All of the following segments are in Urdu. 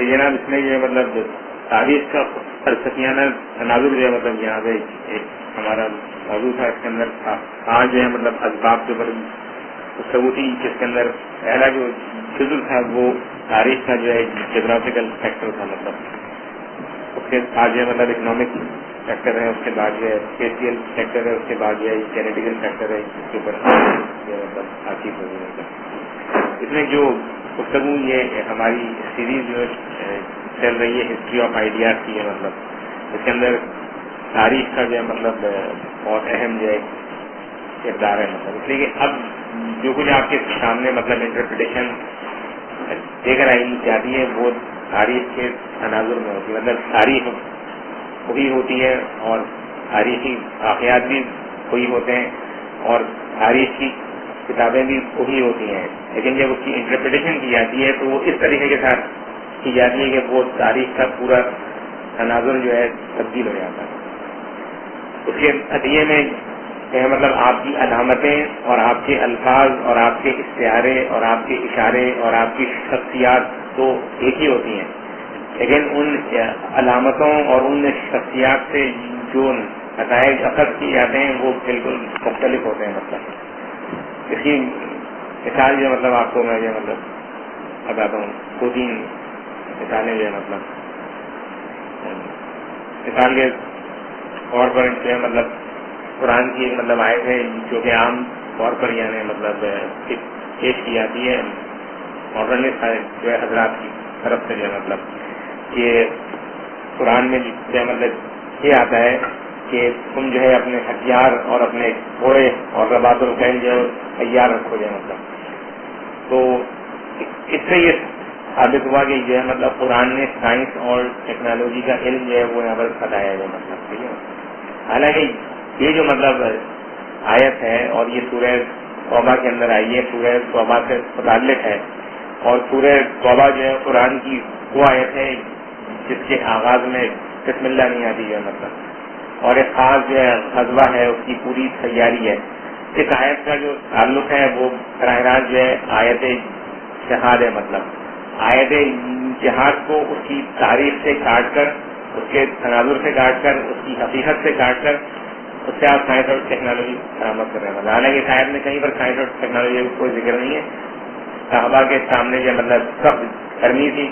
تو جناب اس میں جو ہے مطلب تاریخ کا فلسفیانہ تناظر جو ہے مطلب یہاں پہ ایک ہمارا موضوع تھا. اس کے اندر آج جو ہے مطلب اسباب کے اوپر ثبوتی, جس کے اندر پہلا جو جزء تھا وہ تاریخ کا جو ہے جغرافیکل فیکٹر تھا, مطلب اس کے بعد جو ہے مطلب اکنامک فیکٹر ہے, اس کے بعد جو ہے اسپیشل فیکٹر ہے, اس کے بعد جو ہے جینیٹیکل فیکٹر ہے, اس کے اوپر جو ہے مطلب حاصل ہو گئی. اس میں جو گفتگو یہ ہماری سیریز جو چل رہی ہے ہسٹری آف آئیڈیاز کی ہے, مطلب اس کے اندر تاریخ کا جو ہے مطلب بہت اہم جو ہے کردار ہے. مطلب اس لیے کہ اب جو کچھ آپ کے سامنے مطلب انٹرپریٹیشن دے کر آئی جاتی ہے وہ تاریخ کے تناظر میں ہوتی ہے. مطلب تاریخ وہی ہوتی ہے اور تاریخی واقعات بھی وہی ہوتے ہیں اور تاریخ کی کتابیں بھی وہی ہوتی ہیں, لیکن جب اس کی انٹرپریٹیشن کی جاتی ہے تو وہ اس طریقے کے ساتھ کی جاتی ہے کہ وہ تاریخ کا پورا تناظر جو ہے تبدیل ہو جاتا ہے. اس کے نتیجے میں مطلب آپ کی علامتیں اور آپ کے الفاظ اور آپ کے استعارے اور آپ کے اشارے اور آپ کی شخصیات تو ایک ہی ہوتی ہیں, لیکن ان علامتوں اور ان شخصیات سے جو نتائج اخذ کیے جاتے ہیں وہ بالکل مختلف ہوتے ہیں. مطلب اس کی مثال جو مطلب آپ کو میں جو مطلب بتاتا ہوں, 2-3 مثالیں جو ہے مطلب مثال کے طور پر جو ہے مطلب قرآن کی مطلب آیت ہے جو کہ عام طور پر یعنی مطلب پیش کی جاتی ہے ماڈرنسٹ جو ہے حضرات کی طرف سے جو ہے مطلب کہ قرآن میں جو ہے مطلب یہ آتا ہے کہ تم جو ہے اپنے ہتھیار اور اپنے گھوڑے اور رباط الخیل جو ہے تیار رکھو جو ہے مطلب. تو اس سے یہ ثابت ہوا کہ جو ہے مطلب قرآن نے سائنس اور ٹیکنالوجی کا علم جو ہے وہ یہاں پر بتایا جو مطلب ٹھیک ہے. حالانکہ یہ جو مطلب آیت ہے اور یہ سورہ توبہ کے اندر آئی ہے, سورہ توبہ سے متعلق ہے اور سورہ توبہ جو ہے قرآن کی وہ آیت ہے جس کے آغاز میں بسم اللہ نہیں آتی ہے مطلب, اور ایک خاص جو ہے غزوہ ہے اس کی پوری تیاری ہے. اس آیت کا جو تعلق ہے وہ براہ راست جو ہے آیت جہاد ہے. مطلب آیت جہاد کو اس کی تاریخ سے کاٹ کر, اس کے تناظر سے کاٹ کر, اس کی حقیقت سے کاٹ کر اس سے آپ سائنس اور ٹیکنالوجی برآمد کر رہے ہیں. حالانکہ شاید میں کہیں پر سائنس اور ٹیکنالوجی کا کوئی ذکر نہیں ہے. صحابہ کے سامنے جو مطلب سخت گرمی تھی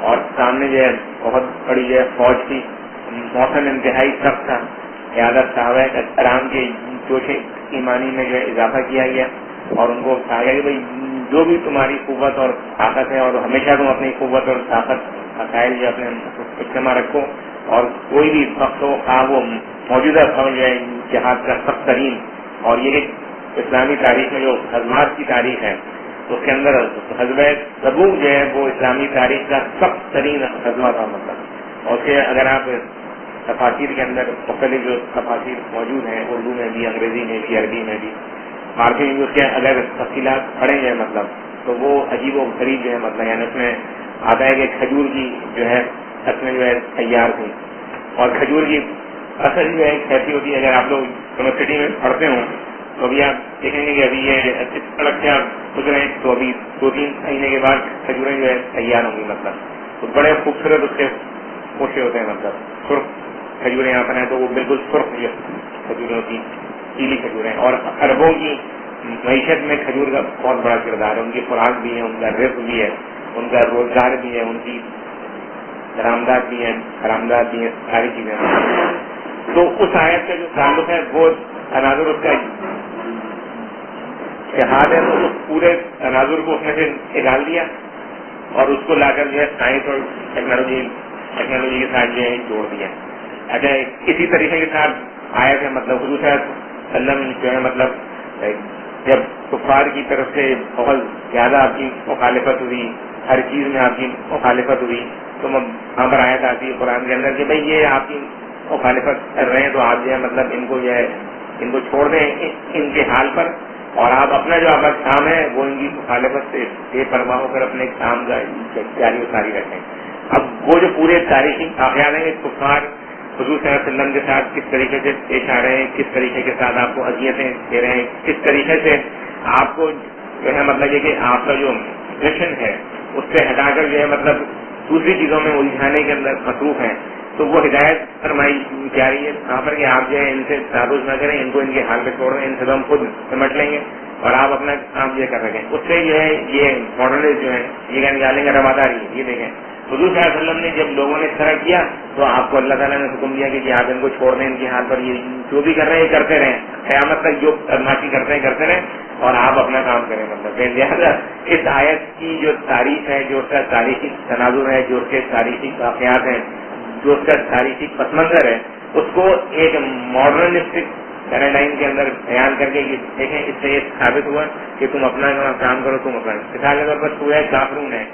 اور سامنے جو ہے بہت بڑی جو ہے فوج تھی, موسم انتہائی سخت تھا, لہٰذا صحابہ کرام کے جوش ایمانی میں جو ہے اضافہ کیا گیا اور ان کو کہا گیا کہ بھائی جو بھی تمہاری قوت اور طاقت ہے اور ہمیشہ تم اپنی قوت اور طاقت مسائل جو اپنے اجتماع رکھو اور کوئی بھی وقت ہو وہ موجودہ جو ہے جہاد کا سخت ترین, اور یہ اسلامی تاریخ میں جو غزوات کی تاریخ ہے اس کے اندر غزوہ تبوک جو ہے وہ اسلامی تاریخ کا سخت ترین غزوہ تھا. مطلب اور اس کے اگر آپ تفاسیر کے اندر مختلف جو تفاسیر موجود ہیں اردو میں بھی, انگریزی میں بھی, عربی میں بھی, فارسی میں بھی, اس کے اگر تفصیلات پڑھیں گے مطلب تو وہ عجیب و غریب جو ہے مطلب یعنی اس میں آتا ہے کہ کھجور کی جو ہے اس میں جو ہے تیار تھی اور کھجور کی اصل جو ہے کیسی ہوتی ہے. اگر آپ لوگ یونیورسٹی میں پڑھتے ہوں تو ابھی آپ دیکھیں گے کہ ابھی یہ اس سڑک سے آپ گزرے تو ابھی 2-3 مہینے کے بعد کھجوریں جو ہے تیار ہوں گی. مطلب تو بڑے خوبصورت اس کے خوشے ہوتے ہیں, مطلب سرخ کھجوریں یہاں پر ہیں تو وہ بالکل سرخ کھجوریں ہوتی پیلی کھجوریں, اور اربوں کی معیشت میں کھجور کا بہت بڑا کردار ہے. ان کی خوراک بھی ہے, ان کا رزق بھی ہے, ان کا روزگار بھی ہے, ان کی درآمدات بھی ہیں, حرامدات بھی ہیں, ساری چیزیں. تو اس آیت کا جو تعلق ہے وہ تناظر اس کا جہاد ہے, تو اس پورے تناظر کو اس میں سے نکال دیا اور اس کو لا کر جو ہے سائنس اور ٹیکنالوجی کے ساتھ جو ہے جوڑ دیا. اچھا اسی طریقے کے ساتھ آیت ہے مطلب حضور صلی اللہ علیہ وسلم جو ہے مطلب جب کفار کی طرف سے بہت زیادہ آپ کی مخالفت ہوئی, ہر چیز میں آپ کی مخالفت ہوئی, تو وہاں پر آیت آتی ہے قرآن کے اندر کہ بھائی یہ آپ کی مخالفت کر رہے ہیں تو آپ جو ہے مطلب ان کو جو ہے ان کو چھوڑ دیں ان کے حال پر, اور آپ اپنا جو آپ کا کام ہے وہ ان کی مخالفت سے بے پرواہ ہو کر اپنے کام کا جاری و ساری رکھیں. اب وہ جو پورے تاریخی واقعات ہیں کفار حضور صلی اللہ علیہ وسلم کے ساتھ کس طریقے سے پیش آ رہے ہیں, کس طریقے کے ساتھ آپ کو اذیتیں دے رہے ہیں, کس طریقے سے آپ کو جو ہے مطلب یہ کہ آپ کا جو مشن ہے اس سے ہٹا کر جو ہے مطلب دوسری چیزوں میں الجھانے کے اندر مصروف ہیں، تو وہ ہدایت فرمائی جا رہی ہے وہاں پر کہ آپ جو ہے ان سے تعارض نہ کریں، ان کو ان کے حال پہ چھوڑ دیں، ان سے ہم خود سمٹ لیں گے اور آپ اپنا کام یہ کر رکھیں. اس سے جو ہے یہ ماڈرنسٹ جو ہے یہ کیا نکالیں گے رواداری. یہ دیکھیں حضور صلی اللہ علیہ وسلم نے جب لوگوں نے اس طرح کیا تو آپ کو اللہ تعالیٰ نے حکم دیا کہ آپ ان کو چھوڑ دیں، ان کے ہاتھ پر یہ جو بھی کر رہے ہیں کرتے رہیں، قیامت تک جو بدماشی کرتے ہیں کرتے رہیں اور آپ اپنا کام کریں. مطلب لہٰذا اس آیت کی جو تاریخ ہے، جو اس کا تاریخی تناظر ہے، جو اس کے تاریخی واقعات ہیں، جو اس کا تاریخی پس منظر ہے، اس کو ایک ماڈرنسٹک پیراڈائم کے اندر بیان کر کے دیکھیں. اس سے یہ ثابت ہوا کہ تم اپنا کام کرو، تم اپنا. مثال کے طور پر سورہ کافرون ہے،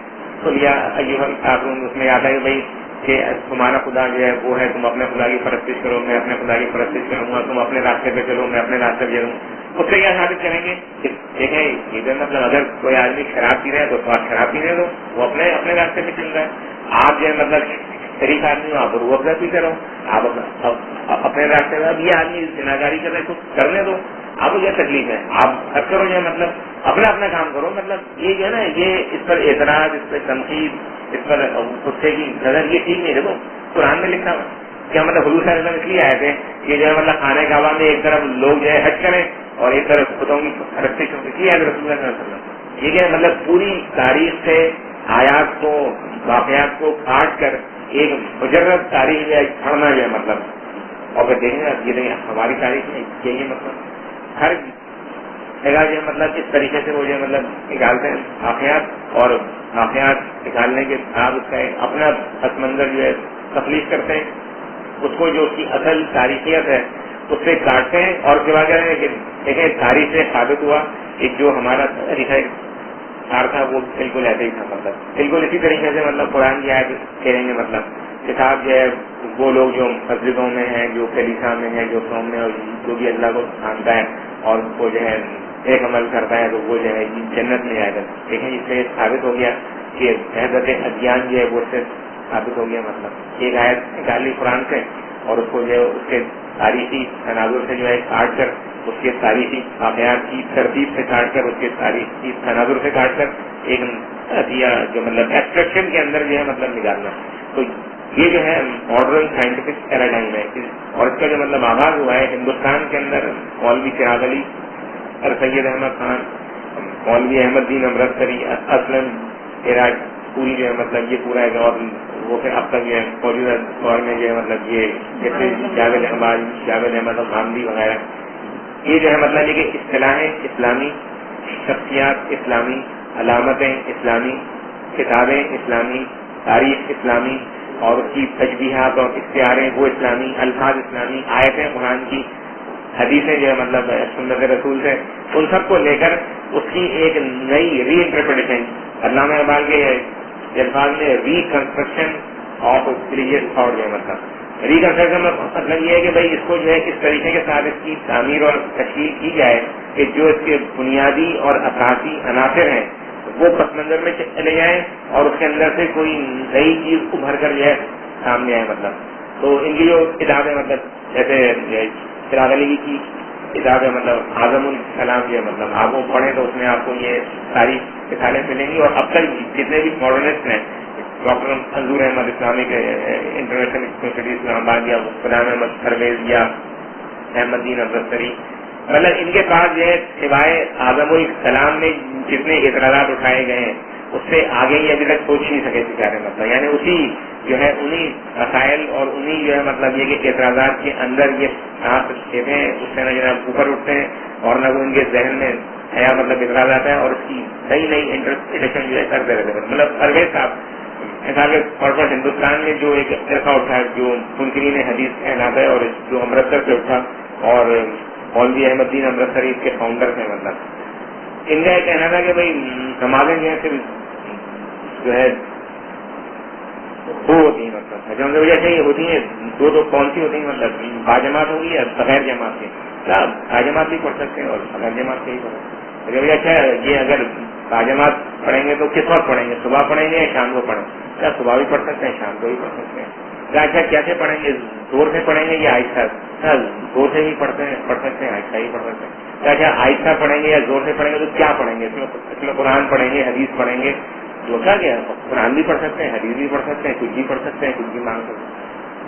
تو یا ایھا الکافرون، اس میں آتا ہے کہ بھائی کہ تمہارا خدا جو ہے وہ ہے، تم اپنے خدا کی پرستش کرو، میں اپنے خدا کی پرستش کروں گا، تم اپنے راستے پہ چلو، میں اپنے راستے پہ چلوں. اس سے کیا ثابت کریں گے کہ دیکھیں ادھر مطلب اگر کوئی آدمی شراب پی رہا ہے تو آپ شراب پینے دو، وہ اپنے راستے پہ چل رہا ہے. آپ جو ہے مطلب شریف آدمی ہو، آپ روح افزا پیتے رہو، آپ اپنے راستے میں. اب یہ آدمی زناکاری کر رہے تو کرنے دو، آپ کو کیا تکلیف ہے، آپ خرچ کرو جو ہے مطلب اپنا کام کرو. مطلب یہ جو ہے نا یہ اس پر اعتراض، اس پر تنقید، اس پر غصے کی نظر، یہ ٹھیک نہیں. دیکھو قرآن میں لکھا ہوا کیا مطلب حضور صلی اللہ علیہ وسلم اس لیے آئے تھے کہ جو ہے مطلب خانہ کعبہ میں ایک طرف لوگ جو ہے حج کریں اور ایک طرف خطوں کی پرستش ہو. اس لیے آئے رسول اللہ صلی اللہ علیہ وسلم. یہ کیا مطلب پوری تاریخ سے آیات کو، واقعات کو کاٹ کر ایک مجرد تاریخ جو ہے پڑھنا جو ہے مطلب. اور پھر دیکھیں گا یہ دیکھیں ہماری تاریخ میں یہی مطلب ہر جگہ جو ہے مطلب اس طریقے سے وہ جو ہے مطلب نکالتے ہیں واقعات، اور واقعات نکالنے کے بعد اس کا ایک اپنا پس منظر جو ہے تخلیق کرتے ہیں، اس کو جو اس کی اصل تاریخیت ہے اس سے کاٹتے ہیں. اور کے بعد دیکھیں تاریخ سے ثابت ہوا کہ جو ہمارا طریقہ کار تھا وہ بالکل ایسے ہی تھا. مطلب بالکل اسی طریقے سے مطلب قرآن کی آیت کہیں گے مطلب کتاب جو ہے وہ لوگ جو مسجدوں میں ہیں، جو کلیسا میں ہیں، جو قوم میں جو بھی اللہ کو مانتا ہے اور وہ جو ہے ایک عمل کرتا ہے تو وہ جو ہے جنت میں جائے گا. دیکھیں اس سے ثابت ہو گیا کہ وحدت ادیان جو ہے وہ اس سے ثابت ہو گیا. مطلب ایک آیت نکالی قرآن سے اور اس کو جو ہے اس کے تاریخی تناظر سے جو ہے کاٹ کر، اس کے تاریخی واقعات کی ترتیب سے کاٹ کر، اس کے تاریخی تناظر سے کاٹ کر ایک جو مطلب ایبسٹریکشن کے اندر جو ہے مطلب نکالنا. تو یہ جو ہے ماڈرن سائنٹیفک پیراڈائم ہے. اور اس کا جو مطلب آغاز ہوا ہے ہندوستان کے اندر مولوی چراغ علی اور سید احمد خان، مولوی احمد دین امرتسری، اسلم عراق، پوری جو ہے مطلب یہ پورا ہے. اور وہ پھر اب تک جو ہے موجودہ دور میں جو ہے مطلب یہ جیسے جاوید احمد غامدی وغیرہ، یہ جو ہے مطلب یہ کہ اصطلاحیں اسلامی، شخصیات اسلامی، علامتیں اسلامی، کتابیں اسلامی، تاریخ اسلامی، اور اس کی تشبیہات اور اختیاریں وہ اسلامی، الفاظ اسلامی، آیتیں قرآن کی، حدیثیں جو ہے مطلب سنت رسول سے، ان سب کو لے کر اس کی ایک نئی ری انٹرپریٹیشن، علامہ اقبال کے الفاظ میں ری کنسٹرکشن آف ریلیجیس تھاٹ جو ہے مطلب ری کنسٹرکشن مطلب یہ ہے کہ بھائی اس کو جو ہے اس طریقے کے ساتھ اس کی تعمیر اور تشکیل کی جائے کہ جو اس کے بنیادی اور اساسی عناصر ہیں وہ پس منظر میں چلے جائیں اور اس کے اندر سے کوئی نئی چیز ابھر کر جو ہے سامنے آئے. مطلب تو ان کی جو کتابیں مطلب جیسے چراغ علی کی کتاب ہے مطلب اعظم الکلام جو ہے مطلب آپ وہ پڑھیں تو اس میں آپ کو یہ ساری کتابیں ملیں گی. اور اب تک جتنے بھی ماڈرنسٹ ہیں، ڈاکٹر منظور احمد اسلامک انٹرنیشنل یونیورسٹی اسلام آباد یا غلام احمد پرویز یا احمد دین امرتسری، مطلب ان کے پاس جو ہے سوائے اعظم الکلام میں جتنے اعتراضات اٹھائے گئے ہیں اس سے آگے ہی ابھی تک سوچ نہیں سکے بیچارے. مطلب یعنی اسی جو ہے انہی مسائل اور انہی جو ہے مطلب یہ کہ اعتراضات کے اندر یہ سانس لیتے ہیں، اس سے نہ جو ہے اوپر اٹھتے ہیں اور نہ وہ ان کے ذہن میں نیا مطلب اعتراض آتا ہے اور اس کی نئی انٹرپریٹیشن جو ہے کرتے رہتے ہیں. مطلب پرویز صاحب مثال کے طور پر ہندوستان میں جو ایک عرصہ اٹھا ہے جو منکرین حدیث کہلاتا ہے اور جو امرتسر سے اٹھا، اور مولوی احمد دین امرتسری اس کے فاؤنڈر ہیں، مطلب ان کا یہ کہنا تھا کہ بھائی نمازیں جو ہے صرف جو ہے دو ہوتی ہیں، مطلب جو وجہ سے یہ ہوتی ہیں دو تو کون سی ہوتی ہیں، مطلب باجماعت ہوگی یا بغیر جماعت کے. باجماعت بھی پڑھ سکتے ہیں اور بغیر جماعت کے ہی پڑھ سکتے ہیں. اچھا یہ اگر باجماعت پڑھیں گے تو کس وقت پڑھیں گے، صبح پڑھیں گے یا شام کو پڑھیں گے؟ کیا صبح بھی پڑھ سکتے ہیں، شام کو بھی پڑھ سکتے ہیں. کیا اچھا کیسے پڑھیں گے، زور سے پڑھیں گے یا آہستہ؟ زور سے بھی پڑھ سکتے ہیں، آہستہ ہی پڑھ سکتے ہیں. کیا اچھا آہستہ پڑھیں گے یا زور سے پڑھیں گے تو کیا پڑھیں گے؟ اس میں قرآن پڑھیں گے، حدیث پڑھیں گے، جو کیا گیا قرآن بھی پڑھ سکتے ہیں, حدیث بھی پڑھ سکتے ہیں, کچھ بھی پڑھ سکتے ہیں, کچھ بھی مانگ سکتے ہیں.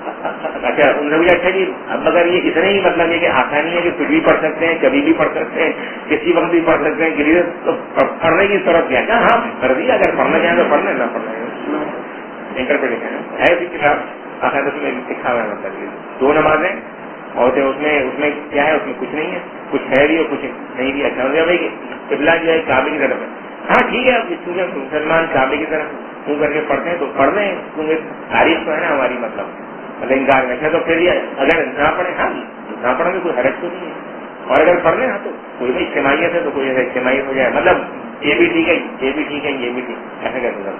اچھا ان نے اچھا جی اب اگر یہ اتنا ہی مطلب یہ کہ آسانی ہے کہ کچھ بھی پڑھ سکتے ہیں, کبھی بھی پڑھ سکتے ہیں, کسی وقت بھی پڑھ سکتے ہیں, کسی تو پڑھنے کی ضرورت کیا ہے؟ ہاں کر دیا, اگر پڑھنا چاہیں تو پڑھنا, نہ پڑھنا انٹرپریٹیشن ہے بھی کتاب آخر اس میں لکھا ہوا ہے. مطلب 2 نمازیں اور اس میں کیا ہے, اس میں کچھ نہیں ہے, کچھ ہے بھی اور کچھ نہیں بھی. اچھا بھائی قبلہ جو ہے کعبے کی طرف ہے, ہاں ٹھیک ہے, کیونکہ مسلمان کعبے کی طرف منہ کر کے پڑھتے ہیں تو پڑھ رہے ہیں, کیونکہ تاریخ تو ہے نا ہماری, مطلب انکار میں. تو پھر یہ اگر نہ پڑھیں, ہاں نہ پڑھیں گے کوئی حرج تو نہیں ہے, اور اگر پڑھ لیں تو کوئی بھی اجتماعیت ہے تو کوئی اجتماعیت ہو جائے. مطلب یہ بھی ٹھیک ہے, یہ بھی ٹھیک ہے, یہ بھی ٹھیک, ایسا کر سکتا.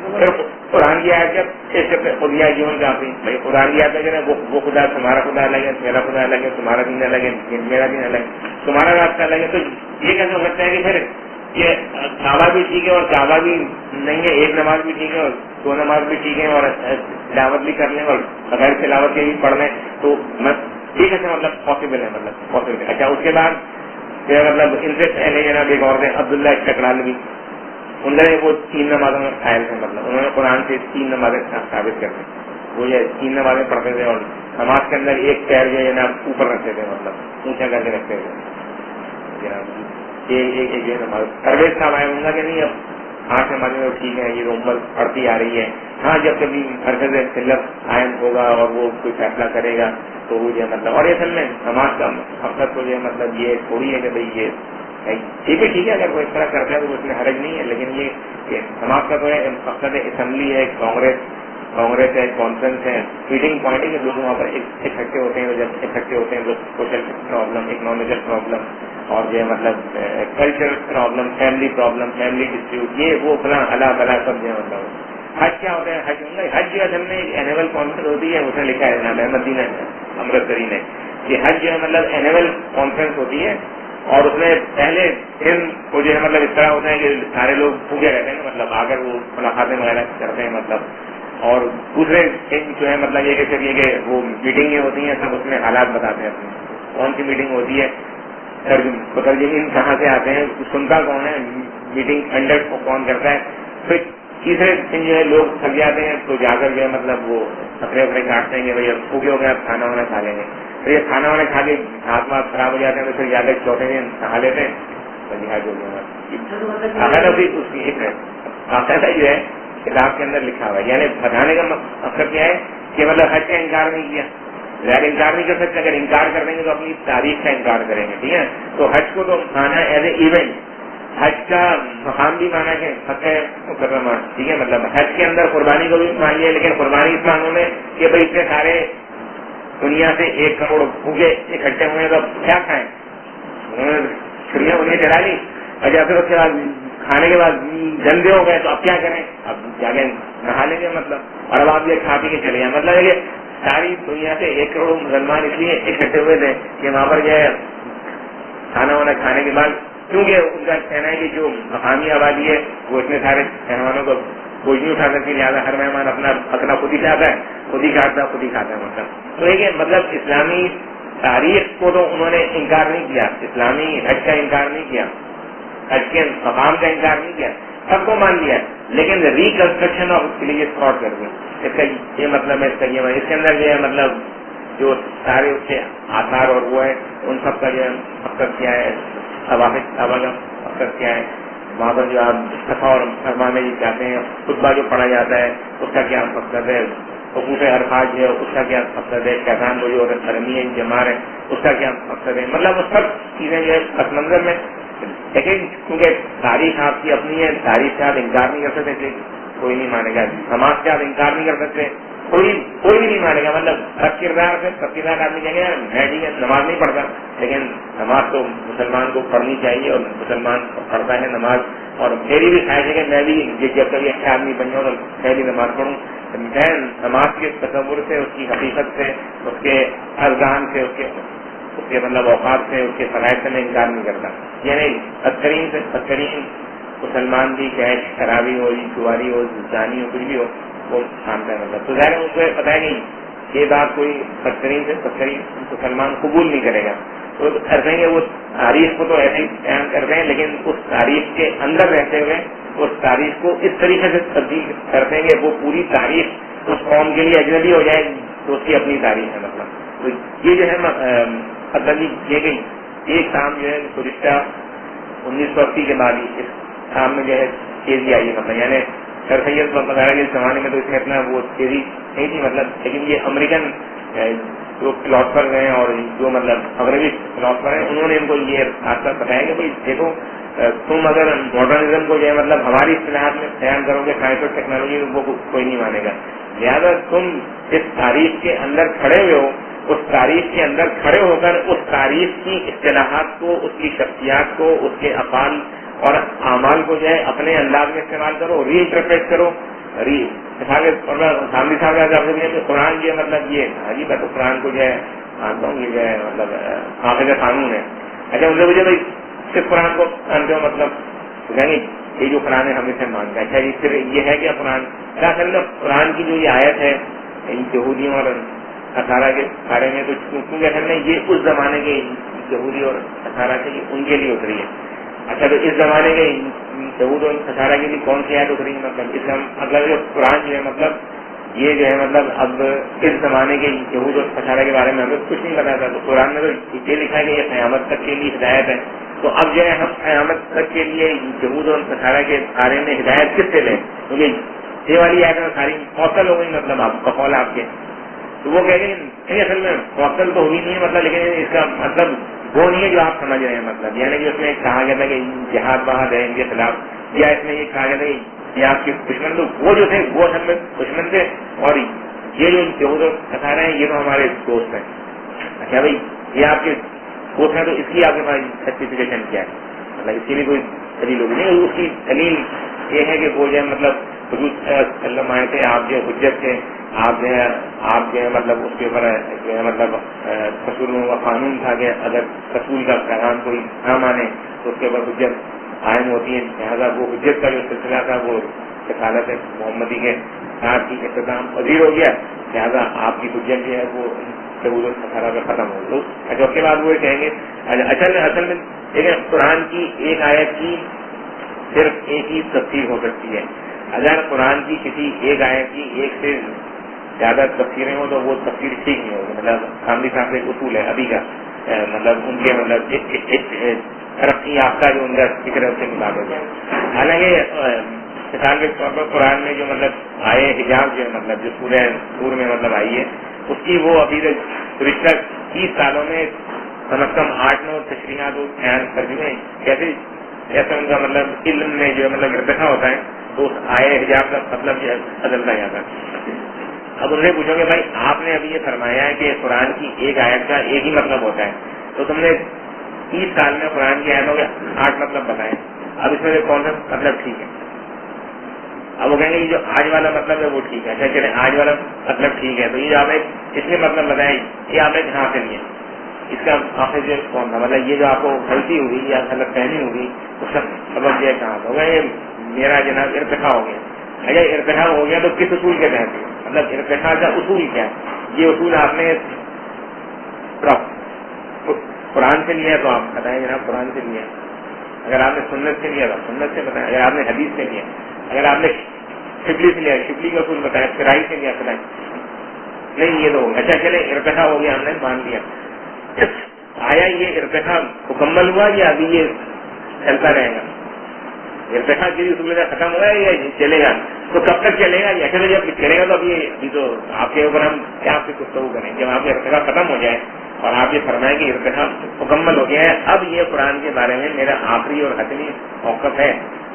پھر قرآن کی آیت جب اس سے خودیا جیون کا اپنی بھائی قرآن کی آیت ہے وہ خدا تمہارا خدا الگ ہے, میرا خدا الگ ہے, تمہارا دین الگ ہے, میرا دین الگ ہے, تمہارا راستہ الگ ہے, تو یہ کیسے ہو سکتا ہے کہ پھر یہ کعبہ بھی ٹھیک ہے اور کعبہ بھی نہیں ہے, ایک نماز بھی ٹھیک ہے اور 2 نماز بھی ٹھیک ہے, اور تلاوت بھی کر لیں اور بغیر تلاوت کے بھی پڑھ لیں, تو ٹھیک ہے مطلب پاسبل ہے, مطلب پاسبل ہے. اچھا اس کے بعد مطلب ان سے پہلے جناب ایک اور عبداللہ اشتقلانوی, ان نے وہ 3 نمازوں میں قائل تھے, مطلب انہوں نے قرآن سے 3 نمازیں ثابت کر دی. وہ یہ 3 نمازیں پڑھتے تھے اور نماز کے اندر ایک پیر جو ہے نا اوپر رکھتے تھے, مطلب اونچا کر کے رکھتے تھے. ایک نماز پرویز صاحب آئے ہوں گا کہ نہیں, اب 8 نمازیں تو ٹھیک ہے, یہ امت پڑھتی آ رہی ہے. ہاں جب کبھی مرکز قلت عائم ہوگا اور وہ کوئی فیصلہ کرے گا تو وہ جو مطلب, اور اصل میں نماز کا مقصد تو جو مطلب یہ تھوڑی ہے کہ بھائی یہ ٹھیک ہے, ٹھیک ہے اگر وہ اس طرح کرتا ہے تو اس میں حرج نہیں ہے, لیکن یہ کہ سماج کا تو ہے مقصد ہے, اسمبلی ہے, کانگریس ہے, کانفرنس ہے, میٹنگ پوائنٹ ہے کہ لوگ وہاں پر اکٹھے ہوتے ہیں. جب اکٹھے ہوتے ہیں تو سوشل پرابلم, اکنامیکل پرابلم, اور جو ہے مطلب cultural problem, family problem, family dispute, یہ وہ فلاں اللہ بلا سب جو ہے مطلب. حج کیا ہوتا ہے, حج جو اصل میں اینول کانفرنس ہوتی ہے, اس نے لکھا ہے جناب احمد دین امرتسری نے کہ حج جو ہے مطلب اینول کانفرنس ہوتی ہے, اور اس میں پہلے دن وہ جو ہے مطلب اس طرح ہوتا ہے کہ سارے لوگ بھوکے رہتے ہیں, مطلب آ کر وہ ملاقاتیں وغیرہ کرتے ہیں, مطلب. اور دوسرے دن جو ہے مطلب یہ کہ پھر یہ کہ وہ میٹنگیں ہوتی ہیں, سب اس میں حالات بتاتے ہیں اپنے, کون سی میٹنگ ہوتی ہے, مترجمین کہاں سے آتے ہیں, سنتا کون ہے, میٹنگ کنڈکٹ کون کرتا ہے. پھر تیسرے دن جو ہے لوگ تھک جاتے ہیں تو جا کر جو ہے مطلب وہ کپڑے کاٹتے ہیں کہ بھائی اب بھوکے ہو گئے, اب کھانا وانا کھا لیں گے. پھر یہ کھانا وانا کھا کے ہاتھ واتھ خراب ہو جاتے ہیں تو پھر جا کر 4تھے دن نہا لیتے ہیں, حج ہو گیا. اس کی ایک باقاعدہ جو ہے کتاب کے اندر لکھا ہوا ہے, یعنی بتانے کا مقصد کیا ہے کہ مطلب حج کا انکار نہیں کیا, ظاہر انکار نہیں کر سکتے, اگر انکار کر دیں گے تو اپنی تاریخ کا انکار کریں گے, ٹھیک ہے. تو حج کو تو مانا ایز اے ایونٹ, حج کا مقام بھی مانا کہ فتح مکرمہ, ٹھیک ہے, مطلب حج کے اندر قربانی کو بھی مان لیا, لیکن قربانی اس معنوں میں کہ بھائی اتنے سارے دنیا سے 1 کروڑ بھوکے اکٹھے ہوئے تو کیا کھائیں, انہوں نے چھڑیاں انہیں چڑھا لی, اور جب پھر اس کے بعد کھانے کے بعد گندے ہو گئے تو اب کیا کریں, اب جا کے نہا لیں گے, مطلب, اور اب آپ یہ کھا پی کے چلے جائیں. مطلب ہے کہ ساری دنیا سے 1 کروڑ مسلمان اس لیے اکٹھے ہوئے تھے کہ وہاں پر جو ہے کھانا وانا کھانے کے بعد, کیونکہ ان کا کہنا ہے کہ جو مقامی آبادی ہے وہ اتنے سارے مہمانوں کو بوجھ نہیں اٹھا سکتی, لہٰذا ہر مہمان اپنا خود ہی چاہتا ہے, خود ہی کاٹتا ہے, خود ہی کھاتا ہے, مطلب. تو یہ مطلب اسلامی تاریخ کو تو انہوں نے انکار نہیں کیا, اسلامی حج کا انکار نہیں کیا, حج کے مقام کا انکار نہیں کیا, سب کو مان لیا, لیکن ریکنسٹرکشن آف اس کے لیے اسپاٹ کر دیں. اس کا یہ مطلب ہے, اس کے اندر جو ہے مطلب جو سارے اس کے آثار اور وہ ہے ان سب کا جو ہے مقصد کیا ہے, ثوابت صحابہ کا مقصد کیا ہے, وہاں پر جو آپ صفا اور مروا میں یہ چاہتے ہیں خطبہ جو پڑھا جاتا ہے اس کا کیا مقصد ہے, حقوق عرفات جو ہے اس کا کیا مقصد ہے, کیسان کو جو گرمی ہے جمار ہے اس کا کیا مقصد ہے, مطلب وہ سب چیزیں جو ہے پس منظر میں. لیکن کیونکہ تاریخ آپ کی اپنی ہے, تاریخ سے آپ انکار نہیں کر سکتے, کوئی نہیں مانے گا, سماج سے آپ انکار نہیں کر سکتے, کوئی بھی نہیں مانے گا. مطلب سب کردار آدمی کہیں گے میں ٹھیک ہے نماز نہیں پڑھتا, لیکن نماز تو مسلمان کو پڑھنی چاہیے اور مسلمان پڑھتا ہے نماز, اور میری بھی خواہش ہے کہ میں بھی جب کبھی اچھا آدمی بن جاؤں تو میں بھی نماز پڑھوں. میں نماز کے تصور سے, اس کی حقیقت سے, اس کے ارکان سے, اس کے مطلب اوقات سے, اس کے فرائض سے میں انکار نہیں کرتا. یعنی بدترین سے بدترین مسلمان بھی چاہے شرابی ہو, جواری ہو, زانی ہو, کچھ بھی ہو, وہ مانتا ہے. مطلب تو ظاہر ان کو پتہ ہے نہیں یہ بات کوئی بدترین سے بدترین مسلمان قبول نہیں کرے گا. تو کرتے ہیں وہ تاریخ کو تو ایسے ہی بیان کرتے ہیں, لیکن اس تاریخ کے اندر رہتے ہوئے اس تاریخ کو اس طریقے سے تبدیل کر دیں گے وہ پوری تاریخ اس قوم کے لیے اجنبی ہو جائے گی تو اس کی اپنی تاریخ ہے. مطلب تو یہ جو ہے مطلب یہ کہ ایک کام جو ہے گزشتہ 1980 کے بعد ہی اس کام میں جو ہے تیزی آئی ہے. مطلب یعنی سر سید وغیرہ کے زمانے میں تو اس میں اتنا وہ تیزی نہیں تھی مطلب, لیکن یہ امریکن جو فلاسفر ہیں اور جو مطلب مغربی فلاسفر ہیں انہوں نے ان کو یہ راستہ بتایا کہ بھائی دیکھو تم اگر ماڈرنزم کو جو ہے مطلب ہماری اصطلاحات میں بیان کرو گے سائنس اور ٹیکنالوجی وہ کوئی نہیں مانے گا, لہٰذا تم اس تاریخ کے اندر کھڑے ہوئے ہو, اس تاریخ کے اندر کھڑے ہو کر اس تاریخ کی اصطلاحات کو, اس کی شخصیات کو, اس کے افعال اور اعمال کو جو ہے اپنے انداز میں استعمال کرو, ری انٹرپریٹ کرو. سامنے صاحب قرآن جو ہے مطلب یہ عجیب ہے تو قرآن کو جو ہے مانتا ہوں یہ جو ہے مطلب حافظ قانون ہے. اچھا ان سے مجھے بھائی صرف قرآن کو مانتے ہو مطلب کہیں گے یہ جو قرآن ہے ہم اسے مانتے ہیں. اچھا جی پھر یہ ہے کیا قرآن اصل قرآن کی جو یہ آیت ہے یہودیوں اور نصارہ کے بارے میں تو کیونکہ اصل میں یہ اس زمانے کے یہودی اور نصارہ کے ان کے لیے اتری ہے. اچھا تو اس زمانے کے یہود اور نصارہ کے لیے کون سی آیت اتری ہے مطلب اس کا مطلب جو قرآن جو ہے مطلب یہ جو ہے مطلب اب اس زمانے کے یہود اور نصارہ کے بارے میں ہمیں کچھ نہیں پتا تھا. تو قرآن میں تو یہ لکھا ہے کہ یہ قیامت تک کے لیے ہدایت ہے. تو اب جو ہے ہم قیامت تک کے لیے یہود اور نصارہ کے بارے میں ہدایت کس سے لیں, کیونکہ یہ والی آیت ساری موصل ہو گئی مطلب آپ کا قول آپ کے. تو وہ کہہ گئے نہیں اصل میں موصل تو ہوئی نہیں ہے مطلب, لیکن اس کا مطلب وہ نہیں ہے جو آپ سمجھ رہے ہیں مطلب. یعنی کہ اس میں کہا گیا تھا کہ جہاد بہاد ہے ان کے خلاف, یا اس میں یہ کہا گیا تھا کہ یہ آپ کے دشمن تو وہ جو تھے وہ اصل میں دشمن تھے اور یہ جو یہود اور نصارہ ہیں یہ تو ہمارے دوست ہیں. اچھا بھائی یہ آپ کے دوست ہیں تو اس کی آپ کے پاس سرٹیفکیشن کیا ہے مطلب اس کی بھی کوئی دلیل ہوگی نہیں. اس کی دلیل یہ ہے کہ وہ جو ہے مطلب حضور اللہ آئے تھے, آپ جو حجت تھے, آپ جو ہے مطلب اس کے اوپر جو ہے مطلب رسولوں کا قانون تھا کہ اگر رسول کا پیغام کوئی نہ مانے تو اس کے اوپر حجت قائم ہوتی ہے. لہٰذا وہ حجت کا جو سلسلہ تھا وہ رسالت محمدی کے ساتھ ہی اختتام پذیر ہو گیا. لہٰذا آپ کی حجت جو ہے وہ یہود اور نصارہ پہ ختم ہو گئی. اچھا اس کے بعد وہ کہیں گے اصل میں لیکن قرآن کی ایک آیت کی صرف ایک ہی تفسیر ہو سکتی ہے. اگر قرآن کی کسی ایک آیت کی ایک سے زیادہ تفسیریں ہوں تو وہ تفسیر ٹھیک نہیں ہوگی. مطلب خامدی صاحب کا ایک اصول ہے ابھی کا مطلب ان کے مطلب ترقی یافتہ جو ان کا فکر ہے اس کے مطابق ہے. حالانکہ مثال کے طور پر قرآن میں جو مطلب آئے حجاب جو ہے مطلب جو سور میں مطلب آئی ہے اس کی وہ ابھی گزشتہ 30 سالوں میں کم از کم 8-9 تشریحات اور بیان ترجمے کیسے ایسا ان کا مطلب علم میں جو مطلب ارتقا ہوتا ہے تو آئے حجاب کا مطلب جو ہے بدلتا جاتا ہے. اب ان سے پوچھو گے بھائی آپ نے ابھی یہ فرمایا ہے کہ قرآن کی ایک آیت کا ایک ہی مطلب ہوتا ہے, تو تم نے 30 سال میں قرآن کی آیتوں کے 8 مطلب بتائے, اب اس میں سے کون سا مطلب ٹھیک ہے؟ اب وہ کہیں گے یہ جو آج والا مطلب ہے وہ ٹھیک ہے. اچھا چلے آج والا مطلب ٹھیک ہے, تو یہ جو آپ نے اس میں مطلب بتایا یہ آپ نے کہاں سے لیا, اس کا آخر جو کون تھا مطلب یہ جو آپ کو غلطی ہوئی یا غلط فہمی ہوگی اس کا سبب یہ کہاں تھا؟ ہوگا یہ میرا جناب ارتقا ہو گیا. اچھا ارتقا ہو گیا تو کس اصول کے تحت مطلب ارتقا کا اصول کیا ہے؟ یہ اصول آپ نے قرآن سے لیا تو آپ بتائیں جناب قرآن سے لیا, اگر آپ نے سنت سے لیا تو سنت سے بتائیں, اگر آپ نے حدیث سے لیا, اگر آپ نے شبلی سے لیا شبلی کا اصول بتایا, فرائی سے لیا بتائیں نہیں یہ تو اچھا چلے ارتقا ہو گیا ہم نے مان لیا. آیا یہ ارتقا مکمل ہوا یا ابھی یہ چلتا رہے گا؟ ارتقا کی اصول کا ختم ہوا ہے یا چلے گا؟ تو کب تک چلے گا؟ ایسے جب چلے گا تو ابھی تو آپ کے اوپر ہم کیا آپ سے گفتگو کریں. جب آپ کا ارتقا ختم ہو جائے اور آپ یہ فرمائیں کہ ارتقا مکمل ہو گیا ہے, اب یہ قرآن کے بارے میں میرا آخری اور حتمی موقف ہے,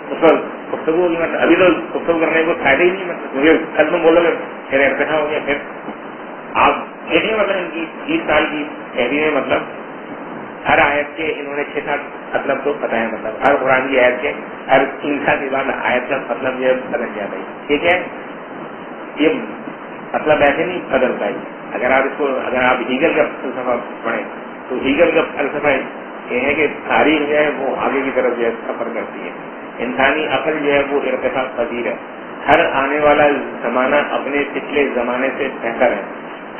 اس پر گفتگو ہوگی. مطلب ابھی تو گفتگو کرنے کو فائدہ ہی نہیں, مطلب مجھے کل میں بولو گے میرا ارتقا ہو گیا. پھر آپ دیکھیں مطلب ان کی 30 سال کی تحریر میں مطلب ہر آیت کے انہوں نے 6-7 مطلب تو بتایا, مطلب ہر قرآن کی آیت کے ہر 3 سال کے بعد آیت کا مطلب یہ بدل جاتا ہے. ٹھیک ہے, یہ مطلب ایسے نہیں بدلتا ہے. اگر آپ ہیگل کا فلسفہ پڑھیں تو ہیگل کا فلسفہ یہ ہے کہ تاریخ جو ہے وہ آگے کی طرف جو ہے سفر کرتی ہے. انسانی عقل جو ہے وہ ارتقا پذیر ہے. ہر آنے والا زمانہ اپنے پچھلے زمانے سے بہتر ہے.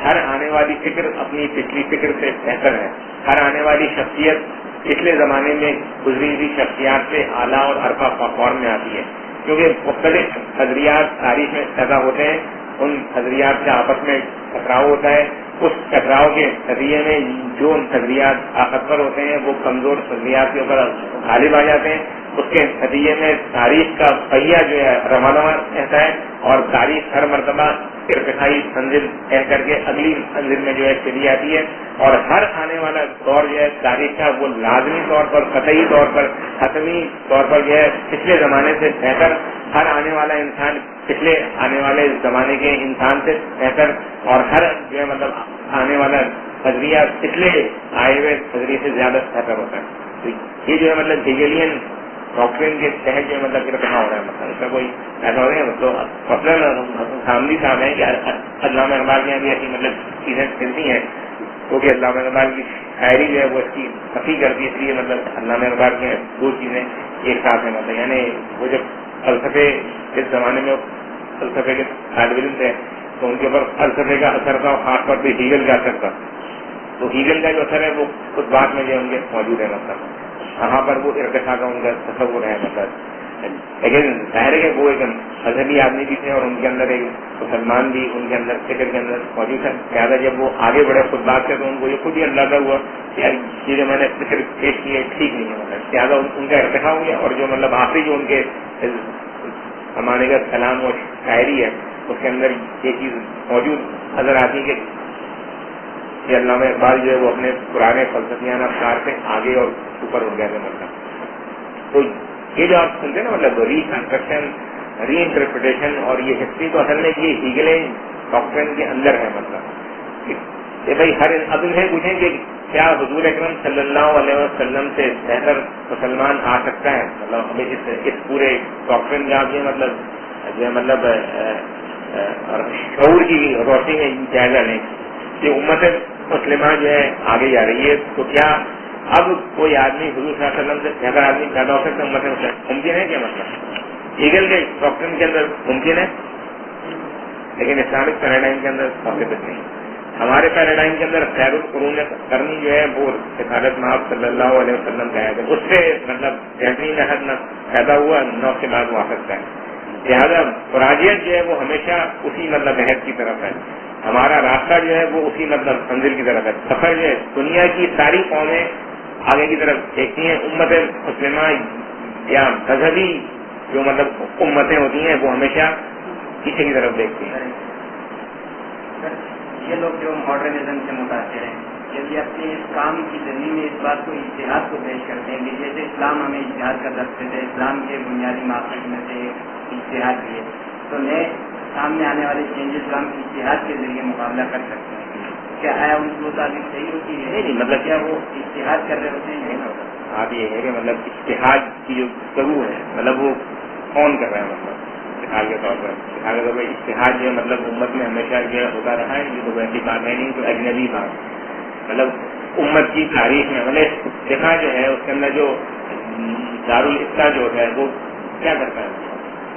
ہر آنے والی فکر اپنی پچھلی فکر سے بہتر ہے. ہر آنے والی شخصیت پچھلے زمانے میں گزری ہوئی شخصیات سے اعلیٰ اور ارفع فور میں آتی ہے. کیونکہ مختلف نظریات تاریخ میں پیدا ہوتے ہیں، ان نظریات کا آپس میں ٹکراؤ ہوتا ہے، اس ٹکراؤ کے نتیجے میں جو نظریات طاقتور ہوتے ہیں وہ کمزور نظریات کے اوپر غالب آ جاتے ہیں، اس کے نتیجے میں تاریخ کا پہیہ جو ہے رواں رہتا ہے اور تاریخ ہر مرتبہ ارتقائی منزل طے کر کے اگلی منزل میں جو ہے چلی جاتی ہے، اور ہر آنے والا دور جو ہے تاریخ کا وہ لازمی طور پر، قطعی طور پر، حتمی طور پر جو ہے پچھلے زمانے سے بہتر، ہر آنے والا انسان پچھلے آنے والے زمانے کے انسان سے بہتر، اور ہر جو ہے مطلب آنے والا نظریہ پچھلے آئے ہوئے نظریے سے زیادہ بہتر ہوتا ہے. تو یہ جو ہے مطلب ہیگلیین ڈاکٹرین کے تحت جو ہے مطلب کہاں ہو رہا ہے، مطلب اس کا کوئی ایسا ہو رہا ہے. تو مثلاً سامنے صاحب ہے کہ علامہ اقبال کے یہاں بھی ایسی مطلب چیزیں ملتی ہیں، کیونکہ علامہ اقبال کی شاعری جو ہے وہ اس کی تفریح کرتی ہے، اس لیے مطلب علامہ اقبال کی دو چیزیں ایک ساتھ ہیں. مطلب یعنی وہ جب فلسفے اس زمانے میں فلسفے کے طالب علم تھے تو ان کے اوپر فلسفے کا اثر تھا، اور خاص طور پہ ہیگل کا اثر تھا. تو ہیگل کا جو اثر ہے وہ اس بات میں جو ان کے موجود ہے، مطلب وہاں پر وہ ارتقاء کا ان کا تصور ہے. مطلب لیکن ظاہر ہے کہ وہ ایک مذہبی آدمی بھی تھے اور ان کے اندر ایک مسلمان بھی ان کے اندر فکر کے اندر موجود ہے. لہٰذا جب وہ آگے بڑے خود بات سے تو ان کو یہ خود ہی اندازہ ہوا کہ یار یہ جو میں نے فکر پیش کی ہے ٹھیک نہیں ہے. مطلب لہٰذا ان کا ارتقاء ہو گیا، اور جو مطلب آخری جو ان کے زمانے کا کلام و شاعری ہے اس کے اندر یہ چیز موجود نظر آتی ہے کہ علامہ اقبال جو ہے وہ اپنے پرانے فلسفیانہ افکار سے آگے اور اوپر اٹھ گئے تھے. مطلب تو یہ جو آپ سنتے ہیں نا مطلب ریکنسٹرکشن، ری انٹرپریٹیشن، اور یہ ہسٹری تو اصل میں یہ ہیگلین ڈاکٹرین کے اندر ہے. مطلب کہ بھائی ہر اب ان سے پوچھیں کہ کیا حضور اکرم صلی اللہ علیہ وسلم سے بہتر مسلمان آ سکتا ہے؟ مطلب ہمیں اس پورے ڈاکٹرین کا یہ مطلب جو ہے مطلب شعور کی روشنی میں جائزہ لیں کہ امت مسلمہ جو ہے آگے جا رہی ہے، تو کیا اب کوئی آدمی حضور صلی اللہ علیہ وسلم سے بہتر آدمی پیدا ہو سکتا ہے امت مسلمہ؟ ممکن ہے کیا؟ مطلب ہیگل کے ڈاکٹرین کے اندر ممکن ہے، لیکن اسلامک پیراڈائم کے اندر ثابت نہیں. ہمارے پیراڈائم کے اندر خیر القرون کرنی جو ہے وہ رسالت مآب صلی اللہ علیہ وسلم کا ہے، اس سے مطلب بہترین احد نہ پیدا ہوا نہ اس کے بعد وہ آ سکتا ہے. لہٰذا فراجیت جو ہے وہ ہمیشہ اسی مطلب عہد کی طرف ہے، ہمارا راستہ جو ہے وہ اسی مطلب منزل کی طرف ہے. سفر جو ہے دنیا کی ساری قومیں آگے کی طرف دیکھتی ہیں، امت مسلمہ یا مذہبی جو مطلب امتیں ہوتی ہیں وہ ہمیشہ پیچھے کی طرف دیکھتی ہیں. یہ لوگ جو ماڈرنزم سے متاثر ہیں، یعنی اپنے اس کام کی زمین میں اس بات کو اجتہاد کو پیش کرتے ہیں کہ جیسے اسلام ہمیں اجتہاد کا درس دیتا ہے، اسلام کے بنیادی مقاصد میں سے اجتہاد بھی ہے، تو نئے سامنے آنے والے چینجز اسلام کی اجتہاد کے ذریعے مقابلہ کر سکتے ہیں. کیا آیا ان کی مطابق صحیح ہوتی ہے؟ نہیں، مطلب کیا وہ اجتہاد کر رہے ہوتے ہیں؟ آپ یہ ہے کہ مطلب اجتہاد کی جو گفتگو ہے مطلب وہ کون کر رہا ہے؟ مطلب مثال کے طور پر اشتہاد جو ہے مطلب امت میں ہمیشہ جو ہوتا رہا ہے، یہ تو ویسی بات ہے نہیں، تو اجنبی بات مطلب امت کی تاریخ میں مطلب دیکھا جو ہے اس کے اندر جو دارالفتہ جو ہوتا ہے وہ کیا کرتا ہے؟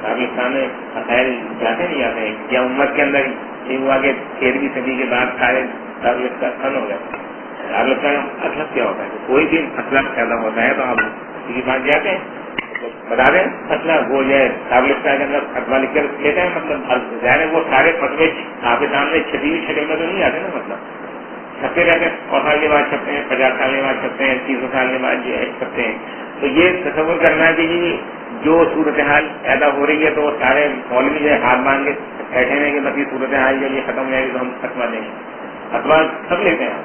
دارالفتہ میں مسائل جاتے نہیں جاتے ہیں. یا امت کے اندر یہ ہوا کہ 13ویں صدی کے بعد سارے دارالفتہ ختم ہو گئے. دارالفتہ کا مطلب کیا ہوتا ہے؟ کوئی بھی مسئلہ پیدا ہوتا ہے تو آپ کسی کے پاس جاتے ہیں بتا دیں مسئلہ، وہ جو ہے دارالفتہ کے اندر فتویٰ لکھ کر لیتے ہیں. مطلب ظاہر ہے وہ سارے فتوے آپ کے سامنے چھپی ہوئی شکل میں تو نہیں آتے نا، مطلب چھپتے رہتے ہیں، 100 سال کے بعد چھپتے ہیں، 50 سال کے بعد چھپتے ہیں، 300 سال کے بعد جو ہے چھپتے ہیں. تو یہ تصور کرنا ہے کہ جو صورتحال پیدا ہو رہی ہے تو وہ سارے مولوی جو ہے ہاتھ باندھ کے بیٹھے ہیں کہ مطلب صورتحال جب یہ ختم ہو جائے گی تو ہم فتویٰ دیں گے. فتویٰ سب لیتے ہیں،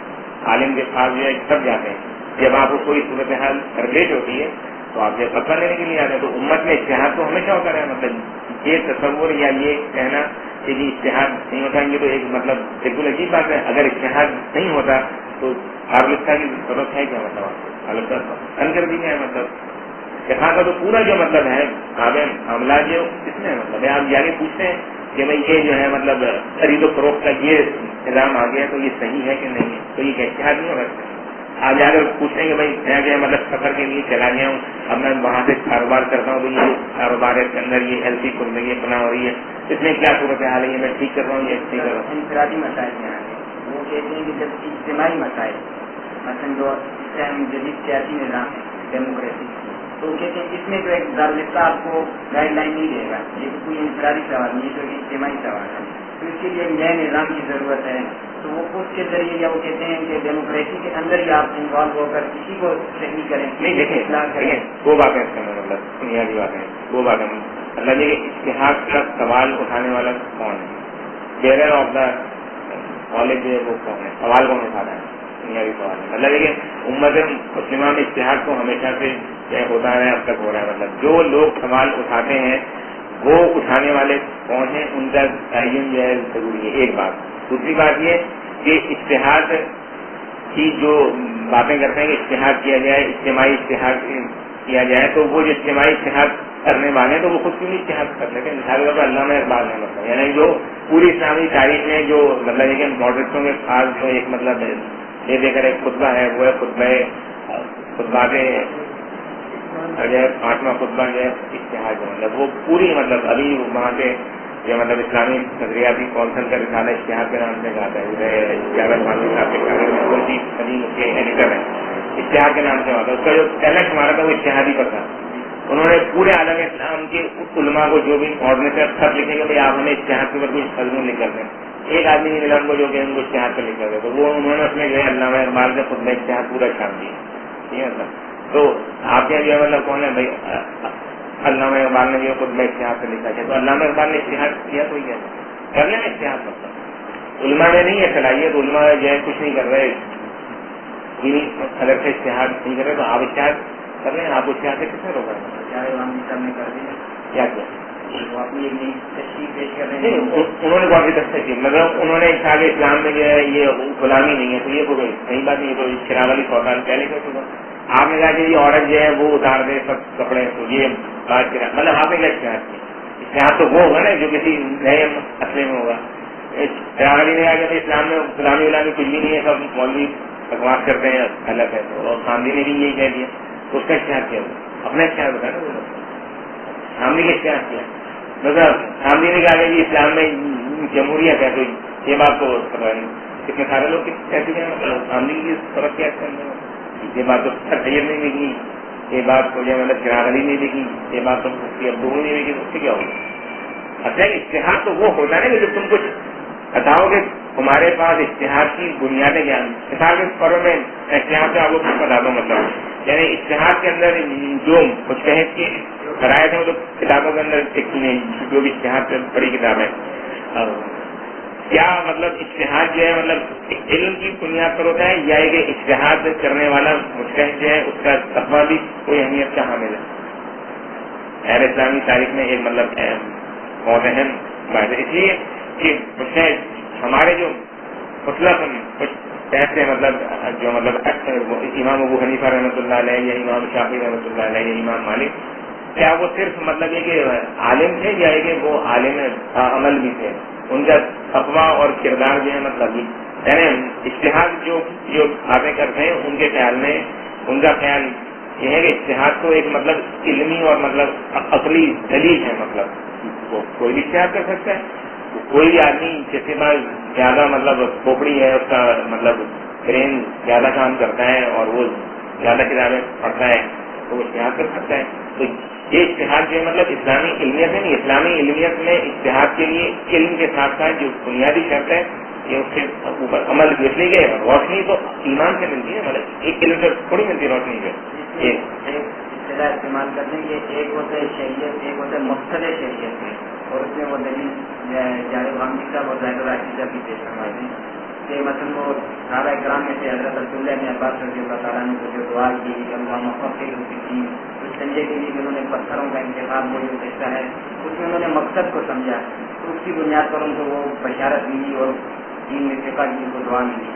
عالم کے پاس جو ہے سب جاتے ہیں. جب آپ کو کوئی صورتحال درپیش ہوتی ہے تو آپ یہ فتویٰ لینے کے لیے آتے ہیں. تو امت میں اجتہاد تو ہمیشہ ہوتا رہا ہے. مطلب یہ تصور یا یہ کہنا کہ جی اجتہاد نہیں ہوتا یہ تو ایک مطلب بالکل عجیب بات ہے. اگر اجتہاد نہیں ہوتا تو دارالفتہ کی ضرورت ہے کیا؟ مطلب بند کر دی ہے. مطلب یہاں کا تو پورا جو مطلب ہے معاملہ جو کس میں مطلب ہے آپ جانے پوچھتے ہیں کہ بھائی یہ جو ہے مطلب خرید و فروخت کا یہ نظام آ گیا تو یہ صحیح ہے کہ نہیں ہے؟ تو یہ اجتہاد نہیں ہو سکتا. آپ جا کر پوچھیں گے بھائی میں جو ہے مطلب سفر کے لیے چلا گیا ہوں، اب میں وہاں سے کاروبار کرتا ہوں تو یہ کاروبار کے اندر یہ ایل سی کھل رہی ہے، بنا ہو رہی ہے، اس میں کیا صورت حال ہے؟ یہ میں ٹھیک کر رہا ہوں، یہ ٹھیک کر رہا ہوں. انفرادی مسائل میں وہ کہتے ہیں کہ جب اجتماعی مسائل مثلاً جو جدید سیاسی نظام ہے ڈیموکریسی تو کہتے ہیں اس میں جو ایک دارالفتا آپ کو گائیڈ لائن نہیں دے گا، یہ تو کوئی انفرادی سوال نہیں، جو کہ اجتماعی سوال ہے، تو اس کے لیے نئے نظام کی ضرورت ہے. تو وہ اس کے ذریعے یا وہ کہتے ہیں کہ ڈیموکریسی کے اندر ہی آپ انوالو ہو کر کسی کو صحیح کریں. نہیں دیکھیں دو باتیں اس کے اندر مطلب بنیادی باتیں دو باتیں مطلب یہ اتحاد کا سوال اٹھانے والا کون ہے، بیرر آف دا کالج جو ہے وہ کون ہے، سوال کون اٹھانا ہے، بنیادی سوال ہے. مطلب یہ امت مسلمہ میں اتحاد کو ہمیشہ سے ہوتا ہے اب تک ہو رہا ہے. مطلب جو لوگ سوال اٹھاتے ہیں وہ اٹھانے والے کون ہیں، ان کا تعین جو ہے ضروری ہے. ایک بات. دوسری بات یہ کہ اتحاد کی جو باتیں کرتے ہیں کہ اتحاد کیا جائے، اجتماعی اتحاد کیا جائے، تو وہ جو اجتماعی اتحاد کرنے والے ہیں تو وہ خود کیوں نہیں اتحاد کر لیتے. مثال کے طور پر علامہ اقبال نے مطلب یعنی جو پوری اسلامی تاریخ میں جو مطلب ہے کہ ماڈرنسٹوں کے خاص جو ایک مطلب یہ دے کر ایک خطبہ ہے وہ ہے خطبات جو ہے 8واں خطبہ جو ہے اتحاد مطلب وہ پوری مطلب ابھی وہاں سے یہ مطلب اسلامی نظریاتی کونسل کا رسالہ اشتہار کے نام سے کہتا ہے، جاوید خانوی صاحب کے کاغذ میں کوئی چیز قدیم اس کے ایڈیٹر ہے، اشتہار کے نام سے ہوتا ہے. اس کا جو پہلا شمارہ تھا وہ اشتہاری پر تھا. انہوں نے پورے عالم اسلام کے علماء کو جو بھی آرگنائزر خط لکھے گا آپ ہمیں اشتہار کے اوپر کوئی فضل لکھ کر دیں. ایک آدمی نہیں ملا ان کو جو کہ ان کو اشتہار پہ لکھ کر دے. تو وہ انہوں نے اپنے جو ہے علامہ اقبال کا خطبہ اشتہار پورا چھاپ دیا. ٹھیک ہے سر. تو آپ کے جو ہے مطلب کون ہے بھائی علامہ اقبال نے جو خطبہ اشتہار سے لکھا ہے، تو علامہ اقبال نے اشتہار کیا تو یہ کر لیں اشتہار. مطلب علماء میں نہیں ہے صلاحیت، علماء جو ہے کچھ نہیں کر رہے، اگر سے اشتہار نہیں کر رہے تو آپ اشتہار کر رہے ہیں. آپ اشتہار سے کس نے روکا ہے؟ نے کر دیا کیا کیا وہ اپنی ایک نئی تشریح پیش کر رہے نہیں ہیں. انہوں نے کون سی تصدیق کی، مطلب انہوں نے کہا کہ اسلام میں جو ہے یہ غلامی نہیں ہے، تو یہ کوئی صحیح بات نہیں ہے. تو شراب علی فوقان پہلے کیا چکا آپ نے کہا کہ یہ عورت جو ہے وہ اتار دے سب کپڑے، تو یہ بات کرا مطلب آپ نے کیا اشتہار کی. اشتہار تو وہ ہوگا نا جو کسی نئے مسئلے میں ہوگا. شراب علی نے کہا کہ اسلام میں غلامی کچھ بھی نہیں ہے، سب مولوی بکواس کرتے ہیں غلط ہے. اور گاندھی نے بھی یہی کہہ دیا. اس کا اشتہار کیا ہوگا، اپنا اشتہار بتانا وہ گاندھی کا اشتہار کیا مطلب گاندھی نے کہا کہ اسلام میں جمہوریت ہے، تو یہ بات تو کتنے سارے لوگ کہتے ہیں. مطلب گاندھی کی طرف کیا یہ بات تو سید نے لکھی، یہ بات تو مطلب چراغ علی نے لکھی، یہ بات تو مفتی عبداللہ نے لکھی. اس سے کیا ہوگا؟ اصل اشتہار تو وہ ہوتا ہے نا جب تم کچھ بتاؤ کہ تمہارے پاس اشتہار کی بنیادیں کیا ہیں. مثال کے طور میں اشتہار سے آپ کو کچھ بتا دو. مطلب یعنی اشتہار کے اندر جو مجتہد کی فرائض ہیں وہ تو کتابوں کے اندر جو بھی اشتہار سے بڑی کتاب ہے. کیا مطلب اشتہار جو ہے مطلب علم کی بنیاد پر ہوتا ہے یا کہ اشتہار کرنے والا مجتہد جو ہے اس کا تقویٰ بھی کوئی اہمیت کا حامل ہے. اہل اسلامی تاریخ میں ایک مطلب بہت اہم بات ہے، اس لیے کہ مجتہد ہمارے جو مطلب کچھ ایسے مطلب جو مطلب امام ابو حنیفہ رحمۃ اللہ علیہ یا امام شافعی رحمۃ اللہ علیہ یا امام مالک، کیا وہ صرف مطلب یہ کہ عالم تھے یا کہ وہ عالم عمل بھی تھے. ان کا تقویٰ اور کردار جو ہے مطلب یعنی اشتہاد جو باتیں کرتے ہیں ان کے خیال میں ان کا خیال یہ ہے کہ اشتہاد تو ایک مطلب علمی اور مطلب عقلی دلیل ہے. مطلب وہ کوئی بھی اشتہاد کر سکتا ہے. کوئی بھی آدمی جس کے پاس زیادہ مطلب کھوپڑی ہے، اس کا مطلب برین زیادہ کام کرتا ہے اور وہ زیادہ کتابیں پڑھتا ہے تو وہ اشتہاد کر سکتا ہے. تو یہ اشتہاد جو ہے مطلب اسلامی علمیت ہے نہیں. اسلامی علمیت میں اشتہاد کے لیے علم کے ساتھ ساتھ جو بنیادی شرط ہے یہ اس کے اوپر عمل اس لیے کہ روشنی تو ایمان سے ملتی ہے. مطلب ایک علم سے تھوڑی ملتی روشنی سے. اصطلاح استعمال کرتے ہیں کہ ایک ہوتا ہے شریعت، ایک ہوتا ہے مقصد شریعت میں، اور اس میں وہ دلیل جاوید خانوی صاحب اور ظاہر الراشد صاحب بھی پیش کرواتے ہیں کہ مثلاً وہ صحابہ کرام میں سے حضرت عبداللہ بن عباس رضی اللہ تعالیٰ نے جو دعا کی اللہ مفقہ الدین، اس سمجھے کے لیے انہوں نے پتھروں کا انتخاب وہ جو حصہ ہے اس میں انہوں نے مقصد کو سمجھا، تو اس کی بنیاد پر ان کو وہ بشارت ملی اور دین میں فقہ کی ان کو دعا ملی.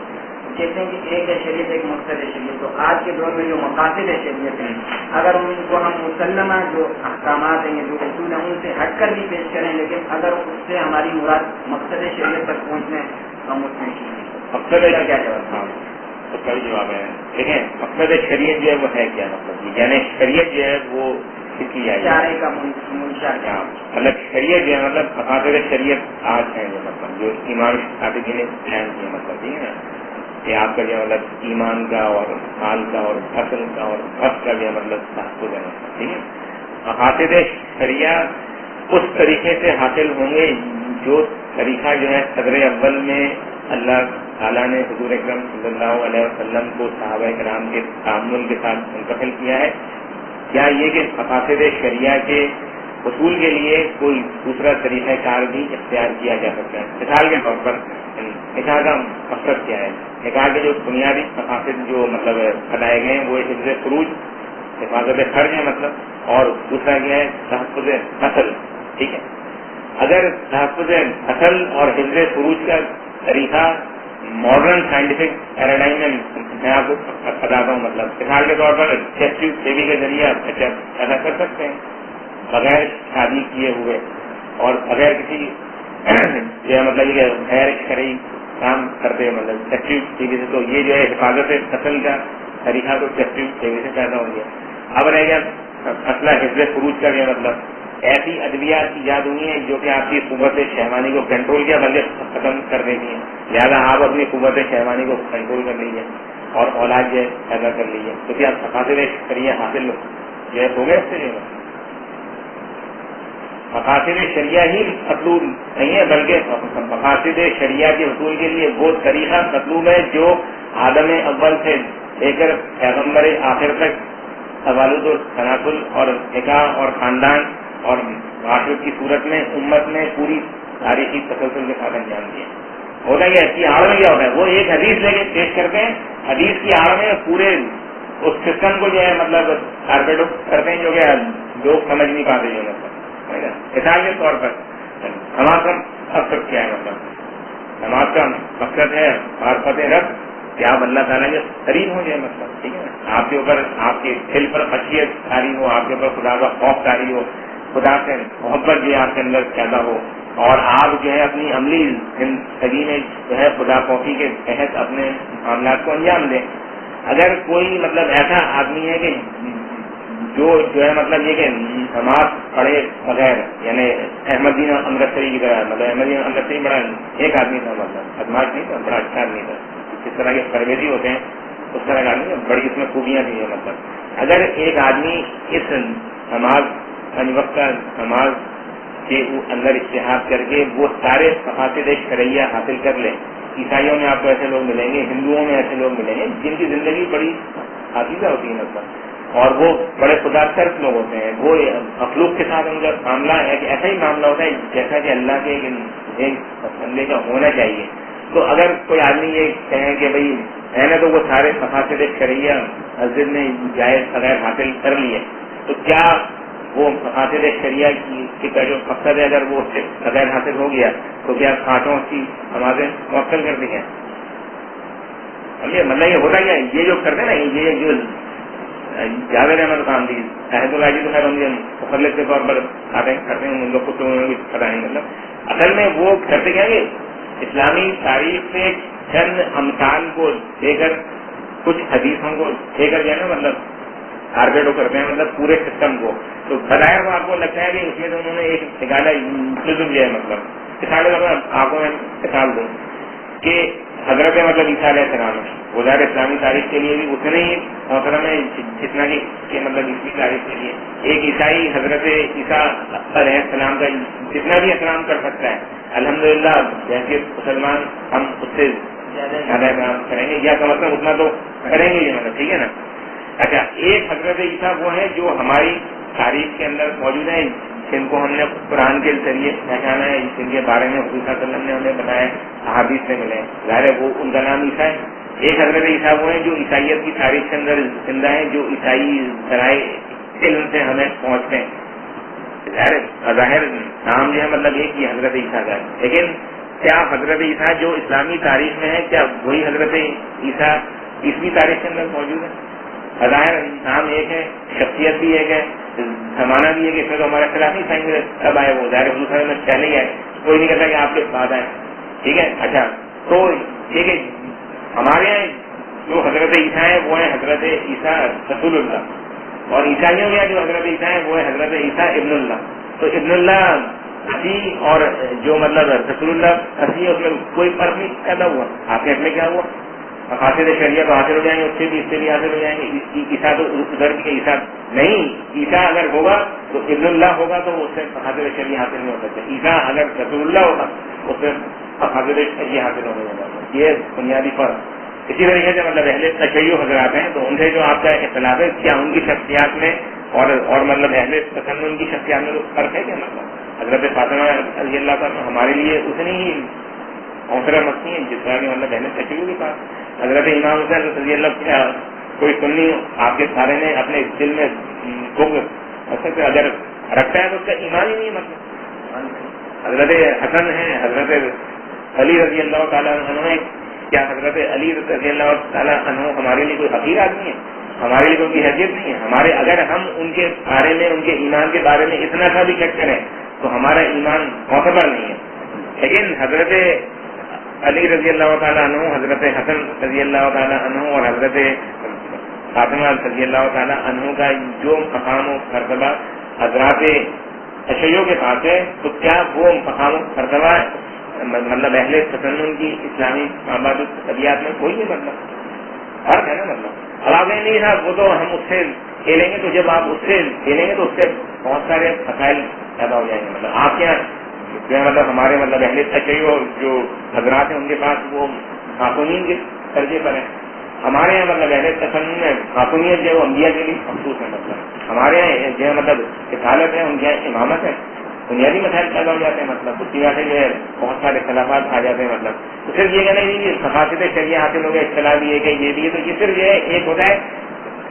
کہتے ہیں کہ ایک ہے شریعت، ایک مقصد ہے شریعت. تو آج کے دور میں جو مقاصد ہے شریعت ہیں اگر ان کو ہم مسلمہ جو احکامات ہیں جو اصول ہیں ان سے ہٹ کر بھی پیش کریں، لیکن اگر اس سے ہماری مراد مقصد شریعت تک پہنچنے ہم اس میں مقصد کیا جواب اس کا بھی جواب ہے. دیکھیں مقصد شریعت جو ہے وہ ہے کیا مطلب یعنی شریعت جو ہے وہ کس کی اشارے کا منشا کیا مطلب شریعت جو ہے مطلب مقاصد شریعت آج ہے جو مطلب جو امام صادق نے بیان کیا مطلب ٹھیک ہے نا. کہ آپ کا جو مطلب ایمان کا اور مال کا اور فصل کا اور وقت کا جو مطلب تحفظ ہے. ٹھیک ہے. مقاصد شریعہ اس طریقے سے حاصل ہوں گے جو طریقہ جو ہے صدر اول میں اللہ تعالیٰ نے حضور اکرم صلی اللہ علیہ وسلم کو صحابہ کرام کے تعامل کے ساتھ منتقل کیا ہے. کیا یہ کہ مقاصد شریعہ کے حصول کے لیے کوئی دوسرا طریقہ کار بھی اختیار کیا جا سکتا ہے؟ مثال کے طور پر نکاح کا مقصد کیا ہے؟ نکاح کے جو بنیادی مقاصد جو مطلب بتائے گئے ہیں وہ حفظ فروج، حفاظت خرچ ہے مطلب، اور دوسرا کیا ہے تحفظ نسل. ٹھیک ہے. اگر تحفظ نسل اور حفظ فروج کا طریقہ ماڈرن سائنٹیفک پیراڈائم میں میں آپ کو بتاتا ہوں، مطلب مثال کے طور پر ٹیسٹ بیبی کے ذریعے آپ بچہ پیدا کر سکتے ہیں بغیر شادی کیے ہوئے اور بغیر کسی جو ہے مطلب یہ غیر شرعی کام کرتے ہیں، مطلب ٹیسٹ بیبی سے. تو یہ جو ہے حفاظت نسل کا طریقہ تو ٹیسٹ بیبی سے پیدا ہو گیا. اب رہ گیا مسئلہ حفظ فروج کا، جو مطلب ایسی ادویات ایجاد ہوئی ہیں جو کہ آپ کی قوت شہوانی کو کنٹرول کیا بلکہ ختم کر دیتی ہیں. لہٰذا آپ اپنی قوت شہوانی کو کنٹرول کر لیجیے اور اولاد جو ہے پیدا کر لیجیے. تو کیا مقاصد شریعہ حاصل جو ہے ہو گئے اس سے؟ جو مقاصد شریعہ ہی مطلوب نہیں ہے بلکہ مقاصد شریعہ کے حصول کے لیے وہ طریقہ مطلوب ہے جو آدم اول سے لے کر پیغمبر آخر تک توالد و تناسل اور نکاح اور خاندان اور معاشرت کی صورت میں امت میں پوری تاریخی تسلسل کے ساتھ انجام دیا. ہوتا کیا اس کی آڑ میں کیا ہوتا ہے؟ وہ ایک حدیث لے کے پیش کرتے ہیں، حدیث کی آڑ میں پورے اس سسٹم کو جو ہے مطلب کارپیٹ کرتے ہیں جو کہ لوگ سمجھ نہیں پاتے. جو مطلب مثال کے طور پر نماز کا مقصد کیا ہے؟ مطلب نماز کا مقصد ہے معرفت رب کہ آپ اللہ تعالیٰ کے قریب ہو جائے. مطلب ٹھیک ہے، آپ کے اوپر آپ کے دل پر خشیت تاری ہو، آپ کے اوپر خدا کا خوف تاری ہو، خدا سے محبت جو آپ کے اندر پیدا ہو، اور آپ جو ہے اپنی عملی زندگی میں جو ہے خدا خوفی کے تحت اپنے معاملات کو انجام دیں. اگر کوئی مطلب ایسا آدمی ہے کہ جو ہے مطلب یہ کہ نماز پڑھے بغیر، یعنی احمد دین امرتسری کی طرح، مطلب احمد دین امرتسری بڑا ایک آدمی تھا، مطلب بدماش نہیں تھا، بڑا اچھا آدمی تھا. جس طرح کے پرویزی ہوتے ہیں اس طرح کا آدمی بڑی اس میں خوبیاں تھیں. مطلب اگر ایک آدمی اس نماز وقت کا نماز کے اندر اشتہاد کر کے وہ سارے مقاصد شرعیہ حاصل کر لے، عیسائیوں میں آپ کو ایسے لوگ ملیں گے، ہندوؤں میں ایسے لوگ ملیں گے جن کی زندگی بڑی حافظہ ہوتی ہے مطلب، اور وہ بڑے خدا صرف لوگ ہوتے ہیں. وہ مخلوق کے ساتھ ان کا معاملہ ایسا ہی معاملہ ہوتا ہے جیسا کہ اللہ کے ایک بندے کا ہونا چاہیے. تو اگر کوئی آدمی یہ کہیں کہ بھائی میں نے تو وہ سارے مقاصد شرعیہ مسجد میں جائز بغیر حاصل کر لیے، تو کیا وہ مقاصد شریعہ کی کا جو مقصد ہے اگر وہ اس سے بغیر حاصل ہو گیا تو کیا کانٹوں کی نمازیں معطل کر دی ہیں؟ مطلب یہ ہوتا کیا یہ جو کرتے ہیں نا، یہ جو جاوید احمد خان دی شاہد اللہ جی تو خیر مخلص کے طور پر آتے کرتے ہیں، ان لوگ کو تو پتا نہیں. مطلب اصل میں وہ کرتے کیا کہ اسلامی تاریخ سے چند امثال کو لے کر کچھ حدیثوں کو لے کر جو ہے نا مطلب کارپیٹ کرتے ہیں، مطلب پورے سسٹم کو. تو بظاہر آپ کو لگتا ہے کہ اس میں تو انہوں نے ایک نکالا نظم جو ہے، مطلب مثال آپ کو میں مثال دوں کہ حضرت مطلب عیسیٰ علیہ السلام ہے، گزار اسلامی تاریخ کے لیے بھی اتنے ہی محترم ہے جتنا کہ مطلب اسلامی تاریخ کے لیے ایک عیسائی حضرت عیسیٰ علیہ السلام کا جتنا بھی احترام کر سکتا ہے الحمدللہ جیسے مسلمان ہم اس سے زیادہ احترام کریں گے، یا کم از کم اتنا تو کریں گے یہ مطلب. ٹھیک ہے نا. اچھا، ایک حضرت عیسیٰ وہ ہے جو ہماری تاریخ کے اندر موجود ہے، جن کو ہم نے قرآن کے ذریعے پہچانا ہے، جن کے بارے میں حضور صلی اللہ علیہ وسلم نے ہمیں بتایا، احادیث سے ملے. ظاہر ہے وہ ان کا نام عیسیٰ ہے. ایک حضرت عیسیٰ وہ ہیں جو عیسائیت کی تاریخ کے اندر زندہ ہیں، جو عیسائی ذرائع علم سے ہمیں پہنچتے ہیں. ظاہر نام جو ہے مطلب ایک ہی حضرت عیسیٰ کا ہے، لیکن کیا حضرت عیسیٰ جو اسلامی تاریخ میں ہے کیا وہی حضرت عیسیٰ عیسوی تاریخ کے اندر موجود ہے؟ ظاہر نام ایک ہے، شخصیت بھی ایک ہے، زمانہ بھی ہے کہ اس میں تو ہمارا خلاف نہیں سائیں گے کب آئے وہ ظاہر دوسرے میں پہلے ہی آئے، کوئی نہیں کہتا کہ آپ کے بعد آئے. ٹھیک ہے. اچھا، تو یہ کہ ہمارے یہاں جو حضرت عیسیٰ ہیں وہ ہیں حضرت عیسیٰ رسول اللہ، اور عیسائیوں کے جو حضرت عیسیٰ ہیں وہ ہے حضرت عیسیٰ ابن اللہ. تو ابن اللہ مسیح اور جو مطلب رسول اللہ مسیح اس میں کوئی فرق نہیں پیدا ہوا. آپ کے میں کیا ہوا؟ مقاصد شریعت تو حاصل ہو جائیں گے، اس سے بھی حاصل ہو جائیں گے. عیسیٰ تو ادھر کی عیسیٰ نہیں، عیسیٰ اگر ہوگا تو ابن اللہ ہوگا تو اس سے مقاصد شریعت حاصل نہیں ہو سکتا. عیسیٰ اگر رسول اللہ ہوگا اس سے مقاصد شریعت حاصل ہونے ہوگا. یہ بنیادی فرق. اسی طریقے سے مطلب اہل تشیع حضرات ہیں تو ان سے جو آپ کا اختلاف ہے کیا ان کی شخصیات میں اور مطلب اہل تسنن کی شخصیات میں فرق ہے کیا؟ مطلب حضرت فاطمہ رضی اللہ تعالیٰ ہمارے لیے اتنی ہی حوصلہ مچتی ہیں جس طرح کہ مطلب اہل تشیع کے پاس حضرت امام حسین رضی اللہ کوئی سنی آپ کے سارے نے اپنے دل میں اگر رکھتا ہے تو اس کا ایمان ہی نہیں ہے. مطلب حضرت حسن ہے، حضرت علی رضی اللہ تعالیٰ عنہ، کیا حضرت علی رضی اللہ تعالیٰ عنہ ہمارے لیے کوئی حقیر آدمی ہے؟ ہمارے لیے کوئی حیثیت نہیں ہے. ہمارے اگر ہم ان کے بارے میں، ان کے ایمان کے بارے میں اتنا سا بھی شک کریں تو ہمارا ایمان معتبر نہیں ہے. لیکن حضرت علی رضی اللہ تعالیٰ عنہ، حضرت حسن رضی اللہ تعالیٰ عنہ اور حضرت فاطمہ رضی اللہ تعالیٰ عنہ کا جو مقام و مرتبہ حضرات تشیع کے پاس ہے تو کیا وہ مقام و مرتبہ مطلب اہل تسنن کی اسلامی آباد طبیعت میں کوئی نہیں؟ مطلب فرق ہے نا. مطلب اب آپ نہیں تھا وہ تو ہم اس سے کھیلیں گے، تو جب آپ اس سے کھیلیں گے تو اس سے بہت سارے مسائل پیدا ہو جائیں گے. مطلب آپ کے جو ہے مطلب ہمارے مطلب اہل تشیع جو حضرات ہیں ان کے پاس وہ خاتونین کے درجے پر ہیں. ہمارے یہاں مطلب اہل تسنن میں خاتونیت جو ہے وہ انبیاء کے لیے مخصوص ہے. مطلب ہمارے یہاں جو ہے مطلب کفالت ہے، ان کے یہاں امامت ہے. بنیادی مسائل پیدا ہو جاتے ہیں. مطلب اس کی وجہ سے جو ہے بہت سارے اختلافات آ جاتے ہیں. مطلب تو صرف یہ کہنا نہیں ثقافت شریعہ حاصل ہو گیا، اختلاف بھی ہے کہ یہ بھی ہے، تو یہ صرف یہ ایک ہوتا ہے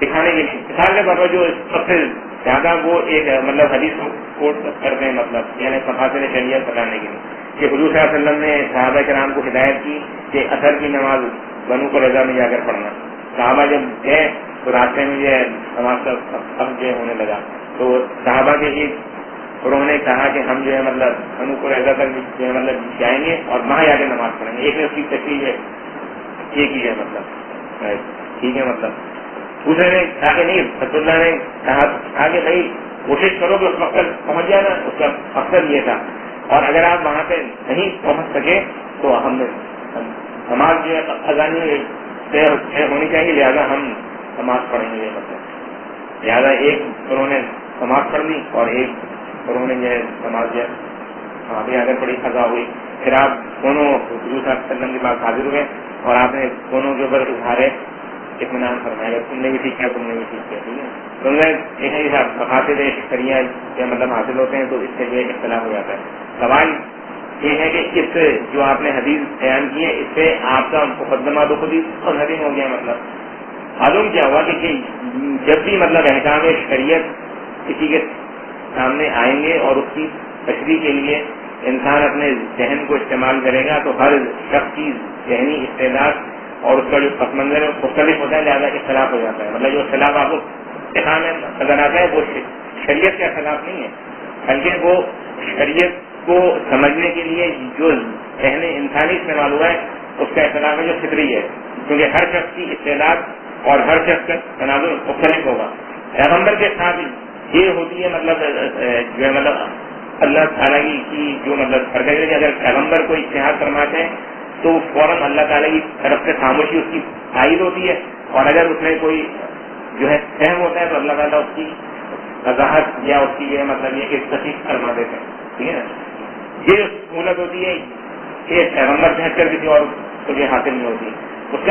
دکھانے کے لیے. مثال کے طور پر جو سب سے زیادہ وہ ایک مطلب حدیث کو کوٹ کرتے ہیں، مطلب یعنی ثقافت شریعت بتانے کے لیے کہ حضور صلی اللہ علیہ وسلم نے صحابہ کرام کو ہدایت کی کہ اثر کی نماز بنو قریظہ میں جا کر پڑھنا. صحابہ جب گئے تو راستے میں یہ نماز کا فرض ہونے لگا تو صحابہ کے ایک انہوں نے کہا کہ ہم جو ہے مطلب بنو قریظہ تک جو ہے مطلب جائیں گے اور وہاں جا کے نماز پڑھیں گے. ایک نے اس کی تشریح ہے یہ کی ہے مطلب ٹھیک ہے. مطلب دوسرے نے کہا کہ نہیں، رسول اللہ نے کہا کہ بھائی کوشش کرو کہ اس وقت تک پہنچ جائے نا. اس کا مقصد یہ تھا، اور اگر آپ وہاں پہ نہیں پہنچ سکے تو ہم نے نماز جو ہے اذانی ہونی چاہیے، لہٰذا ہم نماز پڑھیں گے. مطلب لہٰذا ایک انہوں نے نماز پڑھ لی اور ایک انہوں نے یہ نماز جو وہاں پہ آگے پڑی، قضا ہوئی. پھر آپ دونوں حضور صلی اللہ علیہ وسلم کے پاس حاضر ہوئے اور آپ نے دونوں کے اوپر اظہار اطمینان فرمایا، تم نے بھی ٹھیک کیا، تم نے بھی ٹھیک کیا. ٹھیک ہے. تو میں مقاصد شریعت کے مطلب حاصل ہوتے ہیں تو اس سے یہ اختلاف ہو جاتا ہے. سوال یہ ہے کہ اس جو آپ نے حدیث بیان کی ہے اس سے آپ کا مقدمہ تو خود ہی منہدم ہو گیا. مطلب معلوم کیا ہوا کہ جب بھی مطلب احکام شریعت کسی کے سامنے آئیں گے اور اس کی تشریح کے لیے انسان اپنے ذہن کو استعمال کرے گا تو ہر شخص کی ذہنی استعداد اور اس کا جو پس منظر ہے مختلف ہوتا ہے، لہٰذا اختلاف ہو جاتا ہے. مطلب جو اختلاف آپ کو احکام میں نظر آتا ہے وہ شریعت کا اختلاف نہیں ہے، بلکہ وہ شریعت کو سمجھنے کے لیے جو ذہن انسانی استعمال ہوا ہے اس کا اختلاف ہے جو فطری ہے، کیونکہ ہر شخص کی استعداد اور ہر شخص کا تناظر مختلف ہوگا. پیغمبر کے ساتھ یہ ہوتی ہے مطلب جو ہے مطلب اللہ تعالیٰ کی جو مطلب فرق ہے کہ اگر پیغمبر کو اجتہاد فرماتے ہیں تو فوراً اللہ تعالیٰ کی طرف سے خاموشی اس کی تائید ہوتی ہے، اور اگر اس میں کوئی جو ہے فہم ہوتا ہے تو اللہ تعالیٰ اس کی وضاحت یا اس کی یہ مطلب یہ کہ تصدیق فرما دیتے ہیں. ٹھیک ہے نا. یہ سہولت ہوتی ہے کہ پیغمبر سے ہٹ کر کسی اور کو یہ حاصل نہیں ہوتی. اس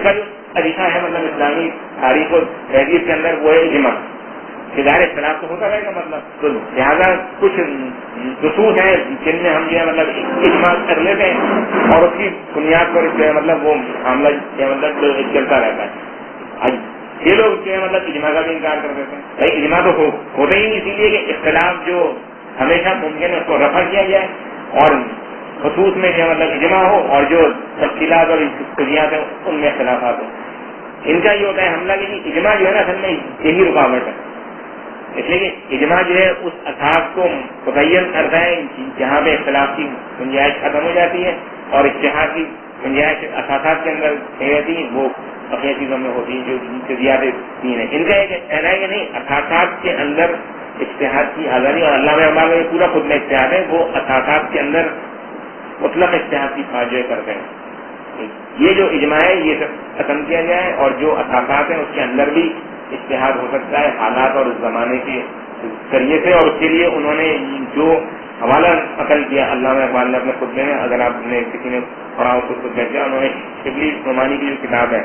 کا جو طریقہ ہے مطلب اسلامی تاریخ و تہذیب کے اندر وہ ہے اجماع. ظاہر اختلاف تو ہوتا رہے گا مطلب، تو لہٰذا کچھ رسوخ ہیں جن میں ہم جو ہے مطلب اجماع کر لیتے ہیں اور اس کی بنیاد پر جو ہے مطلب وہ معاملہ جو ہے مطلب چلتا رہتا ہے. یہ لوگ جو ہے مطلب اجماع کا بھی انکار کر دیتے ہیں. بھائی اجماع تو ہوتے ہی نہیں، اسی لیے کہ اختلاف جو ہمیشہ ممکن ہے اس کو رفع کیا جائے اور خصوص میں جو مطلب اجماع ہو اور جو تفصیلات اور خصوصیات ہیں ان میں اختلافات ہوں. ان کا یہ ہوتا ہے حملہ کہ اجماع جو ہے نا اصل میں یہی رکاوٹ ہے. اس لیے کہ اجماع جو ہے اس اساس کو متعین کرتا ہے جہاں پہ اختلاف کی گنجائش ختم ہو جاتی ہے اور اجتہاد کی گنجائش اساسات کے اندر نہیں رہتی، وہ بقیہ چیزوں میں ہوتی ہے جو زیادہ دین ہے. ان کا ایک کہنا ہے کہ نہیں، اساسات کے اندر اجتہاد کی آزادی، اور اللہ میں ہمارا پورا خود میں اجتہاد ہے، وہ اساسات کے اندر مطلق اجتہاد کی خواہش کرتے ہیں. یہ جو اجماع ہے یہ سب ختم کیا گیا ہے، اور جو اثاثات ہیں اس کے اندر بھی اجتہاد ہو سکتا ہے حالات اور اس زمانے کے ذریعے سے، اور اس کے لیے انہوں نے جو حوالہ نقل کیا علامہ اقبال نے اپنے خطبے میں، اگر آپ نے کسی نے پڑھا ہو تو خطبہ کیا، انہوں نے شبلی نعمانی کی جو کتاب ہے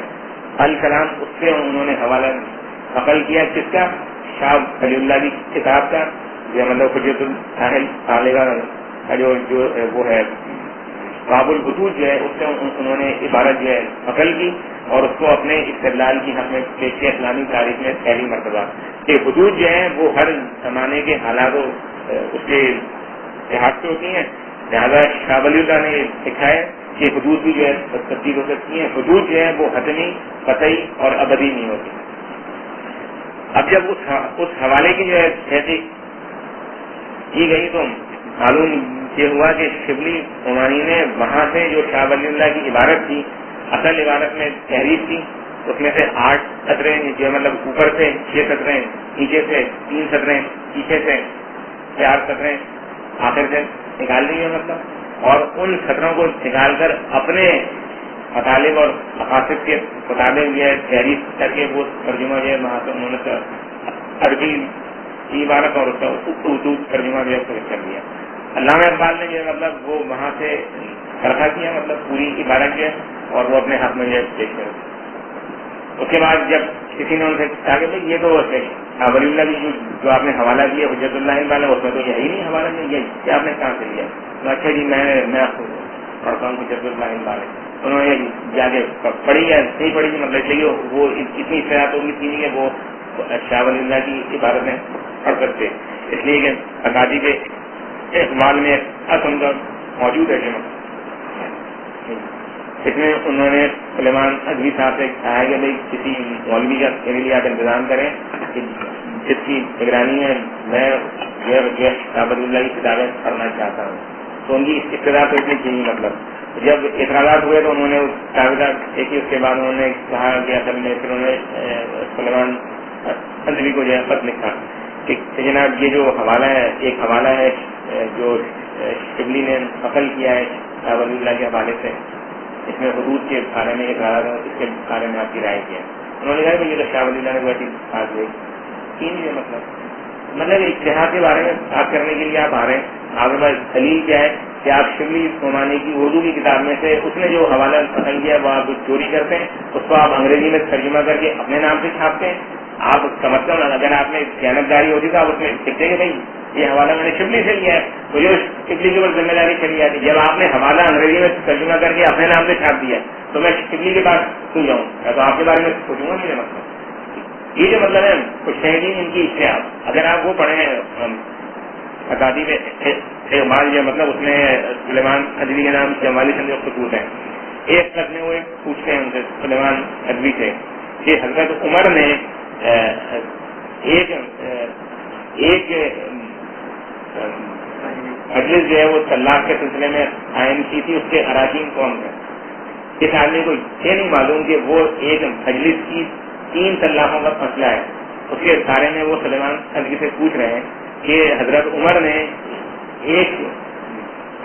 الکلام، اس سے انہوں نے حوالہ نقل کیا، کس کا؟ شاہ ولی اللہ کی کتاب کا، جو مطلب حجت الطالبہ کا جو وہ ہے باب الحدود جو ہے، اس سے انہوں نے عبارت جو ہے نقل کی اور اس کو اپنے استدلال کی ہم نے پیش کیا اسلامی تاریخ میں پہلی مرتبہ کہ حدود جو ہیں وہ ہر زمانے کے حالات و اس کے لحاظ سے ہوتی ہیں، لہٰذا شاہ ولی اللہ نے لکھا ہے کہ حدود بھی جو ہے تبدیل ہو سکتی ہیں، حدود جو ہے وہ حتمی، قطعی اور ابدی نہیں ہوتی۔ اب جب اس حوالے کی جو ہے تحقیق کی گئی تو معلوم یہ ہوا کہ شبلی عمانی نے وہاں سے جو شاہ ولی اللہ کی عبارت تھی، اصل عبارت میں تحریر تھی، اس میں سے 8 سطریں جو مطلب اوپر سے 6 سطریں، نیچے سے 3 سطریں، پیچھے سے 4 سطریں آخر سے نکال دی ہے مطلب، اور ان سطروں کو نکال کر اپنے مطالب اور مقاصد کے مطابق یہ تحریر کر کے وہ ترجمہ جو ہے وہاں سے انہوں نے عربی کی عبارت اور اس کا اردو ترجمہ جو ہے کر دیا۔ علامہ اقبال نے جو مطلب وہ وہاں سے حرکہ کیا، مطلب پوری عبارت ہے اور وہ اپنے حق میں یہ پیش کر۔ اس کے بعد جب کسی نے ان سے کہا کہ بھائی یہ تو شاہ ولی اللہ کی جو آپ نے حوالہ دیا حجت اللہ والا، اس میں تو یہی نہیں حوالہ نہیں، یہ آپ نے کہاں سے لیا؟ تو اچھا جی میں پڑھتا ہوں حجت اللہ والے، انہوں نے جا کے پڑھی ہے نہیں پڑھی گی، مطلب چاہیے وہ اتنی اصطلاحات ہوگی تھی کہ وہ شاہ ولی اللہ کی عبارتیں پڑھ سکتے، اس لیے کہ اکادی کے اقبال میں اصل کا موجود ہے۔ اس میں انہوں نے سلیمان ادوی صاحب سے کہا کہ بھائی کسی مولوی کا میرے لیے آپ انتظام کریں کہ جس کی نگرانی ہے میں شاہ ولی اللہ کی کتابیں پڑھنا چاہتا ہوں، تو ان کی ابتدا تو اتنی چاہیے۔ مطلب جب اعتراضات ہوئے تو انہوں نے کاغذات دیکھی، اس کے بعد انہوں نے کہا کہ اصل میں پھر انہوں نے سلیمان ادوی کو جو ہے خط لکھا کہ جناب یہ جو حوالہ ہے، ایک حوالہ ہے جو شبلی نے نقل کیا ہے شاہ ولی اللہ کے حوالے سے، اس میں حدود کے بارے میں ایک رائے ہے، اس کے بارے میں آپ کی رائے کیا ہے؟ انہوں نے کہا کہ یہ تو شاہ ولی اللہ نے ویسی بات ہوئی تین ہے، مطلب اجتہاد کے بارے میں بات کرنے کے لیے آپ آ رہے ہیں، آپ کے پاس دلیل کیا ہے کہ آپ شبلی نعمانی کی اردو کی کتاب میں سے اس نے جو حوالہ نقل کیا وہ آپ چوری کرتے ہیں، اس کو آپ انگریزی میں ترجمہ کر کے اپنے نام سے چھاپتے ہیں۔ آپ سمجھتے ہو اگر آپ نے خیانتداری ہوتی تو آپ اس میں لکھتے کہ بھائی یہ حوالہ میں نے شبلی سے لیا ہے، تو جو شبلی کے اوپر ذمہ داری چلی جاتی۔ جب آپ نے حوالہ انگریزی میں ترجمہ کر کے اپنے نام سے چھاپ دیا تو میں شبلی کے پاس سن جاؤں تو آپ کے بارے میں سوچوں گا نہیں۔ مطلب یہ جو مطلب ہے کچھ شہدین ان کی اشتہار، اگر آپ وہ پڑھیں اکادی میں اقبال جو مطلب اس میں سلیمان ادوی کے نام جمالی سے جو خطوط ہیں، ایک خط میں وہ پوچھتے ہیں ان سے سلیمان ادوی سے کہ حضرت عمر نے ایک مجلس جو ہے وہ طلاق کے سلسلے میں قائم کی تھی، اس کے اراکین کون تھے؟ اس آدمی کو یہ نہیں معلوم کہ وہ ایک مجلس کی 3 طلاقوں کا مسئلہ ہے، اس کے بارے میں وہ سلیمان ادوی سے پوچھ رہے ہیں کہ حضرت عمر نے ایک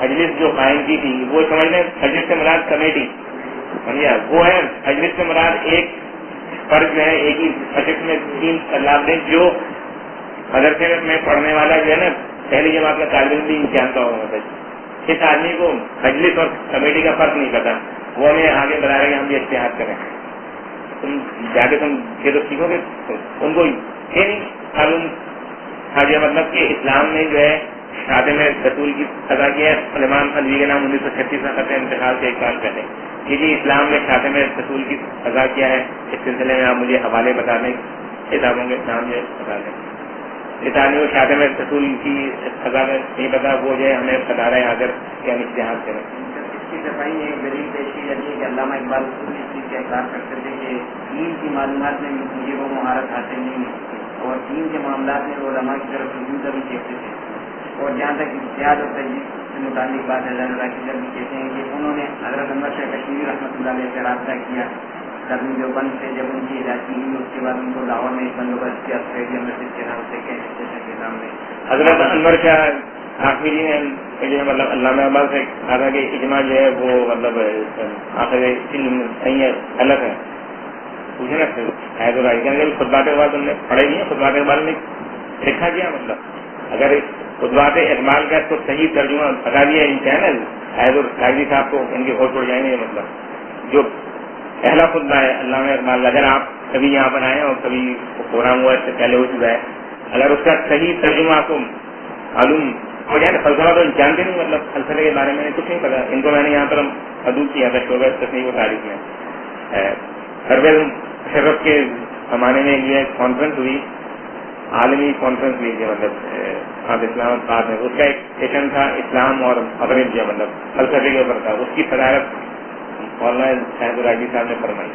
مجلس جو قائم کی تھی، وہ سمجھ لیں مجلس سے مراد کمیٹی وہ ہے، مجلس سے مراد ایک فرض جو ہے ایک ہی مجلس میں 3 طلاق دیں، جو مدرسے میں پڑھنے والا جو ہے نا پہلی جماعت کا طالب علم بھی جانتا ہوگا۔ اس آدمی کو مجلس اور کمیٹی کا فرق نہیں پتا، وہ ہمیں آگے بتا رہے کہ ہم یہ اتحاد کریں، تم جا کے تم یہ تو سیکھو گے، ان کو یہ نہیں معلوم تھا جو مطلب کہ اسلام میں جو ہے خاتم رسول کی سزا کیا ہے۔ سلیمان ادوی کے نام 1936 میں خط انتقال سے 1 سال پہلے کہ جی اسلام میں خاتم رسول کی سزا کیا ہے، اس سلسلے میں آپ مجھے حوالے بتا دیں، کتابوں کے نام جو بتا دیں۔ اس آدمی کو خاتم رسول کی سزا میں نہیں پتا، وہ جو ہے ہمیں بتا رہے ہیں اگر کیا اتحاد کریں۔ اس کی صفائی میں ایک دلیل پیش کی جاتی ہے کہ علامہ اقبال خود اس چیز کا اقرار کرتے تھے کہ دین کی معلومات میں مجھے وہ مہارت حاصل نہیں ہوتی، اور دین کے معاملات میں وہ علماء کی طرف رجوع کا بھی دیکھتے تھے۔ اور جہاں تک اتحاد اور تجدید سے متعلق بات ہے، حضرت راکب بھی کہتے ہیں کہ انہوں نے حضرت انور شاہ کشمیری رحمۃ اللہ علیہ سے رابطہ کیا درمی دیوبند سے، جب ان کی علاقی ہوئی اس کے بعد ان کو لاہور میں ایک بندوبست کیا اسٹیڈیم مسجد کے نام سے، جیسے کے نام میں حضرت انور شاہ آخری نے جو ہے مطلب علامہ اقبال سے کہا تھا کہ اجماع جو ہے وہ مطلب آخر علم صحیح ہے غلط ہے. پوچھے نا حید الرائی کہ خطبات اقبال تم نے پڑھے نہیں ہیں؟ خطبات اقبال نے لکھا کیا مطلب اگر خطبات اقبال کا تو صحیح ترجمہ بتا دیا ان چینل حید الرائی صاحب کو ان کے ہوش پڑ جائیں گے. مطلب جو پہلا خطبہ ہے علامہ اقبال، اگر آپ کبھی یہاں پر آئے اور کبھی پروگرام ہوا اس سے پہلے ہو چکا ہے، اگر اس کا صحیح ترجمہ آپ کو معلوم ہو جائے نا، فلسفہ تو جانتے نہیں، مطلب فلسفے کے بارے میں کچھ نہیں پتا. ان کو میں نے یہاں پر ادو کیا تھا شعبہ تصنیف و تاریخ میں. پرویز مشرف کے زمانے میں یہ کانفرنس ہوئی، عالمی کانفرنس ہوئی تھی مطلب اسلام آباد میں. اس کا ایک سیشن تھا اسلام اور مغرب جو مطلب فلسفے کے اوپر تھا. اس کی صدارت مولانا شاہد الراجی صاحب نے فرمائی.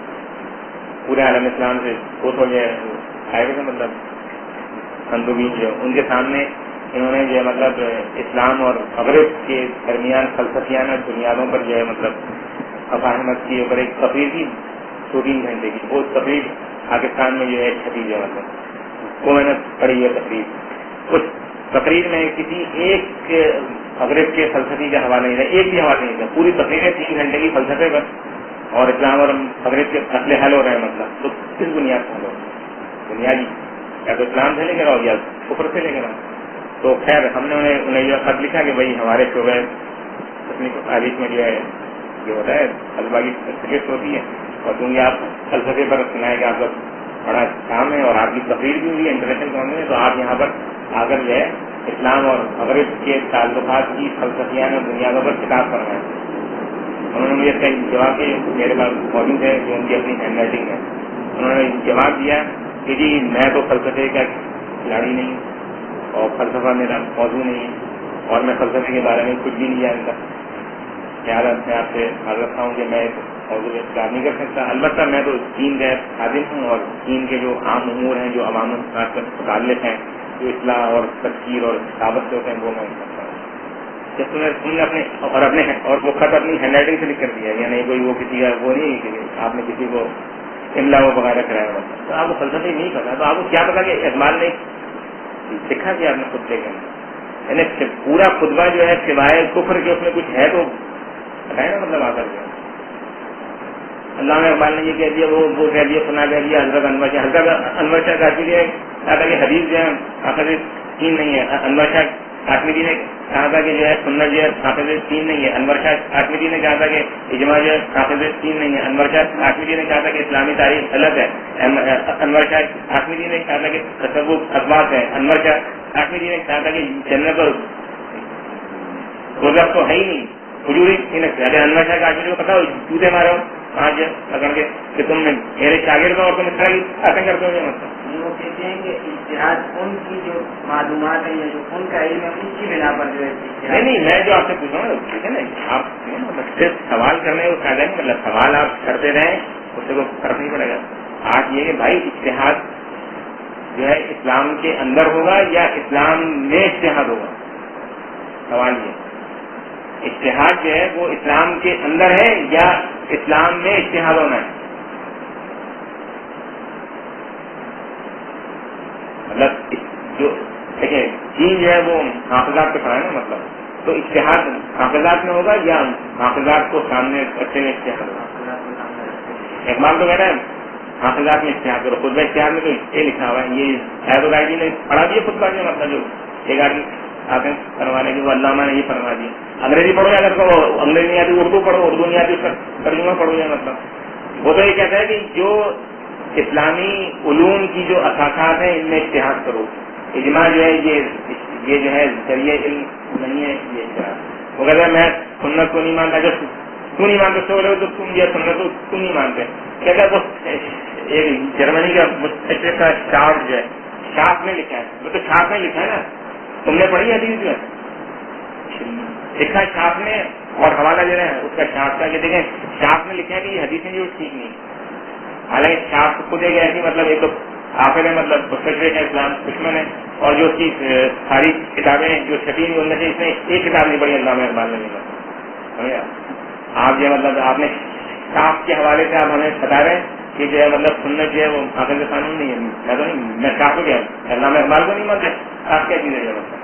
پورے عالم اسلام سے وہ تو یہ آئے ہوئے مطلب اندوبین جو ان کے سامنے انہوں نے جو مطلب اسلام اور مغرب کے درمیان فلسفیانہ بنیادوں پر جو ہے مطلب افاہمت کے اوپر ایک تقریر کی 2-3 گھنٹے کی. وہ تقریر پاکستان میں جو ہے چھپی جو مطلب وہ میں نے پڑھی ہے تقریر. اس تقریر میں کسی ایک مغرب کے فلسفی کا حوالہ نہیں تھا، ایک بھی حوالہ نہیں تھا. پوری تقریریں 3 گھنٹے کی فلسفے پر اور اسلام اور مغرب کے مسئلے حل ہو رہے ہیں. مطلب تو کس بنیاد پر بنیادی یا تو اسلام سے لے کر آؤ یا کفر سے لے کر آؤ. تو خیر ہم نے انہیں یہ خط لکھا کہ بھائی ہمارے شعبہ اپنی تاریخ میں جو ہے یہ ہوتا ہے طلبا کی شکست ہوتی ہے، اور کیونکہ آپ فلسفے پر سنائے کہ آپ کا بڑا کام ہے اور آپ کی تقریر بھی ہوئی ہے انٹرنیشنل کانفرنس میں، تو آپ یہاں پر آ کر جو ہے اسلام اور مغرب کے تعلقات کی فلسفیانہ بنیادوں پر کتاب فرمائیں. انہوں نے مجھے اس کا جواب کہ میرے پاس موجود ہے جو ان کی اپنی ہینڈ رائٹنگ ہے. انہوں نے جواب دیا کہ جی میں تو فلسفے کا کھلاڑی نہیں اور فلسفہ میرا موضوع نہیں ہے اور میں فلسفے کے بارے میں کچھ بھی نہیں جانتا. خیال میں آپ سے عرض رکھتا ہوں کہ میں موضوع میں اختیار نہیں کر سکتا. البتہ میں تو دین کا خادم ہوں اور دین کے جو عام امور ہیں جو عوام کے متعلق ہیں، جو اصلاح اور تفسیر اور دعوت سے ہوتے ہیں، وہ میں کرتا ہوں. جب تم نے اپنے اور وہ خط اپنی ہینڈ رائٹنگ سے لکھ کر دیا، یعنی کوئی وہ کسی کا وہ نہیں کہ آپ نے کسی کو املا وہ وغیرہ کرایا ہوتا، تو آپ کو فلسفے نہیں پتا. تو آپ کو کیا پتا کہ اقبال نے سکھا کہ آپ نے خطبے کے اندر یعنی پورا خطبہ جو ہے سوائے کفر کے اس میں کچھ ہے تو بتائے نا. مطلب آ کر کے علامہ اقبال نے یہ کہہ دیا، وہ کہہ دیا، سنا کہہ دیا. حضرت انور شاہ کاشمیری نے کہا تھا کہ حدیث جو ہے آخر 3 نہیں ہے. انور شاہ کاشمیری نے کہا تھا کہ جو ہے سنت جو ہے آخر 3 نہیں ہے. انور شاہ کاشمیری نے کہا تھا کہ اجماع جو ہے آخر 3 نہیں ہے. انور شاہ کاشمیری نے کہا تھا کہ اسلامی تاریخ غلط ہے. انور شاہ کاشمیری نے کہا تھا کہ تصوف اخبار ہے. انور شاہ کاشمیری نے کہا تھا کہ جنت اور دوزخ تو ہے ہی نہیں، حضوری انور شاہ کاشمیری کو پتا ہو جوتے مارے ہو آج پکڑ کے کہ تم نے میرے شاگرد اور تم اس طرح کی باتیں کرتے ہو. مطلب وہ کہتے ہیں کہ اجتہاد ان کی جو معلومات ہیں یا جو ان کا علم ہے اس کی بنا پر جو ہے نہیں میں جو آپ سے پوچھ رہا ہوں ٹھیک ہے نا، آپ صرف سوال کرنے کو فائدہ نہیں، مطلب سوال آپ کرتے رہیں اس سے کوئی فرق نہیں پڑے گا. آج یہ کہ بھائی اجتہاد جو ہے اسلام کے اندر ہوگا یا اسلام میں اجتہاد ہوگا. سوال یہ اجتہاد جو ہے وہ اسلام کے اندر ہے یا اسلام میں اجتہاد ہونا ہے. مطلب جو دیکھیں دین جو ہے وہ حافظات پہ کھڑا ہے نا، مطلب تو اجتہاد حافظات میں ہوگا یا حافظات کو سامنے رکھتے ہوئے اجتہاد ہوگا. اقبال تو کہہ رہا ہے حافظات میں اجتہاد کرو. خطبہ اجتہاد میں تو یہ لکھا ہوا ہے، یہ شاید الرائی نے پڑھا دیا خطبہ جو مطلب جو ایک آدمی آتے فرمانے کی وہ علامہ نے یہ فرما دی. انگریزی پڑھو یا اگر کو انگریزی نہیں آتی اردو پڑھو، اردو نہیں آتی اس کا ترجمہ پڑھو. یا مطلب وہ تو یہ کہتا ہے کہ جو اسلامی علوم کی جو اساسات ہیں ان میں اجتہاد کرو. اجماع جو ہے یہ جو ہے ذریعہ علم نہیں ہے یہ اجتہاد. وہ کہتا ہے میں سنت کو نہیں مانتا، جب تو نہیں مانتے تو بولے تو تم یہ سنت کو تم نہیں مانتے. کہتا ہے وہ ایک جرمنی کا مستشرق کا شارٹ جو ہے شاپ میں لکھا ہے، وہ تو شاپ میں لکھا ہے نا، تم نے پڑھی حدیث جو ہے لکھا شاپ میں اور حوالہ دے رہے ہیں اس کا شاپ کا کہ دیکھیں شاپ میں لکھا ہے کہ یہ حدیثیں جو ٹھیک نہیں. حالانکہ شاپ خود ایک ایسی مطلب ایک تو آخر ہے مطلب مستشرق ہے، اسلام دشمن ہے، اور جو اس کی ساری کتابیں جو چھپی ہوئی ان میں سے اس نے ایک کتاب نہیں پڑھی علامہ اقبال نے نہیں پڑھی. آپ جو مطلب آپ نے شاپ کے حوالے سے آپ ہمیں بتا رہے ہیں کہ جو ہے مطلب سنت جو ہے وہ آخر قانون نہیں ہے. میں تو نہیں، میں شاپ کو کیا علامہ اقبال کو نہیں مانتے. آپ کیا چیز ہے مطلب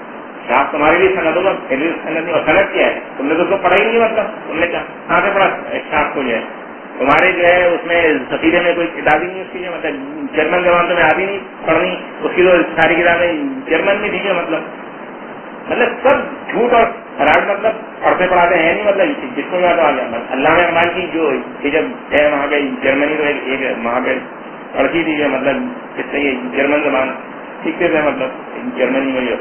شاخ تمہارے لیے سند ہوگا، میرے لیے سند نہیں. اور سند کیا ہے؟ تم نے تو اس کو پڑھا ہی نہیں، مطلب تم نے کہاں سے پڑھا شاخ کو جو ہے؟ تمہارے جو ہے اس میں سفیدے میں کوئی کتاب ہی نہیں اس کی، مطلب جرمن زبان تمہیں آتی نہیں پڑھنی، اس کی تو ساری کتابیں جرمن میں تھی. مطلب سب جھوٹ اور فراڈ، مطلب پڑھتے پڑھاتے ہیں نہیں، مطلب جس کو جو آ گیا. علامہ اقبال کی جو جب ہے وہاں پہ جرمنی تو ایک وہاں پہ پڑھتی تھی جو مطلب اس سے یہ جرمن زبان سیکھتے تھے، مطلب جرمنی میں جو.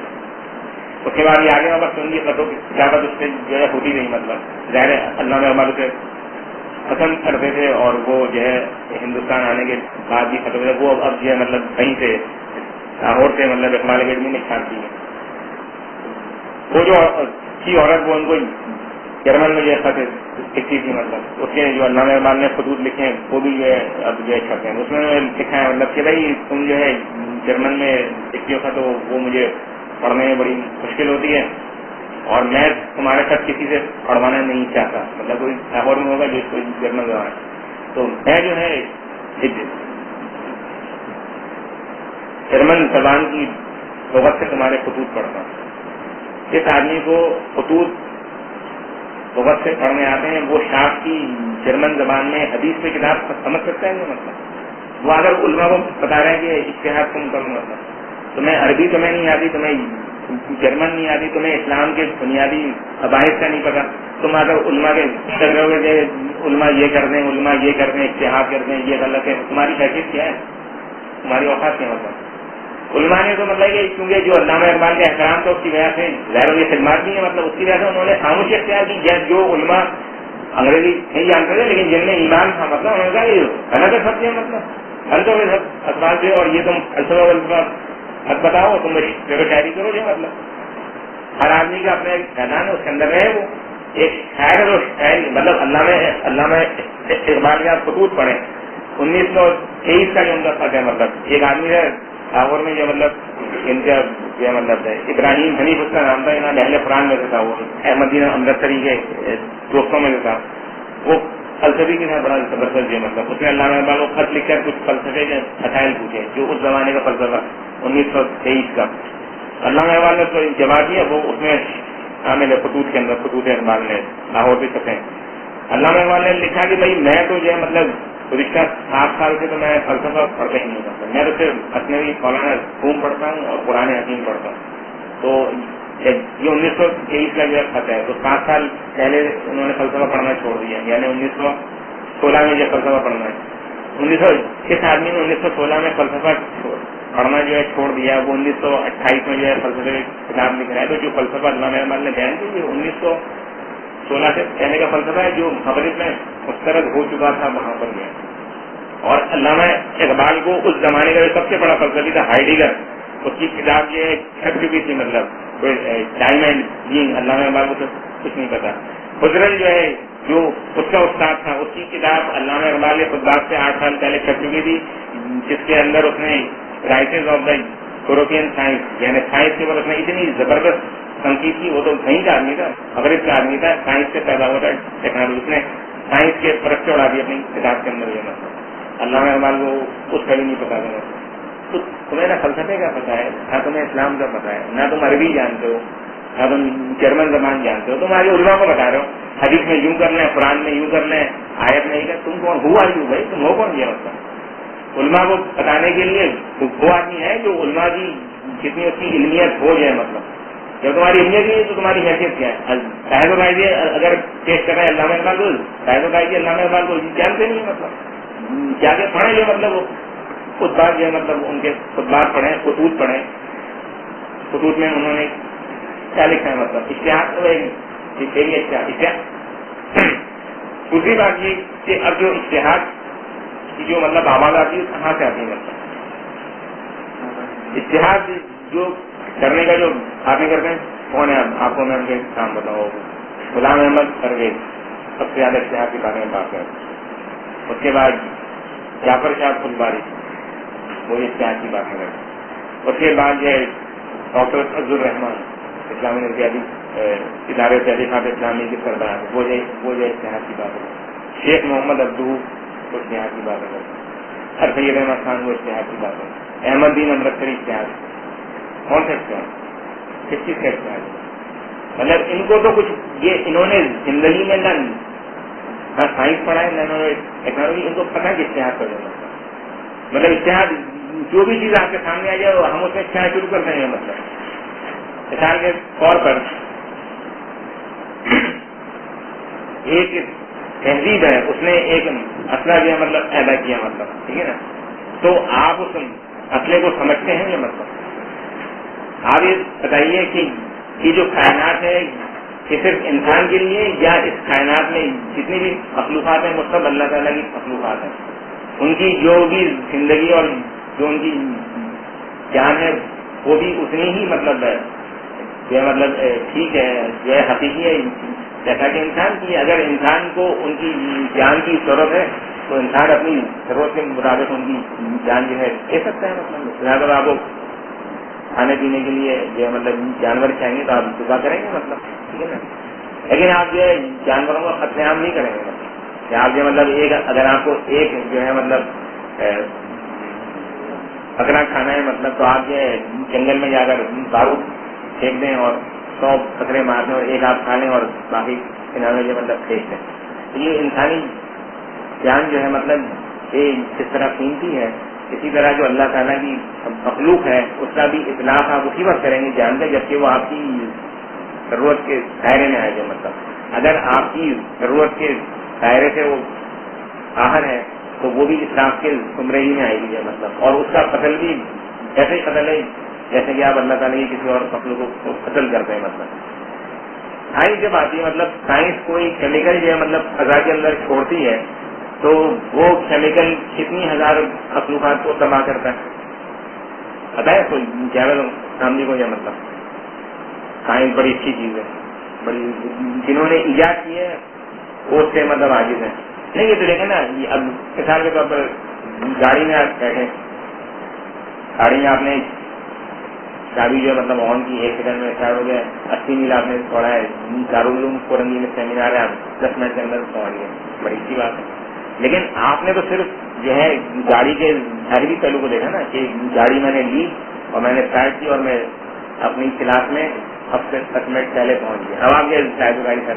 اس کے بعد یہ آگے وہاں سن کی خطوں کی کتابت اس سے جو ہے ہوتی نہیں، مطلب ظاہر علامہ اقبال سے پسند کرتے تھے اور وہ جو ہے ہندوستان آنے کے بعد بھی خطوں وہ اب جو ہے مطلب کہیں سے لاہور سے مطلب اقبال اکیڈمی میں چھانتی ہے. وہ جو تھی عورت وہ ان کو جرمن میں جو ہے خط لکھتی تھی، مطلب اس کے جو علامہ اقبال نے خطوط لکھے ہیں وہ بھی جو ہے اب جو ہے چھپے ہیں. اس میں لکھا ہے مطلب کہ بھائی تم جو ہے جرمن میں لکھتی ہو خط تو وہ مجھے پڑھنے میں بڑی مشکل ہوتی ہے اور میں تمہارے خط کسی سے پڑھوانا نہیں چاہتا. مطلب کوئی لاہور میں ہوگا جو اس کو جرمن زبان ہے تو میں جو ہے جرمن زبان کی لغت سے تمہارے خطوط پڑھتا ہوں. جس آدمی کو خطوط لغت سے پڑھنے آتے ہیں وہ شاخ کی جرمن زبان میں حدیث میں کتاب سمجھ سکتا ہے. مطلب وہ اگر علماء کو بتا رہے ہیں کہ اشتہاد تم کروں، مطلب تمہیں عربی تمہیں نہیں آتی، تمہیں جرمن نہیں آتی، تمہیں اسلام کے بنیادی عبائد کا نہیں پتا، تم اگر علماء کے علماء یہ کر دیں، علماء یہ کر دیں، اشتہاد کر دیں، یہ غلط ہے، تمہاری حیثیت کیا ہے؟ تمہاری اوقات کیا؟ مطلب علماء نے تو مطلب کہ کیونکہ جو علامہ اقبال کے احترام تھا اس کی وجہ سے ظاہر یہ خدمات نہیں ہے، مطلب اس کی وجہ سے انہوں نے خاموشی اختیار کی. جو علماء انگریزی نہیں جانتے تھے لیکن جن میں ایمان تھا، مطلب انہوں نے کہا یہ غلط ہے سب، مطلب غلط ہو گئے سب اخبار سے اور یہ تم فلسفہ حد بتاؤ، تم شعر و شاعری کرو. جو مطلب ہر آدمی کا اپنا ایک میدان ہے، اس کے اندر رہے وہ ایک شاعر اور شاعری. مطلب علامہ اقبال کے آپ خطوط پڑھیں 1923 کا جو ان کا خط ہے، مطلب ایک آدمی ہے لاہور میں جو مطلب ان کا جو مطلب ہے ابراہیم حنیف اس کا نام تھا، یہاں اہل قرآن میں سے تھا، وہ احمدین امرتسری کے دوستوں میں سے تھا. وہ فلسفی کے ساتھ بڑا زبردست جو مطلب اس نے علامہ اقبال کو خط لکھ کر کچھ فلسفے کے مسائل پوچھے جو اس زمانے کا فلسفہ 1923 کا. علامہ اقبال نے اس کو جواب دیا، وہ اس میں شامل ہے خطوط کے اندر، خطوط اقبال نے لاہور سے چھپے. علامہ اقبال نے لکھا کہ بھائی میں تو جو ہے مطلب گزشتہ 7 سال سے تو میں فلسفہ پڑھتا ہی نہیں کرتا، میں تو صرف اپنے مولانا روم پڑھتا ہوں اور قرآن حکیم پڑھتا ہوں. تو یہ 1923 کا جو ہے خط ہے، تو 7 سال پہلے انہوں نے فلسفہ پڑھنا چھوڑ دیا، یعنی 1916 میں یہ فلسفہ پڑھنا ہے. اس آدمی نے 1916 میں فلسفہ پڑھنا جو ہے چھوڑ دیا، وہ 1928 میں جو ہے فلسفے کی کتاب لکھ رہا ہے. تو جو فلسفہ علامہ اقبال نے بیان کیا یہ 1916 سے پہلے کا فلسفہ ہے جو مغرب میں مسترد ہو چکا تھا وہاں پر گیا. اور علامہ اقبال کو اس زمانے کا جو سب سے بڑا فلسفی تھا ہائیڈگر، اس کی کتاب یہ چھپ چکی تھی، مطلب ٹائم اینڈ بینگ. علامہ اقبال کو تو کچھ نہیں پتا. حضرت جو ہے جو اس کا استاد تھا اس کی کتاب علامہ اقبال کے خطبات سے 8 سال پہلے چھپ چکی تھی، جس کے اندر اس نے writers of the European science یعنی سائنس کے اوپر اس نے اتنی زبردست تنقید کی. وہ تو کہیں کا آدمی تھا، مغرب کا آدمی تھا، سائنس سے پیدا ہوا تھا ٹیکنالوجی. اس نے سائنس کے پرچے اڑا دی اپنی کتاب کے اندر. جو مطلب علامہ اقبال کو اس کا بھی نہیں پتا تھا. تو تمہیں نہ فلسفے کا پتا ہے، نہ تمہیں اسلام کا پتا ہے، نہ تم عربی جانتے ہو، نہ تم جرمن زبان جانتے ہو. تمہاری علماء کو بتا رہے ہو حدیث میں یوں کرنا ہے، قرآن میں یوں کرنا ہے، آیت میں یہ. تم کون ہوا یوں بھائی، تم ہو کون؟ یہ مطلب علماء کو بتانے کے لیے وہ آدمی ہے جو علماء کی جتنی اس کی علمیت ہو جائے. مطلب جب تمہاری علمیت نہیں ہے تو تمہاری حیثیت کیا ہے؟ شاہد بھائی اگر پیش کر رہے ہیں علامہ اقبال کو، شاہد بھائی جی علامہ اقبال کو جانتے نہیں ہے. مطلب کیا کہ پڑھیں جو مطلب خطبات جو ہے مطلب ان کے خطبات پڑھیں، خطوط پڑھیں. خطوط میں انہوں نے کیا لکھا ہے؟ مطلب اشتہاد تو دوسری بات یہ کہ اب جو اشتہاد کی جو مطلب آواز آتی ہے کہاں سے آتی ہے؟ مطلب اشتہاد جو کرنے کا جو آدمی کرتے ہیں کون ہے؟ آپ کو میں ان کے کام بتاؤں. غلام احمد پرویز سب سے زیادہ اشتہاد کے بارے میں بات کریں. اس کے بعد جعفر شاہ خلباری وہ اشتہاد کی بات کریں. اس کے بعد جو ہے ڈاکٹر عبد الرحمان اسلامی نظریاتی ادارے تحریکات اسلامی کے سردار وہ جو اشتہاد کی بات کریں. شیخ محمد عبدو وہ اشتہاد کی بات کریں. ہر سید احمد خان وہ اشتہاد کی بات کریں. احمد دین امرتسری اشتہاد. کون سا اشتہاد؟ کس چیز کا اشتہاد؟ مطلب ان کو تو کچھ یہ انہوں نے زندگی میں نہ سائنس پڑھا ہے نہ انہوں نے ٹیکنالوجی، ان کو پتہ ہے کہ اشتہاد کر دینا، مطلب اشتہاد جو بھی چیز آپ کے سامنے آ جائے ہم اس میں اشتہاد شروع کر دیں گے. مطلب مثال کے طور پر ایک تہذیب ہے، اس نے ایک اسلحہ جو ہے مطلب پیدا کیا، مطلب ٹھیک ہے نا، تو آپ اس اسلحے کو سمجھتے ہیں. یہ مطلب آپ یہ بتائیے کہ یہ جو کائنات ہے یہ صرف انسان کے لیے یا اس کائنات میں جتنی بھی مخلوقات ہیں مطلب اللہ تعالیٰ کی مخلوقات ہیں، ان کی جو بھی زندگی اور جو ان کی جان ہے وہ بھی اتنی ہی مطلب ہے جو ہے مطلب ٹھیک ہے، جو ہے حقیقی ہے جیسا کہ انسان کی. اگر انسان کو ان کی جان کی ضرورت ہے تو انسان اپنی ضرورت کے مطابق ان کی جان جو ہے دے سکتا ہے. مطلب اگر آپ کو کھانے پینے کے لیے جو ہے مطلب جانور چاہیے تو آپ دفاع کریں گے، مطلب ٹھیک ہے نا، لیکن آپ جو ہے جانوروں کا قتل عام نہیں کریں گے. مطلب کہ آپ جو مطلب ایک اگر آپ کو ایک جو ہے مطلب بکرا کھانا ہے مطلب تو آپ جو ہے جنگل میں جا کر بارود پھینک دیں اور 100 بکرے مار دیں اور ایک آپ کھا لیں اور باقی کنارے جو مطلب پھینک دیں. یہ انسانی جان جو ہے مطلب یہ جس طرح قیمتی ہے اسی طرح جو اللہ تعالیٰ کی مخلوق ہے اس کا بھی اطلاق آپ اسی وقت کریں گے جان کر جبکہ وہ آپ کی ضرورت کے دائرے میں آئے گا. مطلب اگر آپ کی ضرورت کے دائرے سے وہ باہر ہے تو وہ بھی اطلاق کے زمرے ہی میں آئے گی. مطلب اور اس کا قتل بھی ایسے ہی قتل ہے جیسے کہ آپ اللہ تعالیٰ کی کسی اور مخلوق کو قتل کرتے ہیں. مطلب سائنس جب آتی ہے مطلب سائنس کوئی کیمیکل جو ہے مطلب فضا کے اندر چھوڑتی ہے تو وہ کیمیکل کتنی ہزار مخلوقات کو تباہ کرتا ہے پتا ہے کوئی جاوید سامنے کو. یا مطلب سائنس بڑی اچھی چیز ہے، بڑی جنہوں نے ایجاد کی ہے وہ اس سے مطلب عاجز ہیں. نہیں یہ تو دیکھیں نا، اب مثال کے طور پر گاڑی میں آپ بیٹھے، گاڑی میں آپ نے چابی جو ہے مطلب آن کی 1 سیکنڈ میں اسٹارٹ ہو گیا، 80 میل آپ نے چھوڑا ہے، دارالعلوم کورنگی میں سیمینار ہے، آپ 10 منٹ کے اندر پہنچ گئے، بڑی اچھی بات ہے. لیکن آپ نے تو صرف جو ہے گاڑی کے ظاہری پہلو کو دیکھا نا کہ گاڑی میں نے لی اور میں نے اسٹارٹ کی اور میں اپنی کلاس میں ہفتے 10 منٹ پہلے پہنچ گیا. اب آپ یہ شاید گاڑی سے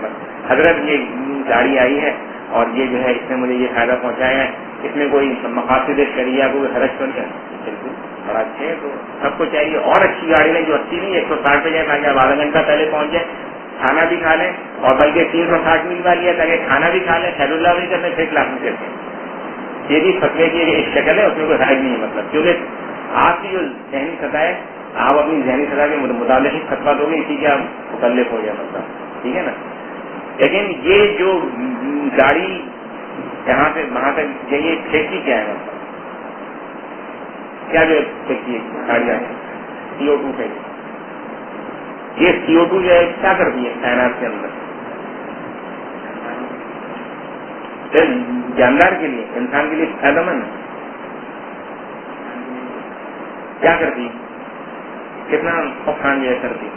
حضرت یہ گاڑی آئی ہے اور یہ جو ہے اس نے مجھے یہ فائدہ پہنچایا ہے، اس میں کوئی مقاصد شریعہ کو حرج تو نہیں ہے. بالکل بڑا اچھے ہے، تو سب کو چاہیے اور اچھی گاڑی لیں جو 80 نہیں 160 پہ جائے تاکہ آپ آدھا گھنٹہ پہلے پہنچ جائے، کھانا بھی کھا لیں اور بلکہ 360 میل والی ہے تاکہ کھانا بھی کھا لیں، خیر اللہ بھی کرنے 6 کلاس میں چلتے ہیں. یہ بھی فتوے کی ایک شکل ہے، اس میں کوئی حرج نہیں ہے. مطلب کیونکہ آپ کی جو ذہنی سطح ہے آپ اپنی ذہنی سطح کے مطابق ہی فتوا دو گے، اسی کے آپ متعلق ہو جائے. مطلب ٹھیک ہے نا. لیکن یہ جو گاڑی یہاں سے وہاں تک یہ پھینکتی کیا ہے؟ مطلب کیا جو پھینکتی ہے گاڑیاں CO2 پھینکتی. یہ CO2 جو ہے کیا کرتی ہے کائنات کے اندر؟ جاندار کے لیے انسان کے لیے فائدہ مند کیا کرتی؟ کتنا نقصان جو ہے کرتی؟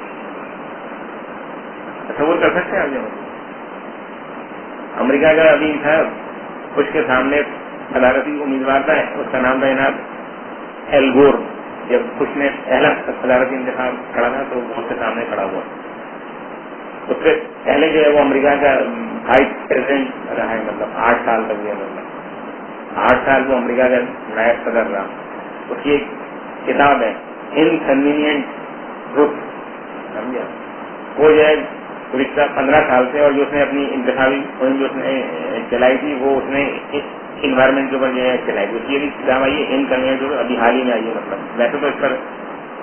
تصور کر سکتے ہیں آپ؟ جو امریکہ کا ابھی تھا اس کے سامنے صدارتی امیدوار تھا، اس کا نام تھا جناب ایل گور. جب کچھ نے پہلا صدارتی انتخاب کھڑا تھا تو اس کے سامنے کھڑا ہوا. اس سے پہلے جو ہے وہ امریکہ کا وائس پریزیڈنٹ رہا ہے، مطلب 8 سال تک جو ہے مطلب 8 سال وہ امریکہ کا نائب صدر رہا. اس کی ایک کتاب ہے انکنوینئنٹ ٹروتھ، سمجھا. وہ جو ہے گزشتہ 15 سال سے اور جو اس نے اپنی انتخابی مہم جو اس نے چلائی تھی وہ اس نے انوائرمنٹ کے اوپر جو ہے چلائی تھی. اس کی بھی کتاب آئی ہے انکنوینئنٹ ٹروتھ، ابھی حال ہی میں آئی ہے. مطلب ویسے تو اس پر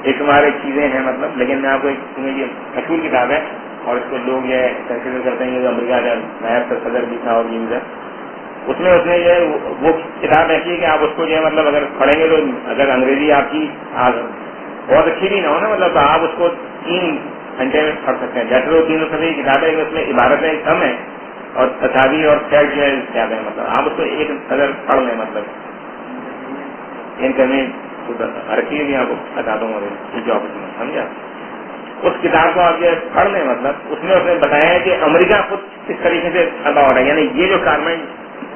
ایک ہمارے چیزیں ہیں مطلب، لیکن میں آپ کو ایک مشہور کتاب ہے اور اس کو لوگ یہ کنسیڈر کرتے ہیں کہ امریکہ کا نائب صدر بھی تھا اور یہ بھی تھا. اس میں اس نے جو ہے وہ کتاب ایسی ہے کہ آپ اس کو جو ہے مطلب اگر پڑھیں گے تو اگر انگریزی آپ کی بہت اچھی بھی نہ ہو نا مطلب آپ اس کو 3 گھنٹے میں پڑھ سکتے ہیں. جیسے وہ 3 صفحے کی کتاب ہے اس میں عبارتیں کم ہیں اور تصاویر اور فیکٹ جو ہے زیادہ ہے. مطلب آپ اس کو ایک نظر پڑھ لیں. مطلب ان کرنے ہر چیز بھی آپ کو بتا دوں گا جاب میں، سمجھا. اس کتاب کو آپ جو پڑھ لیں. مطلب اس میں بتایا ہے کہ امریکہ خود کس طریقے سے تباہ ہو رہا ہے. یعنی یہ جو کاربن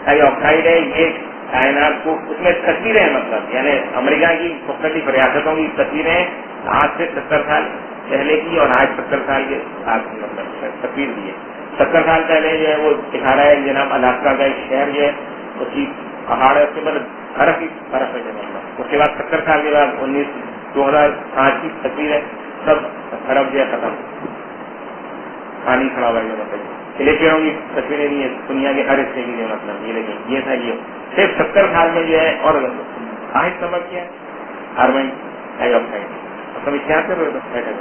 ڈائی آکسائڈ ہے یہ کائنات کو اس میں تصویریں ہیں. مطلب یعنی امریکہ کی مختلف ریاستوں کی تصویریں آج سے 70 سال پہلے کی اور آج 70 سال کے بعد مطلب تصویر دی ہے. 70 سال پہلے جو ہے وہ دکھا رہا ہے جناب الاسکا کا ایک شہر جو ہے اس کی پہاڑ ہے اس کے بعد برف ہے مطلب. اس کے بعد 70 سال کے بعد 2005 کی تصویر ہے, سب برف جو ہے ختم, پانی کھڑا ہوا ہے مطلب. گلیشیئروں کی تصویریں نہیں ہے دنیا کے ہر حصے کی جو مطلب یہ لیکن یہ تھا یہ صرف 70 سال میں جو ہے. اور آج سبق کیا کاربن ڈائی آکسائڈ تم اشتہار کر رہے ہو,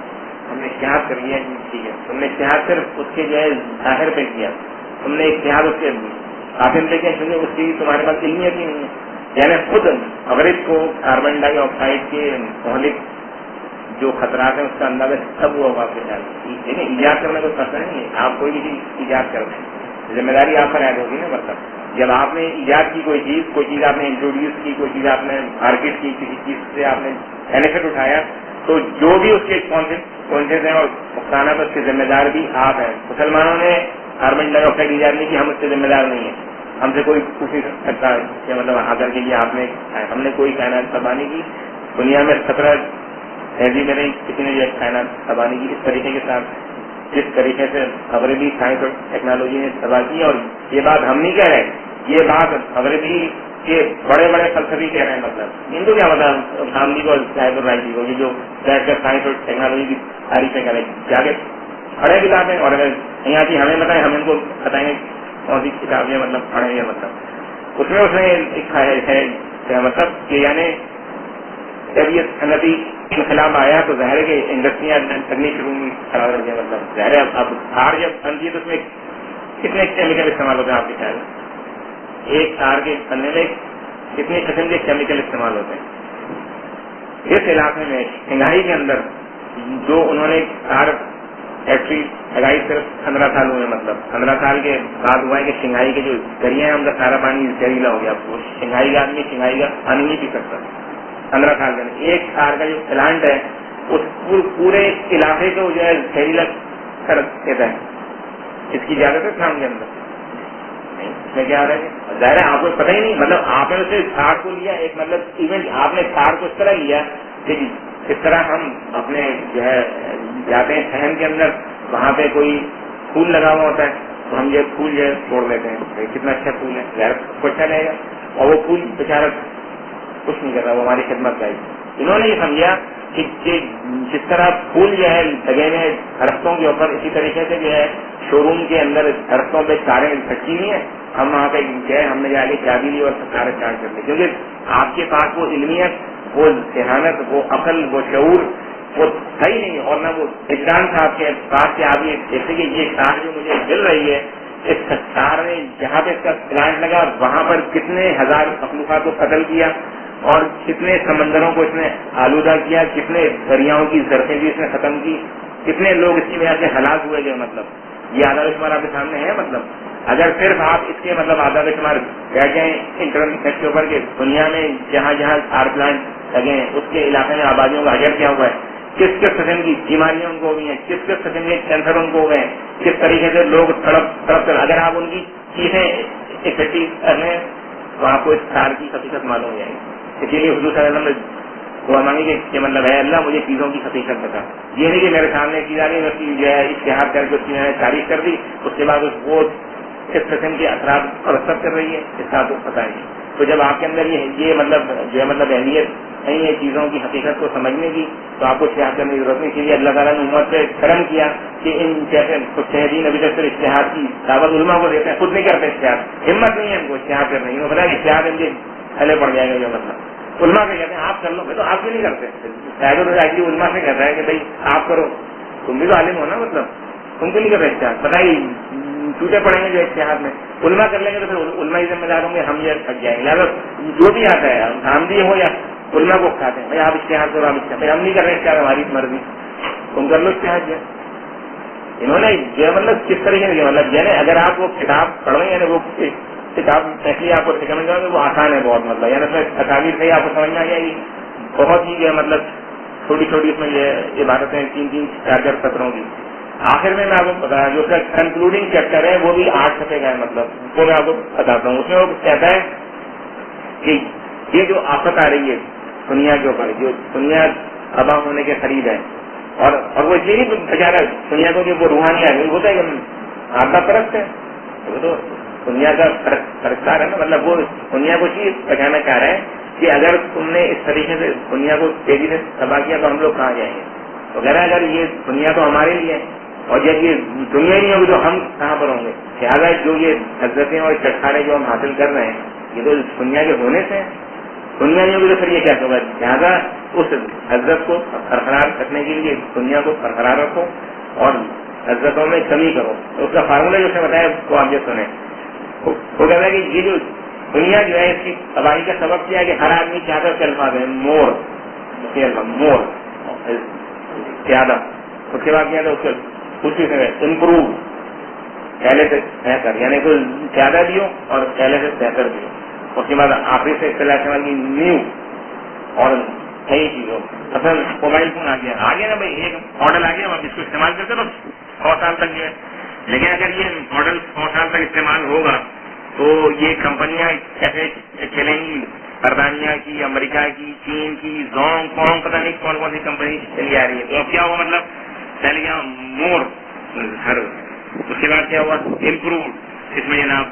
ہم نے اشتہار کر لیا ٹھیک ہے, تم نے اشتہار صرف اس کے جو ہے ظاہر پہ کیا, تم نے اشتہار اس کے حاصل لے کے کیونکہ اس کی تمہارے پاس علمیت ہی نہیں ہے. یعنی خود مغرب کو کاربن ڈائی آکسائڈ کے مہلک جو خطرات ہیں اس کا اندازہ سب ہوا آپ کے خیال میں. ایجاد کرنے کو سستا نہیں ہے, آپ کوئی بھی چیز ایجاد کر دیں ذمہ داری آپ پر عائد ہوگی نا. مطلب جب آپ نے ایجاد کی کوئی چیز آپ نے انٹروڈیوس کی, کوئی چیز آپ نے مارکیٹ کی, کسی چیز سے آپ نے بینیفٹ اٹھایا تو جو بھی اس کے کانسیکوینسز ہیں اور نقصانات اس کے ذمہ دار بھی آپ ہیں. مسلمانوں نے کاربن ڈائی آکسائڈ ایجاد نہیں کی, ہم اس سے ذمہ دار نہیں ہیں, ہم سے کوئی پوچھ نہیں سکتا کہ مطلب اگر کے لیے آپ نے ہم نے کوئی کائنات تباہ نہیں کی. دنیا میں خطرہ تہذیب میں نہیں کسی نے یہ کائنات تباہ نہیں کی اس طریقے کے ساتھ جس طریقے سے مغربی سائنس اور ٹیکنالوجی نے تباہ کی. اور یہ بات ہم نہیں کہہ رہے, یہ بات مغربی کے بڑے بڑے فلسفی کہہ رہے ہیں. مطلب ان کو کیا مطلب گاندھی کو شاہد الرائے جی کو یہ جو بیٹھ کر سائنس اور ٹیکنالوجی کی تعریفیں کریں جا کے پڑھے کتابیں, اور اگر یہاں کی ہمیں بتائیں ہم ان کو بتائیں گے کون سی کتابیں مطلب پڑھیں گے. مطلب اس میں نے لکھا ہے مطلب کہ یعنی جب یہ صنعتی انقلاب آیا تو ظاہر ہے کہ انڈسٹریاں کرنی شروع کرا کر دیا. مطلب ظاہر ہے اب تار جب بنتی ہے تو اس میں کتنے کیمیکل استعمال ہوتے ہیں آپ کے خیال میں؟ ایک تار کے بننے میں کتنے قسم کے کیمیکل استعمال ہوتے ہیں؟ اس علاقے میں شنگھائی کے اندر جو انہوں نے تار فیکٹری لگائی صرف 15 سال ہوئے. مطلب 15 سال کے بعد ہوا ہے کہ شنگھائی کے جو دریا ہیں ان کا سارا پانی زہریلا ہو گیا. شنگھائی کا آدمی شنگھائی کا پانی نہیں پی سکتا 15 سال کے اندر. ایک تار کا جو پلانٹ ہے اس پورے علاقے کو جو ہے زہریلا کر دیتا ہے. اس کی اجازت ہے اسلام کے اندر نہیں. اس میں کیا آ رہا ہے ظاہر ہے آپ کو پتہ ہی نہیں. مطلب آپ نے اسے تار کو لیا ایک مطلب ایونٹ, آپ نے تار کو اس طرح لیا کہ اس طرح ہم اپنے جو ہے جاتے ہیں شہر کے اندر, وہاں پہ کوئی پھول لگا ہوا ہوتا ہے تو ہم یہ پھول جو ہے توڑ لیتے ہیں, کتنا اچھا پھول ہے ظاہر کو اچھا لگے گا, اور وہ پھول بیچارہ کچھ نہیں کر رہا, وہ ہماری خدمت کا. انہوں نے یہ سمجھا کہ جس طرح پھول جو ہے لگے ہوئے درختوں کے اوپر اسی طریقے سے جو ہے شو روم کے اندر درختوں پہ تاریں پھٹکی ہوئی ہیں, ہم وہاں پہ گئے, ہم نے جا کے چابی لی اور تاریں چارج کر لی. کیونکہ آپ کے پاس وہ علمیت, وہ ذہانت, وہ عقل, وہ شعور وہ ہے ہی نہیں, اور نہ وہ وجدان تھا آپ کے پاس کہ آپ یہ جیسے کہ یہ تار جو مجھے مل رہی ہے اس تار نے جہاں پہ اس کا پلانٹ لگا وہاں پر کتنے ہزار مخلوقات کو قتل کیا, اور کتنے سمندروں کو اس نے آلودہ کیا, کتنے دریاؤں کی زرخیں بھی اس نے ختم کی, کتنے لوگ اس کی وجہ سے ہلاک ہوئے گئے. مطلب یہ آدھا شمار آپ کے سامنے ہے. مطلب اگر صرف آپ اس کے مطلب آدھا شمار بیٹھ جائیں انٹرنیٹ کے اوپر کہ دنیا میں جہاں جہاں پاور پلانٹ لگے ہیں اس کے علاقے میں آبادیوں کا حجر کیا ہوا ہے, کس کس قسم کی بیماریاں ان کو ہوئی ہیں, کس کس قسم کے کینسر ان کو ہوئے ہیں, کس طریقے سے لوگ تڑپ کر, اگر آپ ان کی چیزیں اکٹھی کر لیں تو آپ کو اس تار کی حقیقت معلوم ہو جائے گی. اسی لیے حضور صلی اللہ علیہ وسلم نے دعا مانگی کہ مطلب ہے اللہ مجھے چیزوں کی حقیقت بتا. یہ نہیں کہ میرے سامنے چیز آ گئی اس کی جو ہے اشتہار کر کے اس کی میں نے تعریف کر دی, اس کے بعد وہ کس قسم کے اثرات مرتب کر رہی ہے اس کا آپ کو پتہ نہیں. تو جب آپ کے اندر یہ مطلب جو ہے مطلب اہمیت نہیں ہے چیزوں کی حقیقت کو سمجھنے کی تو آپ کو اشتہار کرنے کی ضرورت نہیں. اسی لیے اللہ تعالیٰ نے امت پہ کرم کیا کہ ان جیسے مجتہدین ابھی تک اشتہار کی دعوت علماء کو دیتے ہیں, خود نہیں کرتے اشتہار, ہمت نہیں ہے ان کو اشتہار کرنے کی. بتا اشتہار ان کے پہلے پڑ جائے گا جو مطلب علماء سے کہتے ہیں آپ کر لو, تو آپ کیوں نہیں کرتے؟ شاید الرائے علماء سے کہتا ہے کہ بھائی آپ کرو, تم بھی تو عالم ہو نا, مطلب تم کیوں نہیں کر رہے اشتہار؟ بتائیے ٹوٹے پڑیں گے جو اشتہار میں, علماء کر لیں گے تو پھر علماء ہی ذمہ دار ہوں گے, ہم یہ تھک جائیں گے. لہٰذا جو بھی آتا ہے آمدی ہو یا علماء کو کھاتے ہیں بھائی آپ اشتہار کرو, آپ اشتہار, ہم نہیں کر رہے اشتہار, ہماری مرضی, تم کر لو اشتہار. کیا انہوں نے جو مطلب کس طریقے سے مطلب یعنی اگر آپ وہ کتاب پڑھیں یعنی وہ کتاب ایسی آپ کو سمجھ جاؤ گے وہ آسان ہے بہت, مطلب یعنی اس میں تصاویر سے آپ کو سمجھ میں آ جائے گی. بہت ہی جو مطلب چھوٹی چھوٹی اس میں یہ عبارتیں 3-4 سطروں کی. آخر میں آپ کو بتایا جو اس کا کنکلوڈنگ چیپٹر ہے وہ بھی 8 صفحے کا ہے, مطلب وہ میں آپ کو بتاتا ہوں. اس میں وہ کہتا ہے کہ یہ جو آفت آ رہی ہے دنیا کے اوپر, جو دنیا تباہ ہونے کے قریب ہے, اور وہ یہ نہیں بیچارہ دنیا کو کہ وہ روحانی آدمی ہوتا ہے کہ آدھا پرست ہے، وہ تو دنیا کا پرستار ہے نا، مطلب وہ دنیا کو چیز بچانا چاہ رہے ہیں کہ اگر تم نے اس طریقے سے دنیا کو تیزی سے تباہ کیا تو ہم لوگ کہاں جائیں گے وغیرہ. اگر یہ دنیا تو ہمارے لیے ہے اور جب یہ دنیا ہی نہیں ہوگی تو ہم کہاں پر ہوں گے. لہٰذا جو یہ لذتیں اور چٹکارے جو ہم حاصل کر رہے ہیں یہ تو دنیا کے ہونے سے دنیا نہیں ہوگی تو پھر یہ کیا ہوگا. لہٰذا اس لذت کو برقرار رکھنے کے لیے دنیا کو برقرار رکھو اور لذتوں میں کمی کرو. تو اس کا فارمولہ جو اس نے بتایا وہ آپ یہ سنیں. وہ کہتا ہے کہ یہ جو دنیا جو ہے اس کی تباہی کا سبب کیا ہے کہ ہر آدمی چاہتا چل پاتے ہیں مور زیادہ. اس کے بعد کیا تھا اس کی امپروو پہلے سے بہتر یعنی کوئی زیادہ بھی ہو اور پہلے سے بہتر بھی ہو. اس کے بعد آخری سے اصطلاح استعمال کی نیو اور صحیح چیز ہو. اصل موبائل فون آ گیا نا بھائی ایک ماڈل آ گیا اب اس کو استعمال کرتے تو 100 سال تک جو ہے. لیکن اگر یہ ماڈل 100 سال تک استعمال ہوگا تو یہ کمپنیاں کیسے چلیں گی؟ برطانیہ کی، امریکہ کی، چین کی، زونگ کونگ پتہ نہیں کون کون سی کمپنی چلی آ رہی ہے. تو اب کیا ہوا مطلب چل گیا مور ہر. اس کے بعد کیا ہوا امپرووڈ. اس میں جناب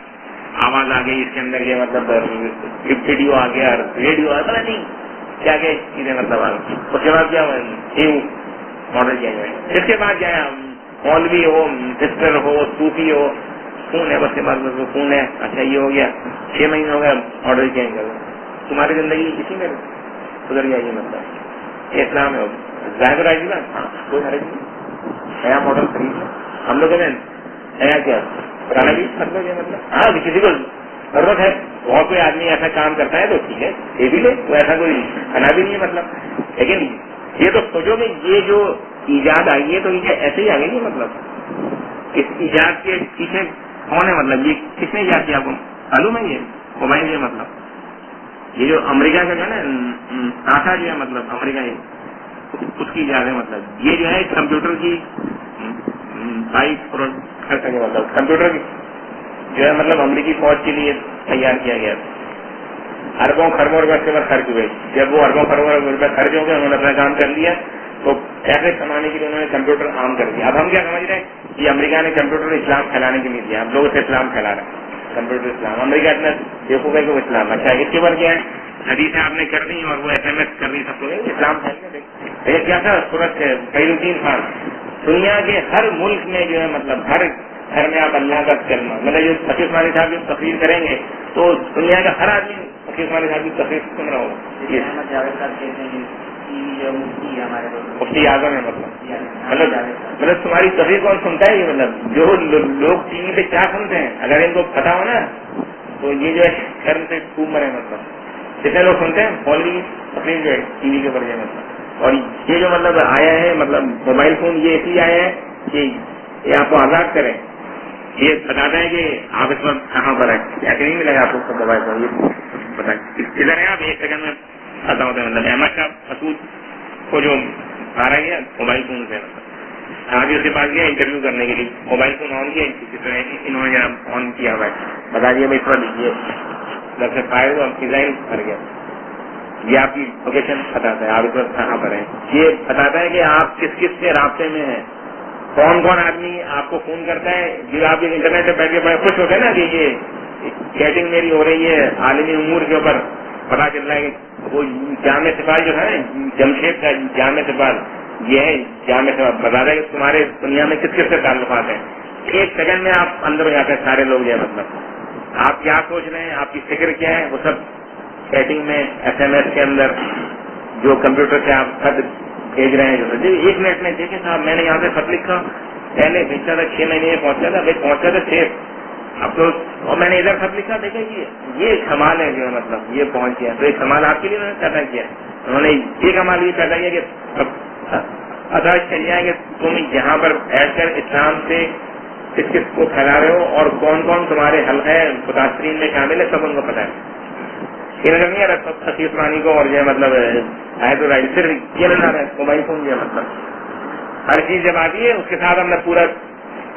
آواز آ گئی، اس کے اندر یہ مطلب ویڈیو آ گیا، ریڈیو آ گیا، نہیں کیا کیا چیزیں مطلب آ گئی. اس کے بعد کیا ہوا نیو ماڈل چینج ہوئے. اس کے بعد کیا مولوی ہو، سسٹر ہو، صوفی ہو، فون ہے بس کے بعد فون ہے. اچھا یہ ہو گیا 6 مہینے ہو گیا ماڈل چینج کر دو. تمہاری زندگی اسی میں گزر جائے گی. مطلب یہ اسلام ہے. ظاہر آئے گی نا کوئی حرج نہیں، نیا ماڈل خرید لو. ہم لوگ نیا کیا پرانا بھی مطلب ہاں کسی کو ضرورت ہے بہت کوئی آدمی ایسا کام کرتا ہے تو ٹھیک ہے یہ بھی لے، وہ ایسا کوئی کھانا بھی نہیں ہے مطلب. لیکن یہ تو سوچو کہ یہ جو ایجاد آئی ہے تو یہ ایسے ہی آ گئی. مطلب اس ایجاد کے پیچھے کون ہے؟ مطلب یہ کس نے ایجاد کیا؟ آپ کو معلوم ہے یہ موبائل یہ مطلب یہ جو امریکہ کا جو ہے نا ناسا جو ہے مطلب امریکہ اس کی ایجاد ہے. مطلب یہ جو ہے کمپیوٹر کی 22 خرچ مطلب کمپیوٹر جو ہے مطلب امریکی فوج کے لیے تیار کیا گیا. اربوں خربوں روپئے کے بعد خرچ ہوئے. جب وہ اربوں خربوں روپئے خرچ ہو گئے انہوں نے اپنا کام کر لیا تو پیسے کمانے کے لیے انہوں نے کمپیوٹر عام کر دیا. اب ہم کیا سمجھ رہے ہیں کہ امریکہ نے کمپیوٹر اسلام پھیلانے کے لیے دیا. ہم لوگ اسے اسلام پھیلا رہے ہیں. کمپیوٹر اسلام امریکہ اتنا دیکھو گے کہ اسلام اچھا اس کے بعد کیا ہے حدیثیں آپ نے کر دی اور وہ SMS کر دی سب کو اسلام پھیلنے. یہ کیا تھا صورت ہے خیرالدین خان. دنیا کے ہر ملک میں جو ہے مطلب ہر گھر میں آپ اللہ کا کلمہ مطلب جو حفیظ مانی صاحب کی تقریر کریں گے تو دنیا کا ہر آدمی حفیظ مانی صاحب کی تقریر سن رہا ہوگا. مفتی اعظم ہے مطلب تمہاری تقریر کون سنتا ہے؟ یہ مطلب جو لوگ ٹی وی پہ کیا سنتے ہیں اگر ان کو پتا ہو نا تو یہ جو ہے شرم سے خوب مرے. مطلب جتنے لوگ سنتے ہیں مولوی تقریر جو ہے ٹی وی کے اوپر جو مطلب. اور یہ جو مطلب آیا ہے مطلب موبائل فون یہ اسی آیا ہے کہ یہ آپ کو آزاد کریں. یہ بتاتا ہے کہ آپ اس وقت کہاں پر ہیں. ایسے نہیں ملے گا آپ کو موبائل فون. یہ بتائیں ادھر ہے آپ 1 سیکنڈ میں آتا ہوتا ہے. مطلب احمد شاہ مسعود کو جو آ رہا ہے موبائل فون سے آج اس کے پاس گیا انٹرویو کرنے کے لیے. موبائل فون آن کیا انہوں نے آن کیا ہوا ہے. بتا دیے بھائی تھوڑا دیجیے جب سے فائر ہوا میزائل مر گیا. یہ آپ کی لوکیشن بتاتا ہے آپ اس وقت کہاں پر ہیں. یہ بتاتا ہے کہ آپ کس کس کے رابطے میں ہیں. کون کون آدمی آپ کو فون کرتا ہے. جو آپ انٹرنیٹ پہ بیٹھ کے بڑے خوش ہوتے ہیں نا کہ یہ چیٹنگ میری ہو رہی ہے عالمی امور کے اوپر. پتا چل رہا ہے کہ وہ جامع سپال جو ہے جمشید کا جامع سپال یہ ہے جامع سپال بتا ہے کہ تمہارے دنیا میں کس کس سے تعلقات ہیں. 1 سیکنڈ میں آپ اندر ہو جاتے ہیں سارے لوگ. جو ہے مطلب آپ کیا سوچ رہے ہیں آپ کی فکر کیا ہے وہ سب چیٹنگ میں SMS کے اندر جو کمپیوٹر سے آپ خط بھیج رہے ہیں. جو 1 منٹ میں دیکھیں صاحب میں نے یہاں سے خط لکھا پہلے بھیجتا تھا 6 مہینے میں پہنچتا تھا بھائی پہنچتا تھا سیف. اب تو اور میں نے ادھر خط لکھا دیکھا یہ کمال ہے جو ہے مطلب یہ پہنچ گیا. تو یہ کمال آپ کے لیے انہوں نے پیدا کیا. انہوں نے یہ کمال یہ پیدا کیا کہ انداز چل جائے کہ تم یہاں پر بیٹھ کر اسلام سے کس کس کو پھیلا رہے ہو اور کون کون تمہارے حلقے متاثرین میں شامل ہے سب ان کو پتا ہے. یہ نظر نہیں آ رہا حفیظ مانی کو اور جو ہے مطلب صرف یہ نظر ہے موبائل فون جو ہے مطلب ہر چیز جب آتی ہے اس کے ساتھ ہم نے پورا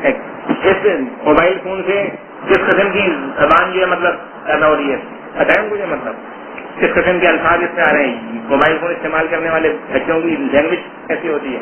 اس موبائل فون سے کس قسم کی زبان جو ہے مطلب پیدا ہو رہی ہے بتائیں مجھے. مطلب کس قسم کے الفاظ اس میں آ رہے ہیں. موبائل فون استعمال کرنے والے بچوں کی لینگویج کیسی ہوتی ہے.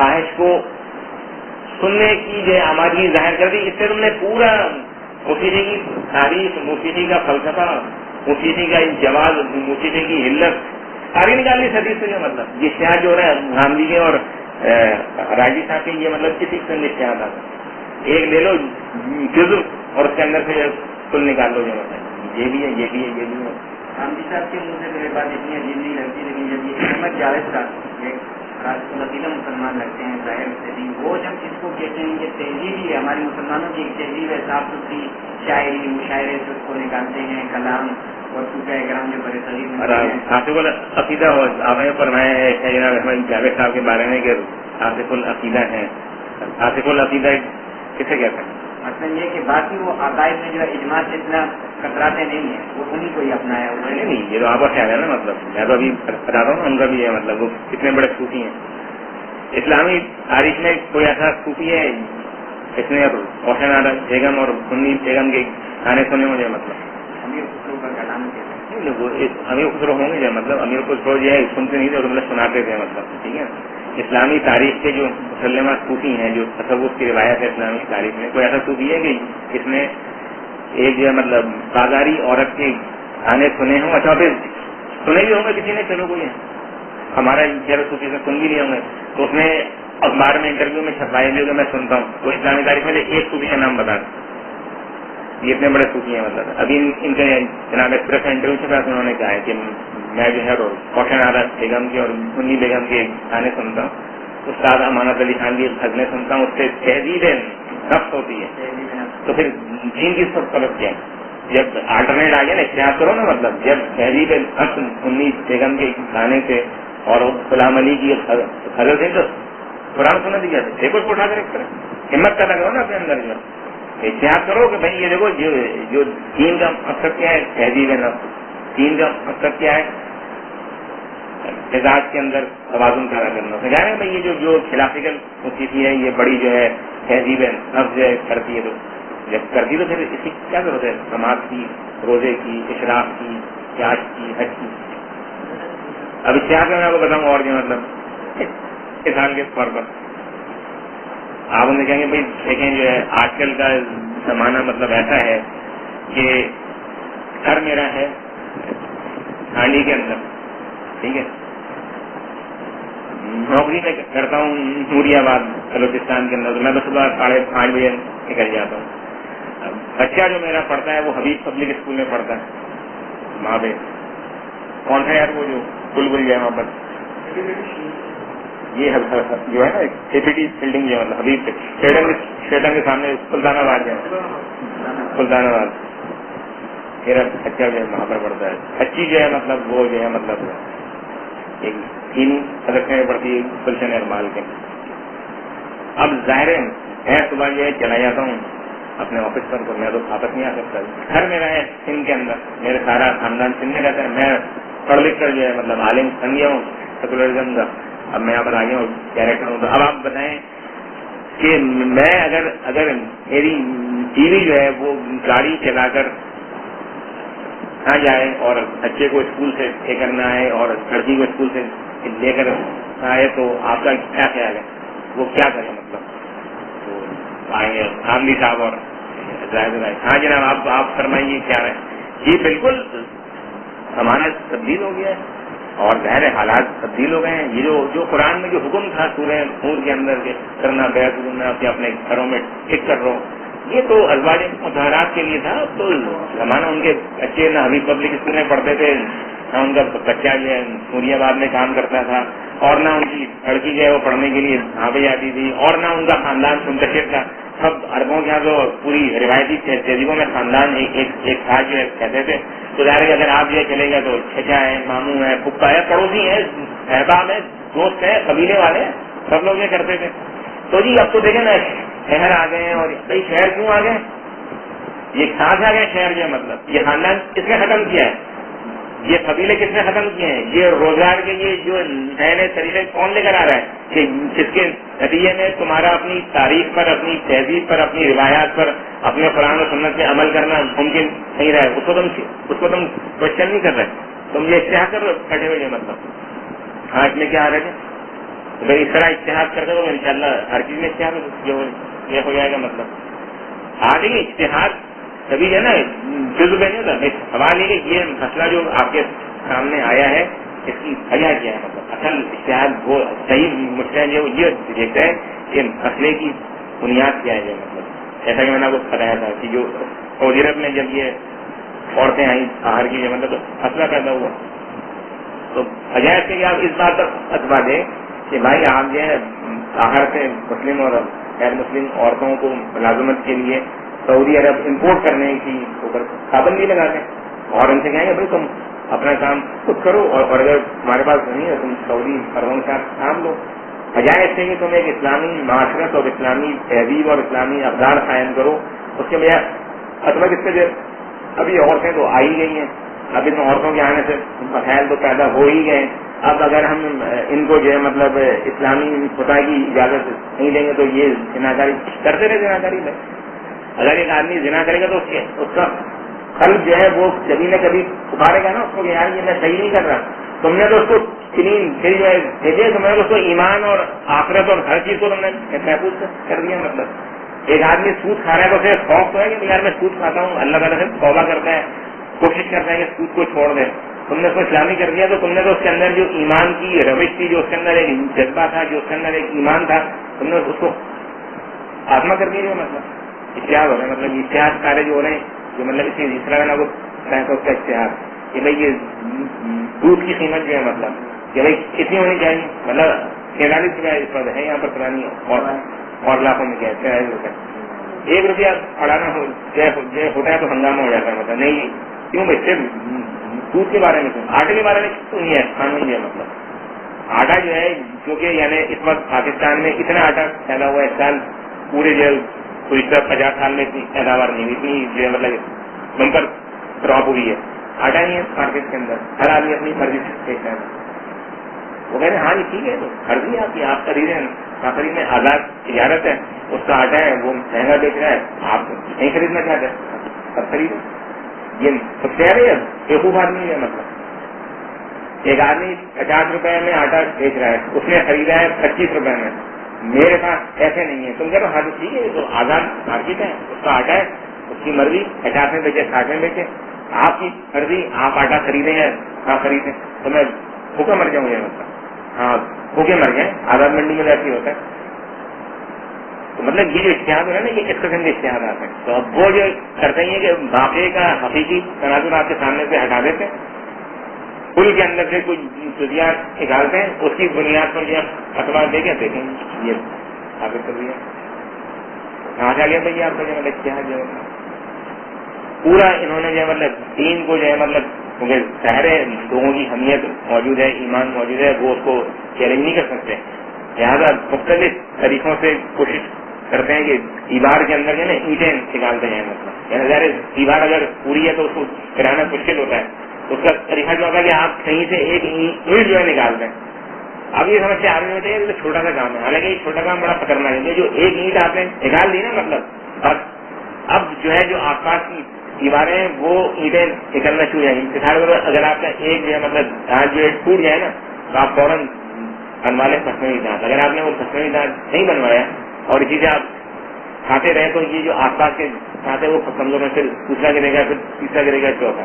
خواہش کو سننے کی جو آمادگی ظاہر کر دی. اس سے تم نے پورا موسیقی کی تاریخ، موسیقی کا فلسفہ، موسیقی کا جواز، موسیقی کی علت ساری نکالنی حدیث سے. مطلب یہ اشتہار جو ہے گاندھی کے اور راجی صاحب کے، یہ مطلب کسی قسم کے اشتہار آتا ہے. ایک لے لو جزو اور اس کے اندر سے کل نکال لو جو مطلب یہ بھی ہے، یہ بھی ہے، یہ بھی ہے. گاندھی صاحب کے منہ سے میرے بات اتنی عجیب نہیں لگتی، لیکن جب یہ احمد جاوید صاحب ایک رسولہ مسلمان لگتے ہیں ظاہر سے بھی، وہ جب اس کو کہتے ہیں یہ تہذیب ہی ہے، ہماری مسلمانوں کی ایک تہذیب ہے، صاف ستھری شاعری مشاعرے سے اس کو نکالتے ہیں، کلام اور صوفیاء کرام جو بڑے صغیر میں حاصف العقیدہ آپ نے فرمایا ہے جناب احمد جاوید صاحب کے بارے میں کہ حاصف العقیدہ ہے. حاصف العقیدہ کسے کہتے ہیں؟ مطلب یہ کہ باقی وہ عقائد میں جو ہے اجماع سے اتنا کتراتے نہیں ہیں، وہ انہیں کو ہی اپنایا ہوا ہے. نہیں، یہ تو آپ کا خیال ہے نا. مطلب میں تو ابھی بتا رہا ہوں ان کا بھی ہے. مطلب وہ کتنے بڑے صوفی ہیں. اسلامی تاریخ میں کوئی ایسا صوفی ہے اس نے روشن عالم بیگم اور سنی بیگم کے گانے سنے مجھے؟ مطلب امیر خسرو کا کلام کہتے ہیں. وہ امیر خسرو ہوں گے جو مطلب امیر خسرو جو ہے سنتے نہیں تھے، مطلب سناتے تھے. مطلب ٹھیک ہے. اسلامی تاریخ کے جو مسلمہ صوفی ہیں، جو تصوف کی روایت ہے اسلامی تاریخ میں، کوئی ایسا صوفی ہے کہ اس نے ایک جو ہے مطلب بازاری عورت کے گانے سنے ہوں؟ اچھا پھر سنے بھی ہوں گے کسی نے، چلو کوئی ہے ہمارا چہرے صوفی سے سن بھی لیے ہوں گے تو اس نے اخبار میں انٹرویو میں چھپائے بھی کہ میں سنتا ہوں. تو اسلامی تاریخ میں ایک صوفی کا نام بتا دیں. یہ اتنے بڑے صوفی ہیں. مطلب ابھی ان کے جناب ایکسپریس کا انٹرویو چھپا تو انہوں نے کہا ہے کہ میں جو ہے روشن عالم بیگم کی اور سنی بیگم کے گانے سنتا ہوں، استاد امانت علی خان کی غزلیں سنتا ہوں، اس سے تہذیب نفس ہوتی ہے. تو پھر دین کی سب طلب کیا ہے؟ جب آلٹرنیٹ آ گیا نا، اختیار کرو نا. مطلب جب تہذیب نفس سنی بیگم کے گانے سے اور غلام علی کی غزل سے تو قرآن سننے دیا تھا. دیکھو اس کو اٹھا کر ایک طرح ہمت کا لگاؤ نا اپنے اندر. جو احتیاط کرو کہ بھائی یہ دیکھو جو دین کا مقصد کیا ہے، تہذیب نفس. دین کا مقصد کیا ہے؟ مزاج کے اندر توازن پیدا کرنا. کہہ رہے ہیں بھائی یہ جو کلاسیکل موسیقی ہے یہ بڑی جو ہے تہذیب نفس جو ہے کرتی ہے. تو جب کرتی تو پھر اس کی کیا ضرورت ہے؟ نماز کی، روزے کی، اشراق کی، پیاز کی، حج کی. اب اشتہار میں آپ کو بتاؤں اور جو مطلب مثال کے طور پر آپ انہیں کہیں گے بھائی دیکھیں جو ہے آج کل کا زمانہ مطلب ایسا ہے کہ گھر میرا ہے ہانڈی کے اندر، ٹھیک ہے، نوکری میں کرتا ہوں نوری آباد بلوچستان کے اندر. تو میں تو صبح 5:30 بجے نکل جاتا ہوں. بچہ جو میرا پڑھتا ہے وہ حبیب پبلک اسکول میں پڑھتا ہے. وہاں پہ کون تھا یار وہ جو بلبل جو ہے وہاں پر یہ جو ہے نا اے پی ٹی بلڈنگ جو ہے حبیب شیٹن کے سامنے سلطان آباد جو ہے، سلطان آباد میرا بچہ جو ہے وہاں پر پڑھتا ہے. بچی جو ہے مطلب وہ جو ہے مطلب ایک 3 سلیکشن میں پڑتی ہے گلشن ارمال کے. اب ظاہر ہے میں صبح جو ہے چلا جاتا ہوں اپنے آفس پر، تو میں تو واپس نہیں آ سکتا. گھر میرا ہے سندھ کے اندر، میرا سارا خاندان سندھ میں رہتا ہے. میں پڑھ لکھ کر جو ہے مطلب عالم بن گیا ہوں سیکولرزم کا. اب میں یہاں پر آ گیا ہوں ڈائریکٹر ہوں. تو اب آپ بتائیں کہ میں اگر میری بیوی جو ہے وہ گاڑی چلا کر نہ جائے اور بچے کو اسکول سے لے کر نہ آئے اور لڑکی کو اسکول سے لے کر آئے تو آپ کا کیا خیال ہے؟ وہ کیا کرے؟ مطلب تو آئیں گے گاندھی صاحب اور ظاہر. ہاں جناب آپ فرمائیے کیا ہے؟ جی بالکل زمانہ تبدیل ہو گیا ہے اور ظاہر حالات تبدیل ہو گئے ہیں. یہ جو قرآن میں جو حکم تھا سورہ نور کے اندر کرنا بیعت کرنا اپنے گھروں میں ٹک کر رہو، یہ تو ازواج مطہرات کے لیے تھا. تو زمانہ ان کے بچے نہ حبیب پبلک اسکول میں پڑھتے تھے، نہ ان کا بچہ جو ہے نوری آباد میں کام کرتا تھا، اور نہ ان کی لڑکی جو ہے وہ پڑھنے کے لیے وہاں پہ جاتی تھی، اور نہ ان کا خاندان منتشر تھا. سب عربوں کے یہاں تو پوری روایتی تہذیبوں میں خاندان ایک ساتھ جو ہے کہتے تھے. تو ظاہر ہے اگر آپ یہ چلے گئے تو چچا ہے، ماموں ہے، پھپھا ہے، پڑوسی ہے، احباب ہے، دوست ہے، قبیلے والے ہیں، سب لوگ یہ کرتے تھے. تو جی اب تو دیکھیں نا شہر آ گئے ہیں. اور بھائی شہر کیوں آ گئے؟ یہ ساتھ آ گئے شہر جو ہے مطلب یہ خاندان کس نے ختم کیا ہے؟ یہ قبیلے کس نے ختم کیے ہیں؟ یہ روزگار کے یہ جو نئے نئے طریقے کون لے کر آ رہا ہے کہ جس کے نتیجے میں تمہارا اپنی تاریخ پر، اپنی تہذیب پر، اپنی روایات پر، اپنے قرآن و سنت پہ عمل کرنا ممکن نہیں رہا ہے. اس کو تم کوشچن نہیں کر رہے، تم یہ اشتہار کر رہے بیٹھے ہوئے. مطلب ہاں اس میں کیا آ رہے تھے؟ اگر اس طرح اجتہاد کرتے تو انشاءاللہ ہر چیز میں اجتہاد یہ ہو جائے گا. مطلب آگے اجتہاد کبھی ہے نا جزو میں نہیں ہوتا. سوال یہ کہ یہ مسئلہ جو آپ کے سامنے آیا ہے اس کی وجہ کیا ہے. مطلب اصل اجتہاد وہ صحیح مجتہد جو یہ دیکھتا ہے کہ مسئلے کی بنیاد کیا ہے. مطلب ایسا کہ میں نے آپ کو بتایا تھا کہ جو سعودی عرب میں جب یہ عورتیں آئیں باہر کی مطلب مسئلہ پیدا ہوا تو وجہ سے کہ آپ اس بات پر اتبا دیں کہ بھائی آپ جو ہے باہر سے مسلم اور غیر مسلم عورتوں کو ملازمت کے لیے سعودی عرب امپورٹ کرنے کی اوپر پابندی لگا دیں اور ان سے کہیں گے بھائی تم اپنا کام خود کرو اور اگر تمہارے پاس نہیں ہے تم سعودی فرموں کے ساتھ کام لو. بجائے اس سے کہ تم ایک اسلامی معاشرت اور اسلامی تہذیب اور اسلامی اقدار قائم کرو اس کے بجائے مطلب اس سے ابھی عورتیں تو آ ہی گئی ہیں. اب ان عورتوں کے آنے سے مسائل تو پیدا ہو ہی گئے. اب اگر ہم ان کو جو ہے مطلب اسلامی خدا کی اجازت نہیں دیں گے تو یہ زناکاری کرتے رہے. زناکاری میں اگر ایک آدمی زنا کرے گا تو اس کا قلب جو ہے وہ کبھی نہ کبھی پکارے گا نا اس کو کہ یار یہ میں صحیح نہیں کر رہا. تم نے تو اس کو بھیجے تم نے تو اس کو ایمان اور آخرت اور ہر چیز کو تم نے محفوظ کر دیا. مطلب ایک آدمی سود کھا رہا ہے تو اسے خوف تو ہے کہ یار میں سود کھاتا ہوں. اللہ تعالیٰ سے توبہ کرتا ہے کوشش کرتا ہے کہ سود کو چھوڑ دے. تم نے اس کو اسلامی کر دیا تو تم نے تو اس کے اندر جو ایمان کی روش تھی جو اس کے اندر ایک جذبہ تھا جو اس کے اندر ایک ایمان تھا تم نے اس کو آزما کر دیا. مطلب اشتہار ہو رہے ہیں. مطلب اشتہار سارے جو ہو رہے ہیں جو مطلب اس طرح کا اس کا اشتہار کہ بھائی یہ دودھ کی قیمت جو ہے مطلب کہ بھائی کتنی ہونی چاہیے. مطلب 43 روپیہ اس پر ہے یہاں پر پرانی اور لاکھوں میں کیا 43 روپئے 1 روپیہ اڑانا ہوتا ہے تو ہنگامہ ہو جاتا ہے. مطلب نہیں کیوں بھائی صرف دودھ کے بارے میں آٹے کے بارے میں کیوں نہیں ہے قانون جو ہے. مطلب آٹا جو ہے جو کہ یعنی اس وقت پاکستان میں اتنا آٹا پیدا ہوا ہے اس سال پورے جو گزشتہ 50 سال میں اتنی پیداوار نہیں اتنی جو ہے مطلب بمپر ڈراپ ہوئی ہے. آٹا نہیں ہے مارکیٹ کے اندر. ہر آدمی اپنی مرضی سے دیکھتا ہے. وہ کہتے ہیں ہاں جی ٹھیک ہے تو مرضی آپ کی آپ خریدیں خرید میں آزاد تجارت ہے. اس کا آٹا ہے وہ مہنگا بیچ رہا ہے آپ نہیں خریدنا چاہتے سب خریدیں. یہ سب سے ہے بیوقوف آدمی ہے. مطلب ایک آدمی 50 روپے میں آٹا بیچ رہا ہے اس نے خریدا ہے 25 روپے میں. میرے پاس ایسے نہیں ہے. تم کہہ رہے ہو ہاں تو ٹھیک ہے تو آزاد مارکیٹ ہے اس کا آٹا ہے اس کی مرضی 50 میں بیچے 60 میں بیچے. آپ کی مرضی آپ آٹا خریدیں یا نہ خریدیں تو میں بھوکا مر جاؤں. مطلب ہاں بھوکے مر جائیں. آزاد منڈی میں ایسے ہوتا ہے. تو مطلب یہ جو اشتہار ہو رہا ہے نا یہ اس قسم کے اشتہار آتے ہیں. تو اب وہ جو کرتے ہیں کہ واقعے کا حقیقی تناظر آپ کے سامنے سے ہٹا دیتے ہیں پل کے اندر سے کچھ جزیات نکالتے ہیں اس کی بنیاد پر جو فتوا دے کے دیکھیں یہ ثابت کر دیا کہاں سے آ گیا بھائی آپ کا جو مطلب اشتہار جو ہے پورا انہوں نے جو مطلب دین کو جو ہے مطلب کیونکہ سہرے لوگوں کی حمیت موجود ہے ایمان موجود ہے وہ اس کو چیلنج نہیں کر سکتے. لہٰذا مختلف طریقوں سے کوشش کرتے ہیں کہ دیوار کے اندر جو ہے نا اینٹیں نکالتے ہیں. مطلب یعنی ظاہر دیوار اگر پوری ہے تو اس کو گرانا مشکل ہوتا ہے. اس کا طریقہ جو ہوتا ہے کہ آپ کہیں سے ایک اینٹ جو ہے نکالتے ہیں. اب یہ سمجھتے آدمی ہوتے ہیں تو چھوٹا سا کام ہے حالانکہ یہ چھوٹا کام بڑا خطرناک ہے. جو ایک اینٹ آپ نے نکال دی نا مطلب بس اب جو ہے جو آس پاس کی دیواریں وہ اینٹیں نکلنا شروع ہو جائیں گی. اگر آپ کا ایک جو ہے مطلب دانت جو ہے ٹوٹ جائے نا تو آپ فوراً بنوا لیں پھنسویں دانت. اگر آپ نے وہ پھنسویں دانت نہیں بنوایا اور اسی سے آپ کھاتے رہے تو یہ جو آس پاس کے کھاتے وہ کمزور میں پھر دوسرا گرے گا پھر تیسرا گرے گا چوتھا.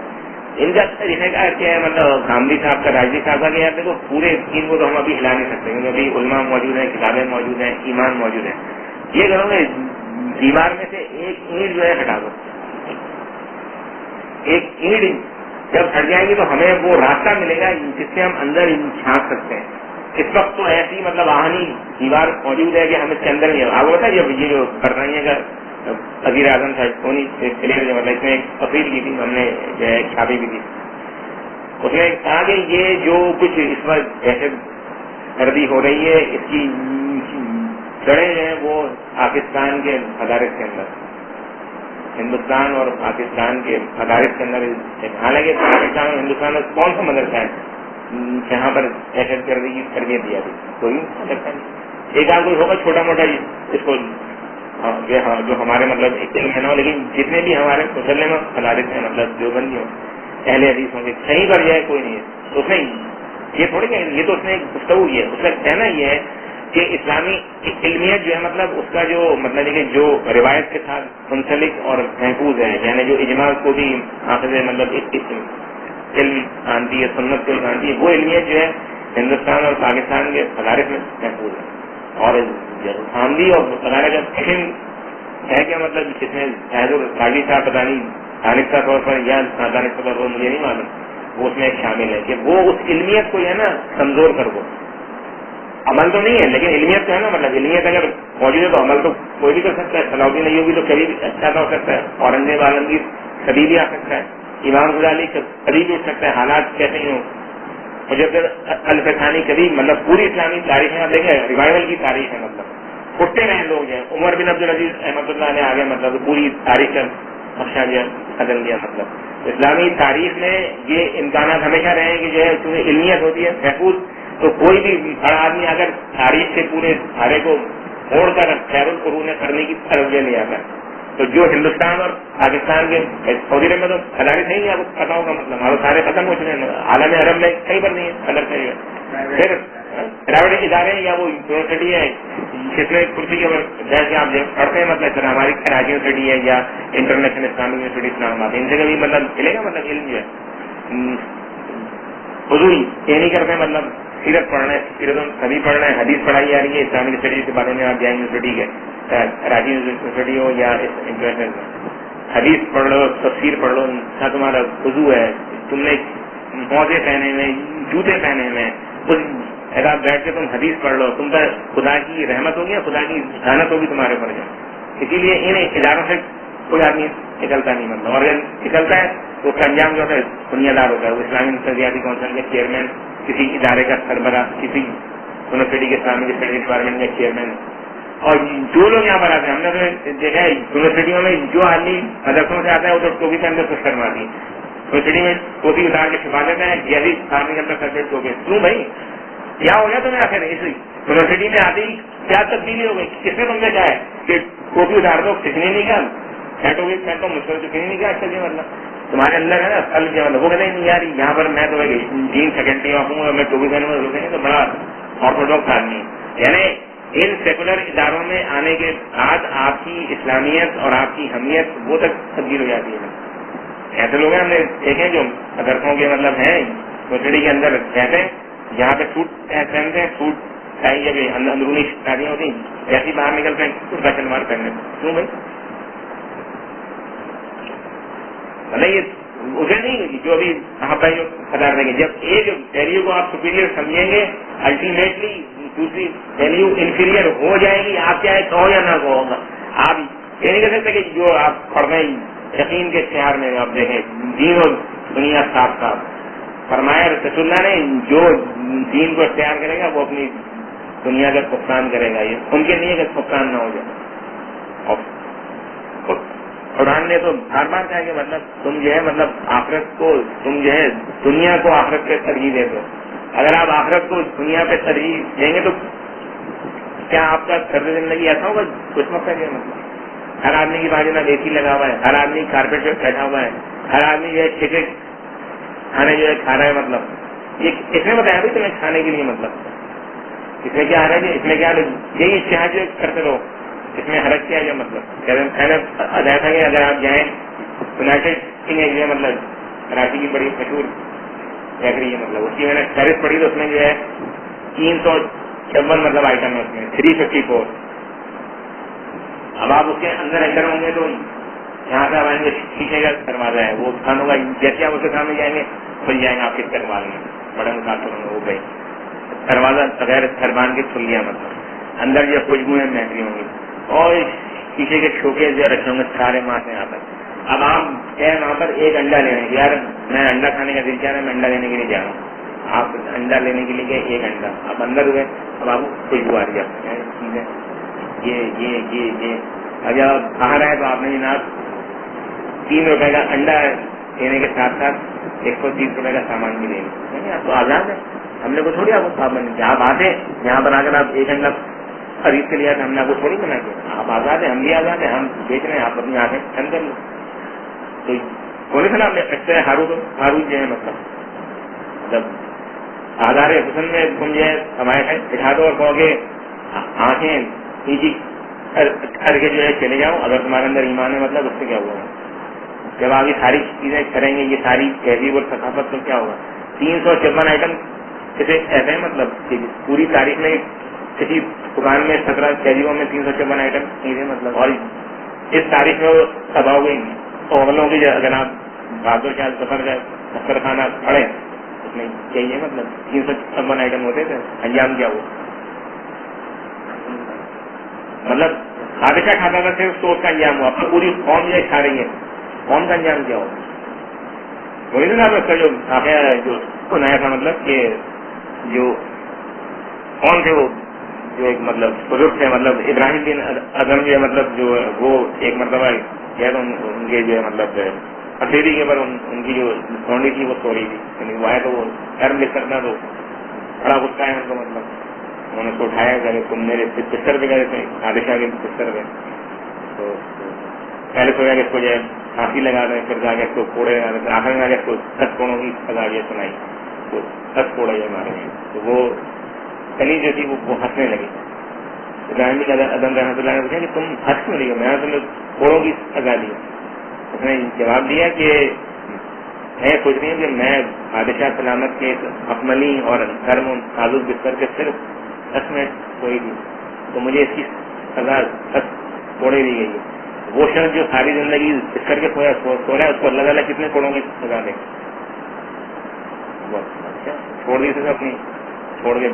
ان کا طریقہ کار کیا ہے مطلب گاندھی صاحب کا راجی صاحب کا کیا دیکھو پورے دین کو تو ہم ابھی ہلا نہیں سکتے کیونکہ ابھی علماء موجود ہیں کتابیں موجود ہیں ایمان موجود ہے. یہ کرو گے دیوار میں سے ایک اینٹ جو ہے ہٹا دو. ایک اینٹ جب ہٹ جائے گی تو ہمیں وہ راستہ ملے گا جس سے ہم اندر جھانک سکتے ہیں. اس وقت تو ایسی مطلب آہنی دیوار موجود ہے کہ ہم اس کے اندر نہیں آپ ہوتا ہے جب یہ جو کر رہی ہے کہ وزیر اعظم صاحب مطلب اس میں ایک تقریر کی تھی ہم نے جو ہے چھاپی بھی تھی. اس نے کہا کہ یہ جو کچھ اس وقت دہشت گردی ہو رہی ہے اس کی جڑیں ہیں وہ پاکستان کے مدارس کے اندر ہندوستان اور پاکستان کے مدارس کے اندر. حالانکہ پاکستان اور ہندوستان میں کون سا مدرسہ ہے جہاں پر دہشت گردی کی تربیت دیا گئی کوئی مدرسہ نہیں. ایک آدھ کوئی ہوگا چھوٹا موٹا اس کو جو ہمارے مطلب ایک ہے لیکن جتنے بھی ہمارے مسلم مدارس ہیں مطلب جو بندی ہوں اہل حدیث ہوں گے کہیں پر جائے کوئی نہیں ہے. تو اس نے یہ تھوڑی کہ یہ تو اس نے ایک گفتگو کی ہے. اس کا کہنا یہ ہے کہ اسلامی علمیت جو ہے مطلب اس کا جو مطلب ہے کہ جو روایت کے ساتھ منسلک اور محفوظ ہے، یعنی جو اجماع کو بھی آخر مطلب علم آنتی ہے، سنت کو آنتی ہے، وہ علمیت جو ہے ہندوستان اور پاکستان کے مدارس میں محفوظ ہے. اور آمدی اور وغیرہ کا اہم ہے کیا مطلب اس میں شاید راجی صاحب پتہ نہیں دانشہ طور پر یا نادانشہ طور پر مجھے نہیں معلوم، وہ اس میں ایک شامل ہے کہ وہ اس علمیت کو جو ہے نا کمزور کر دو. عمل تو نہیں ہے لیکن علمیت تو ہے نا، مطلب علمیت اگر موجود ہے تو عمل تو کوئی بھی کر سکتا ہے. صلاحالدین ایوبی تو کبھی بھی اچھا ہو سکتا ہے، اورنگزیب عالمگیر کبھی بھی آ سکتا ہے، امام غزالی کبھی بھی اٹھ سکتا ہے، حالات کیسے ہی ہوں. مجدد الفسانی کبھی مطلب پوری اسلامی تاریخ میں آپ دیکھیں ریوائول کی تاریخ ہے، مطلب اٹھتے رہے لوگ جو ہیں. عمر بن عبدالعزیز احمد اللہ نے آگے مطلب پوری تاریخ کا نقشہ جو قدم دیا. مطلب اسلامی تاریخ میں یہ امکانات ہمیشہ رہے ہیں کہ جو ہے چونکہ علمیت ہوتی ہے محفوظ، تو کوئی بھی بڑا آدمی اگر تاریخ کے پورے دھارے کو چھوڑ کر خیر القرون کرنے کی طرف لے آتا ہے تو جو ہندوستان اور پاکستان کے سعودی عرب میں تو مدارس نہیں ہے، آپ کو پتا ہوگا، مطلب ہمارے سارے ختم ہو چکے ہیں، عالم عرب میں کہیں پر نہیں ہے الگ کہیں. پھر پرائیویٹ ادارے یا وہ یونیورسٹی ہے جس میں کرسی کے جیسے آپ پڑھتے ہیں، مطلب ہماری کراچی یونیورسٹی ہے یا انٹرنیشنل اسلامک یونیورسٹی اسلام آباد، ان سے کبھی مطلب ملے گا مطلب علم جو ہے حضور یہ نہیں کرتے، مطلب سیرت پڑھنا ہے، سیرت کبھی پڑھنا ہے، حدیث پڑھائی جا رہی ہے اسلامک اسٹڈیز کے بارے میں. آپ جائیں یونیورسٹی کے کراچی یونیورسٹی ہو یا انٹرنیشنل حدیث پڑھ لو، تفسیر پڑھ لو، نہ تمہارا وضو ہے، تم نے موزے پہنے ہوئے، جوتے پہنے ہوئے، خود اگر بیٹھ کے تم حدیث پڑھ لو، تم پر خدا کی رحمت ہوگی، خدا کی لعنت ہوگی تمہارے اوپر. اسی لیے ان اداروں سے کوئی آدمی نکلتا نہیں، مطلب اور اگر نکلتا ہے تو اس کا انجام جو ہوتا ہے دنیا دار ہوتا ہے. وہ اسلامی نفسیاتی کونسل کے چیئرمین، کسی ادارے کا سربراہ، کسی یونیورسٹی کے اسلامک اسٹڈی ڈپارٹمنٹ کا چیئرمین. اور جو لوگ یہاں پر آتے ہیں، ہم نے دیکھا ہے یونیورسٹیوں میں جو آدمی مدرسوں سے آتا ہے وہ تو ٹوپی پہن کر کچھ کروا دی. یونیورسٹی میں ٹوپی اتار کے چھپا دیتا ہے، یہ بھی باہر نکلتا سرٹیفکیٹ ٹوپی. کیوں بھائی کیا ہو گیا تمہیں آخر اس یونیورسٹی میں آتی کیا تبدیلی ہو گئی؟ کس نے تم نے کہا ہے کہ ٹوپی اتار دو؟ کسی نے نہیں کہا. ٹوپی پہن تو مجھ سے کسی نے نہیں کہا. اچھا جی مطلب تمہارے اندر ہے نا پھل کیا مطلب وہ کہتے ہیں نہیں یار یہاں پر میں تو جین سیکنڈری آف ہوں اور میں ٹوپی پہنوں گا تو بڑا آرتھوڈاکس آدمی. یعنی ان سیکولر اداروں میں آنے کے بعد آپ کی اسلامیت اور آپ کی حمیت وہ تک تبدیل ہو جاتی ہے. ایسے لوگ ہیں ہم نے دیکھے جو مدرسوں کے مطلب ہیں یونیورسٹی کے اندر رہتے ہیں، جہاں پہ سوٹ پہنتے ہیں، سوٹ چاہیے بھی اندرونی شادیاں ہوتی ہیں، ایسی باہر نکلتے ہیں کرتا شلوار پہننے. کیوں بھائی؟ مطلب یہ اسے نہیں ہوگی جو ابھی آپ بھائی خطار دیں گے. جب ایک ویلیو کو آپ سپیریئر سمجھیں گے الٹیمیٹلی دوسری ویلیو انفیریئر ہو جائے گی. آپ چاہے کہو یا نہ کہو گا. آپ یہ نہیں کہہ سکتے کہ جو آپ پڑھ رہے ہیں یقین کے اشتہار میں آپ دیکھیں دین اور دنیا صاف صاف فرمایا رسول اللہ نے جو دین کو اختیار کرے گا وہ اپنی دنیا کا نقصان کرے گا. یہ ممکن نہیں ہے کہ نقصان نہ ہو جائے. قرآن نے تو بار بار کہا کہ مطلب تم جو ہے مطلب آخرت کو تم جو ہے دنیا کو آخرت پہ ترجیح دے دو. اگر آپ آخرت کو دنیا پہ ترجیح دیں گے تو کیا آپ کا طرز زندگی ایسا ہوگا کچھ مقصد ہے. مطلب ہر آدمی کی بازو میں اے سی لگا ہوا ہے، ہر آدمی کارپیٹ پہ بیٹھا ہوا ہے، ہر آدمی جو ہے ٹکٹ کھانے جو ہے کھا رہا ہے. مطلب یہ اس نے بتایا بھی تمہیں کھانے کے لیے مطلب اس میں کیا آ رہا ہے اس میں کیا یہی اشتہار جو کرتے رہو اس میں حرج کیا ہے. مطلب میں نے بتایا تھا کہ اگر آپ جائیں یونائٹیڈ کنگڈم مطلب کراچی کی بڑی مشہور بیکری ہے، مطلب اس کی میں نے فہرست پڑھی تو اس میں جو ہے 356 مطلب آئٹم ہے، اس میں 354. اب آپ اس کے اندر انٹر ہوں گے تو یہاں سے آپ آئیں گے شیشے کا دروازہ ہے، وہ کھانوں کا جیسے آپ اس کے سامنے جائیں گے کھل جائیں گے آپ کے دروازے میں. بڑے مسافر ہوں گے وہ بھائی دروازہ بغیر سربان کے کھل گیا. مطلب اندر جو خوشبوئیں مہنگی ہوں گی اور شیشے کے چھوکے جو رکھے ہوں گے سارے ماں سے یہاں پر. اب آپ ہیں وہاں پر ایک انڈا لینے کے یار میں انڈا کھانے کا دل چاہ رہا ہے، میں انڈا لینے کے لیے جا رہا ہوں. آپ انڈا لینے کے لیے گئے ایک انڈا آپ اندر ہوئے اب آپ خوشبو آ رہی ہے چیزیں یہ اب جب باہر آئے تو آپ نے جناب 3 روپے کا انڈا لینے کے ساتھ ساتھ 130 روپے کا سامان بھی لیں گے. آپ تو آزاد ہے، ہم نے کو تھوڑی آپ کو پابند آپ آتے یہاں پر آ کر آپ ایک انڈا خرید کے لیا تھا، ہم نے آپ کو تھوڑی بنا کے. آپ آزاد ہیں، ہم بھی آزاد ہیں، ہم بیچ رہے ہیں، آپ اپنی آنکھیں بند کر لیں. تو کون سا آپ ایسے ہاروت جو ہے مطلب آدھار حسن میں تم جو ہے ہمارے بٹھا دو اور کہو گے آنکھیں نیچی کر کے جو ہے چلے جاؤ, اگر تمہارے اندر ایمان ہے مطلب اس سے کیا ہوا. جب آپ یہ ساری چیزیں کریں گے, یہ ساری تہذیب اور ثقافت, تو کیا ہوگا. 356 آئٹم ایسے ہیں, مطلب پوری تاریخ میں کسی قرآن میں 17 تہذیبوں میں 356 آئٹم چیزیں مطلب, اور اس تاریخ میں وہ تباہ ہوئی. تو اولوں کی اگر آپ بہادر شاہ سفر کا سفر خانہ پڑھیں اس میں چاہیے مطلب 356 آئٹم ہوتے تھے, انجام کیا ہوا. مطلب بادشاہ کھاتا تھا صرف تو اس کا انجام ہوا, اب تو پوری قوم یہ کھا رہی ہے, قوم کا انجام کیا ہوا. وہی نا اس کا جو واقعہ جو سنایا تھا, مطلب کہ جو کون تھے وہ, جو ایک مطلب بزرگ تھے, مطلب ابراہیم بن ادم جو ہے, مطلب جو وہ ایک مرتبہ کیا تو ان کے جو ہے مطلب اخیری کے پر ان کی جو سونڈی تھی وہ سو رہی تھی, یعنی وہ ہے تو وہ ٹرم لکھ کرنا تو بڑا غصہ ہے ان کو. مطلب انہوں نے اس کو اٹھایا کہ تم میرے بستر پہ گئے تھے, بادشاہ کے بستر پہ, تو پہلے سوچا کہ اس کو جو ہے پھانسی لگا دیں, پھر جا کے اس کو کوڑے لگا دیں, آخر میں آ کے اس کو 10 کوڑوں کی سزا یہ سنائی, تو 10 کوڑے یہ مارے گئے. تو وہ کلی جو تھی وہ ہنسنے لگی. ابراہیم بن ادم رحمۃ اللہ نے پوچھا کہ تم ہنس کیوں رہی ہو, میں نے تمہیں کوڑوں کی سزا دی. اس نے جواب دیا کہ میں سوچ رہی ہوں کہ میں بادشاہ سلامت کے اکملی اور گرم نازک بستر کے صرف 10 منٹ سوئی تھی, تو مجھے اس کی سزا 10 کوڑے دی گئی ہے. وہ شخص جو ساری زندگی بستر کے سو رہا ہے, اس کو اللہ تعالیٰ کتنے کوڑوں کی سزا دے. چھوڑ دی سزا اپنی, چھوڑ کے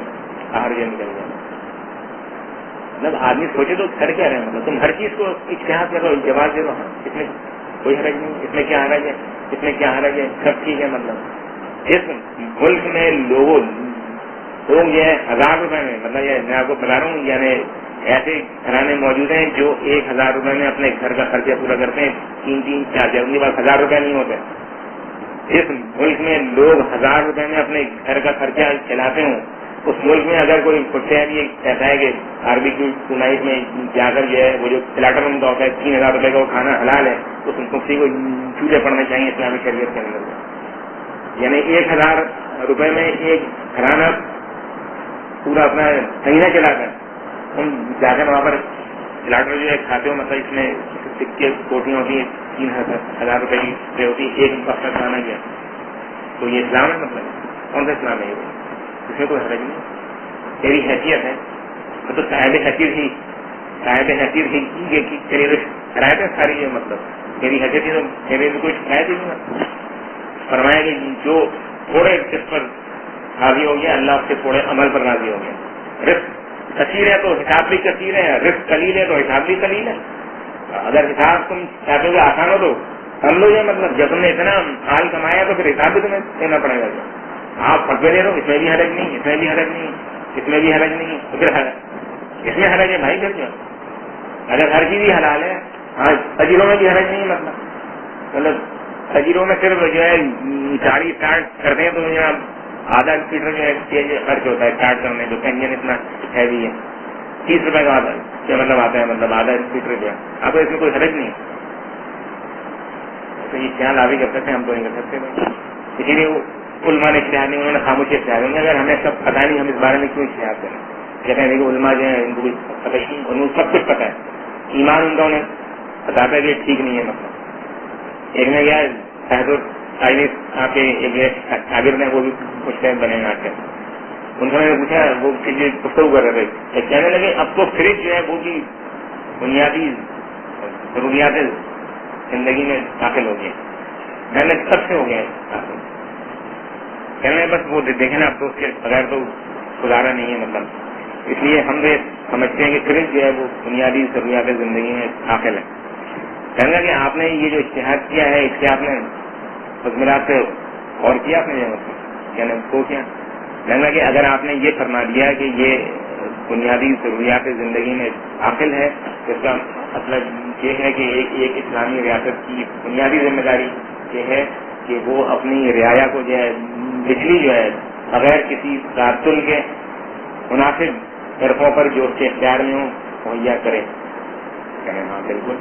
باہر جو نکل گیا. مطلب آدمی سوچے تو کر کیا رہے ہیں, مطلب تم ہر چیز کو اجتہاد کر رہو, جواب دے دو, ہاں اس میں کوئی حرج نہیں, اس میں کیا حرج ہے, اس میں کیا حرج ہے, سب ٹھیک ہے. مطلب اس ملک میں لوگ یہ 1000 روپے میں, مطلب یہ میں آپ کو بتا رہا ہوں, یعنی ایسے گھرانے موجود ہیں جو 1000 روپے میں اپنے گھر کا خرچہ پورا کرتے ہیں, 3-3, 4, ان کے پاس 1000 روپے نہیں ہوتے. اس ملک میں لوگ 1000 روپے میں اپنے گھر کا خرچہ چلاتے ہوں. اس ملک میں اگر کوئی کچھ بھی کہتا ہے کہ باربیکیو نائٹ میں جا کر جو ہے وہ جو پلاٹر ان کا ہوتا ہے 3000 روپے کا وہ کھانا حلال ہے, تو مفتی کو چولہے پڑنے چاہیے اسلامی شریعت کے اندر. یعنی 1000 روپے میں ایک گھرانہ پورا اپنا مہینہ چلاتا ہے. تم جا کر وہاں پر پلاٹر جو ہے کھاتے ہو, مطلب اس میں سکے کوٹیاں ہوتی ہیں 3000 روپے کی ٹرے ہوتی ہے, ایک وقت کا کھانا کیا, تو یہ اسلام ہے. مطلب کون سا اسلام ہے یہ, اس میں کوئی حرج نہیں. تیری حیثیت ہے تو صاحب حیثیت ہی شرائط ہے ساری, یہ مطلب تیری حیثیت ہی تو میرے بھی کوئی شکایت ہی نہیں. فرمایا کہ جو تھوڑے اس پر راضی ہو گیا, اللہ اس کے تھوڑے عمل پر راضی ہو گیا. رزق کثیر ہے تو حساب بھی کثیر ہے, رزق قلیل ہے تو حساب بھی قلیل ہے. اگر حساب تم چاہتے ہو کہ آسان ہو تو کر لو یہ, مطلب جب تم نے اتنا مال کمایا تو پھر حساب بھی تمہیں دینا پڑے گا. آپ فتوے دے رہو, اس میں بھی حرج نہیں, اس میں بھی حرج نہیں, اس میں بھی حرج نہیں, تو پھر اس میں حرج ہے بھائی. پھر کیا, اگر ہر چیز ہی حلال ہے, ہاں تجروں میں بھی حرج نہیں. مطلب تجروں میں صرف جو ہے گاڑی اسٹارٹ کرتے ہیں تو آدھا لیٹر جو ہے خرچ ہوتا ہے اسٹارٹ کرنے, جو انجن اتنا ہیوی ہے, 30 روپے کا آتا ہے, مطلب آتا ہے, مطلب آدھا لیٹر جو ہے. اب اس میں کوئی حرج نہیں. تو یہ خیال آپ ہی کر سکتے ہیں, ہم تو نہیں کر سکتے. اسی لیے علماء نے اجتہاد نہیں, انہوں نے خاموشی اختیار کی. اگر ہمیں سب پتہ نہیں, ہم اس بارے میں کیوں اجتہاد کریں. کہتے ہیں کہ علماء جو ہیں ان کو پتہ ہی نہیں, انہوں سب کچھ پتہ ہے, ایمان ان کا انہیں بتاتا ہے کہ ٹھیک نہیں ہے. مطلب ایک نے کیا آپ کے ایک شاگرد نے, وہ بھی کچھ ٹائم بنے آ کے, ان سے میں نے پوچھا, وہ گفتگو کر رہے تھے, کہنے لگے اب تو فریج جو ہے وہ بھی بنیادی ضروریات زندگی میں داخل ہو گئے. میں نے کب سے ہو گیا داخل, کہنے بس وہ دیکھیں نا, اب تو اس کے بغیر تو گزارا نہیں ہے. مطلب اس لیے ہم یہ سمجھتے ہیں کہ فریج جو ہے وہ بنیادی ضروریات زندگی میں داخل ہے. کہنے لگا کہ آپ نے یہ جو اشتہاد کیا ہے, اس سے آپ نے مضمرات سے غور کیا, آپ نے یہ مطلب کہنے کو کیا. کہنے لگا کہ اگر آپ نے یہ فرما دیا کہ یہ بنیادی ضروریات زندگی میں داخل ہے, تو اس کا مطلب یہ ہے کہ ایک اسلامی ریاست کی بنیادی ذمہ داری یہ ہے کہ وہ اپنی رعایا کو جو ہے بجلی جو ہے بغیر کسی تعطل کے مناسب طرفوں پر جو اس کے اختیار میں ہوں مہیا کرے. کہنے ہاں بالکل.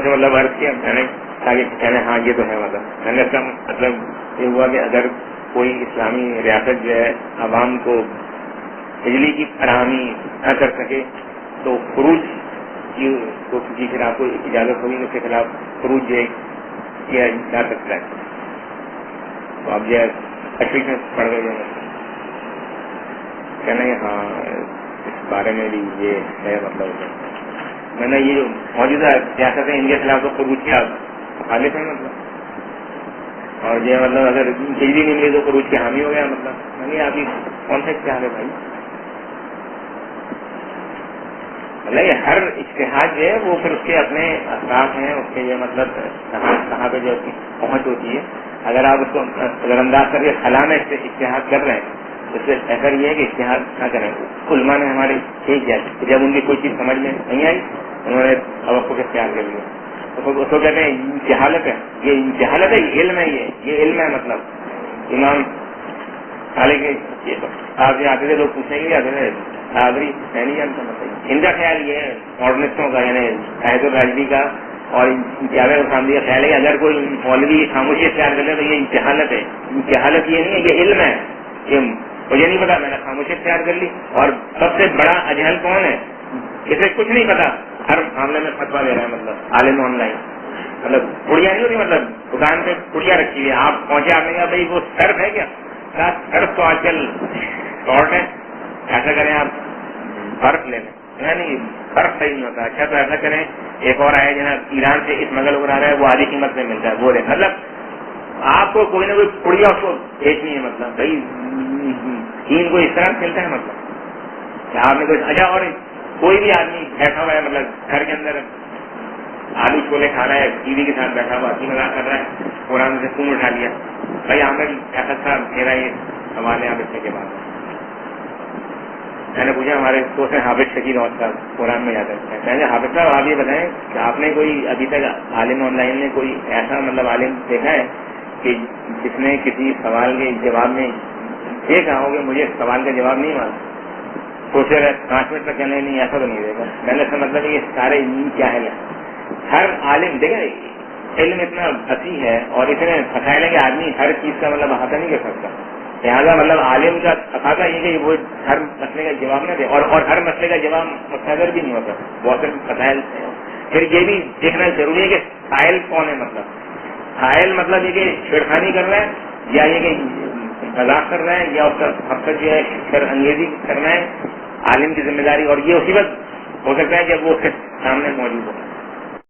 سے مطلب عرض کیا میں نے کہنے ہاں یہ تو ہے مطلب میں نے اس کا مطلب یہ ہوا کہ اگر کوئی اسلامی ریاست جو ہے عوام کو بجلی کی فراہمی نہ کر سکے تو خروج کی خلاف کوئی اجازت ہوگی اس کے خلاف خروج جو کیا جا سکتا ہے. تو اب جو ہے تشریح میں پڑ گئے کہنا کہ ہاں اس بارے میں بھی یہ ہے مطلب میں نے یہ جو موجودہ ریاست ہے ان کے خلاف تو خروج کیا مخالف ہے مطلب اور یہ مطلب اگر بجلی نہیں ملی تو خروج کی حامی ہو گیا مطلب میں نے آپ کی کون سا اشتہار ہے بھائی مطلب یہ ہر اشتہار جو ہے وہ پھر اس کے اپنے اثرات ہیں اس کے یہ مطلب کہاں پہ جو پہنچ ہوتی ہے اگر آپ اس کو نظر انداز کر کے خلا میں اشتہار کر رہے ہیں اس سے بہتر یہ ہے کہ اشتہار نہ کریں. علماء نے ہمارے ٹھیک کیا جب ان کی کوئی چیز سمجھ میں نہیں آئی انہوں نے توقف اختیار کر لیا اس کو کہتے ہیں جہالت ہے. یہ جہالت ہے یہ علم ہے یہ علم ہے مطلب امام حالانکہ آپ جو آتے تھے لوگ پوچھیں گے آتے تھے آدری میں نہیں جانتا مطلب ان کا خیال یہ ہے ماڈرنسٹوں کا یعنی شاہد الراجدی کا اور جاوید خاندی کا خیال ہے کہ اگر کوئی مولوی خاموشی اختیار کر لے تو یہ جہالت ہے. جہالت یہ نہیں ہے یہ علم ہے. یہ مجھے نہیں پتا میں نے خاموشی اختیار کر لی اور سب سے بڑا اجہل کون ہے اسے کچھ نہیں پتا ہر معاملے میں فتوا دے رہا ہے مطلب عالم آن لائن مطلب پڑیا نہیں ہوتی مطلب دکان پہ پڑیا رکھی ہوئی ہے آپ پہنچے آپ نے کہا بھائی وہ سرف ہے کیا سرف تو آج کل شارٹ ہے ایسا کریں آپ برف لے لیں نہیں برف صحیح نہیں ہوتا اچھا تو ایسا کریں ایک اور آیا جناب ایران سے اسمگل ہو رہا ہے وہ آدھی قیمت میں ملتا ہے وہ لیں مطلب آپ کو کوئی نہ کوئی پڑیا اس کو بیچنی ہے مطلب بھائی چین کو اس طرح ملتا ہے مطلب آپ نے کوئی اچھا اور کوئی بھی آدمی بیٹھا ہوا ہے مطلب گھر کے اندر آلو چھولے کھا رہا ہے ٹی وی کے ساتھ بیٹھا ہوا ہنسی مذاق کر رہا ہے قرآن سے خون اٹھا لیا بھائی عامر ایسا تھا میرا یہ سوال ہے آپ اس کے بعد میں نے پوچھا ہمارے دوست حافظ شکیل اور صاحب قرآن میں جاتا ہے میں نے حافظ صاحب آپ یہ بتائیں کہ آپ نے کوئی ابھی تک عالم آن لائن نے کوئی ایسا مطلب عالم دیکھا ہے کہ جس نے کسی سوال کے جواب میں یہ کہا ہو کہ مجھے سوال کا جواب نہیں معلوم سوچے رہے 5 منٹ تک کہنے نہیں ایسا تو نہیں دے گا. میں نے مطلب یہ سارے کیا ہے ہر عالم دیکھیں علم اتنا وسیع ہے اور اتنے مسائل ہے کہ آدمی ہر چیز کا مطلب احاطہ نہیں کر سکتا. لہٰذا مطلب عالم کا تقاضا یہ کہ وہ ہر مسئلے کا جواب نہ دے اور ہر مسئلے کا جواب مستقر بھی نہیں ہوتا بہت سے مسائل. پھر یہ بھی دیکھنا ضروری ہے کہ قائل کون ہے مطلب قائل مطلب یہ کہ چھیڑخانی کر رہا ہے یا یہ کہ مذاق کر رہا ہے یا اس کا مقصد جو ہے شر انگیزی کرنا ہے عالم کی ذمہ داری اور یہ اسی وقت ہو سکتا ہے جب وہ اس کے سامنے موجود ہو.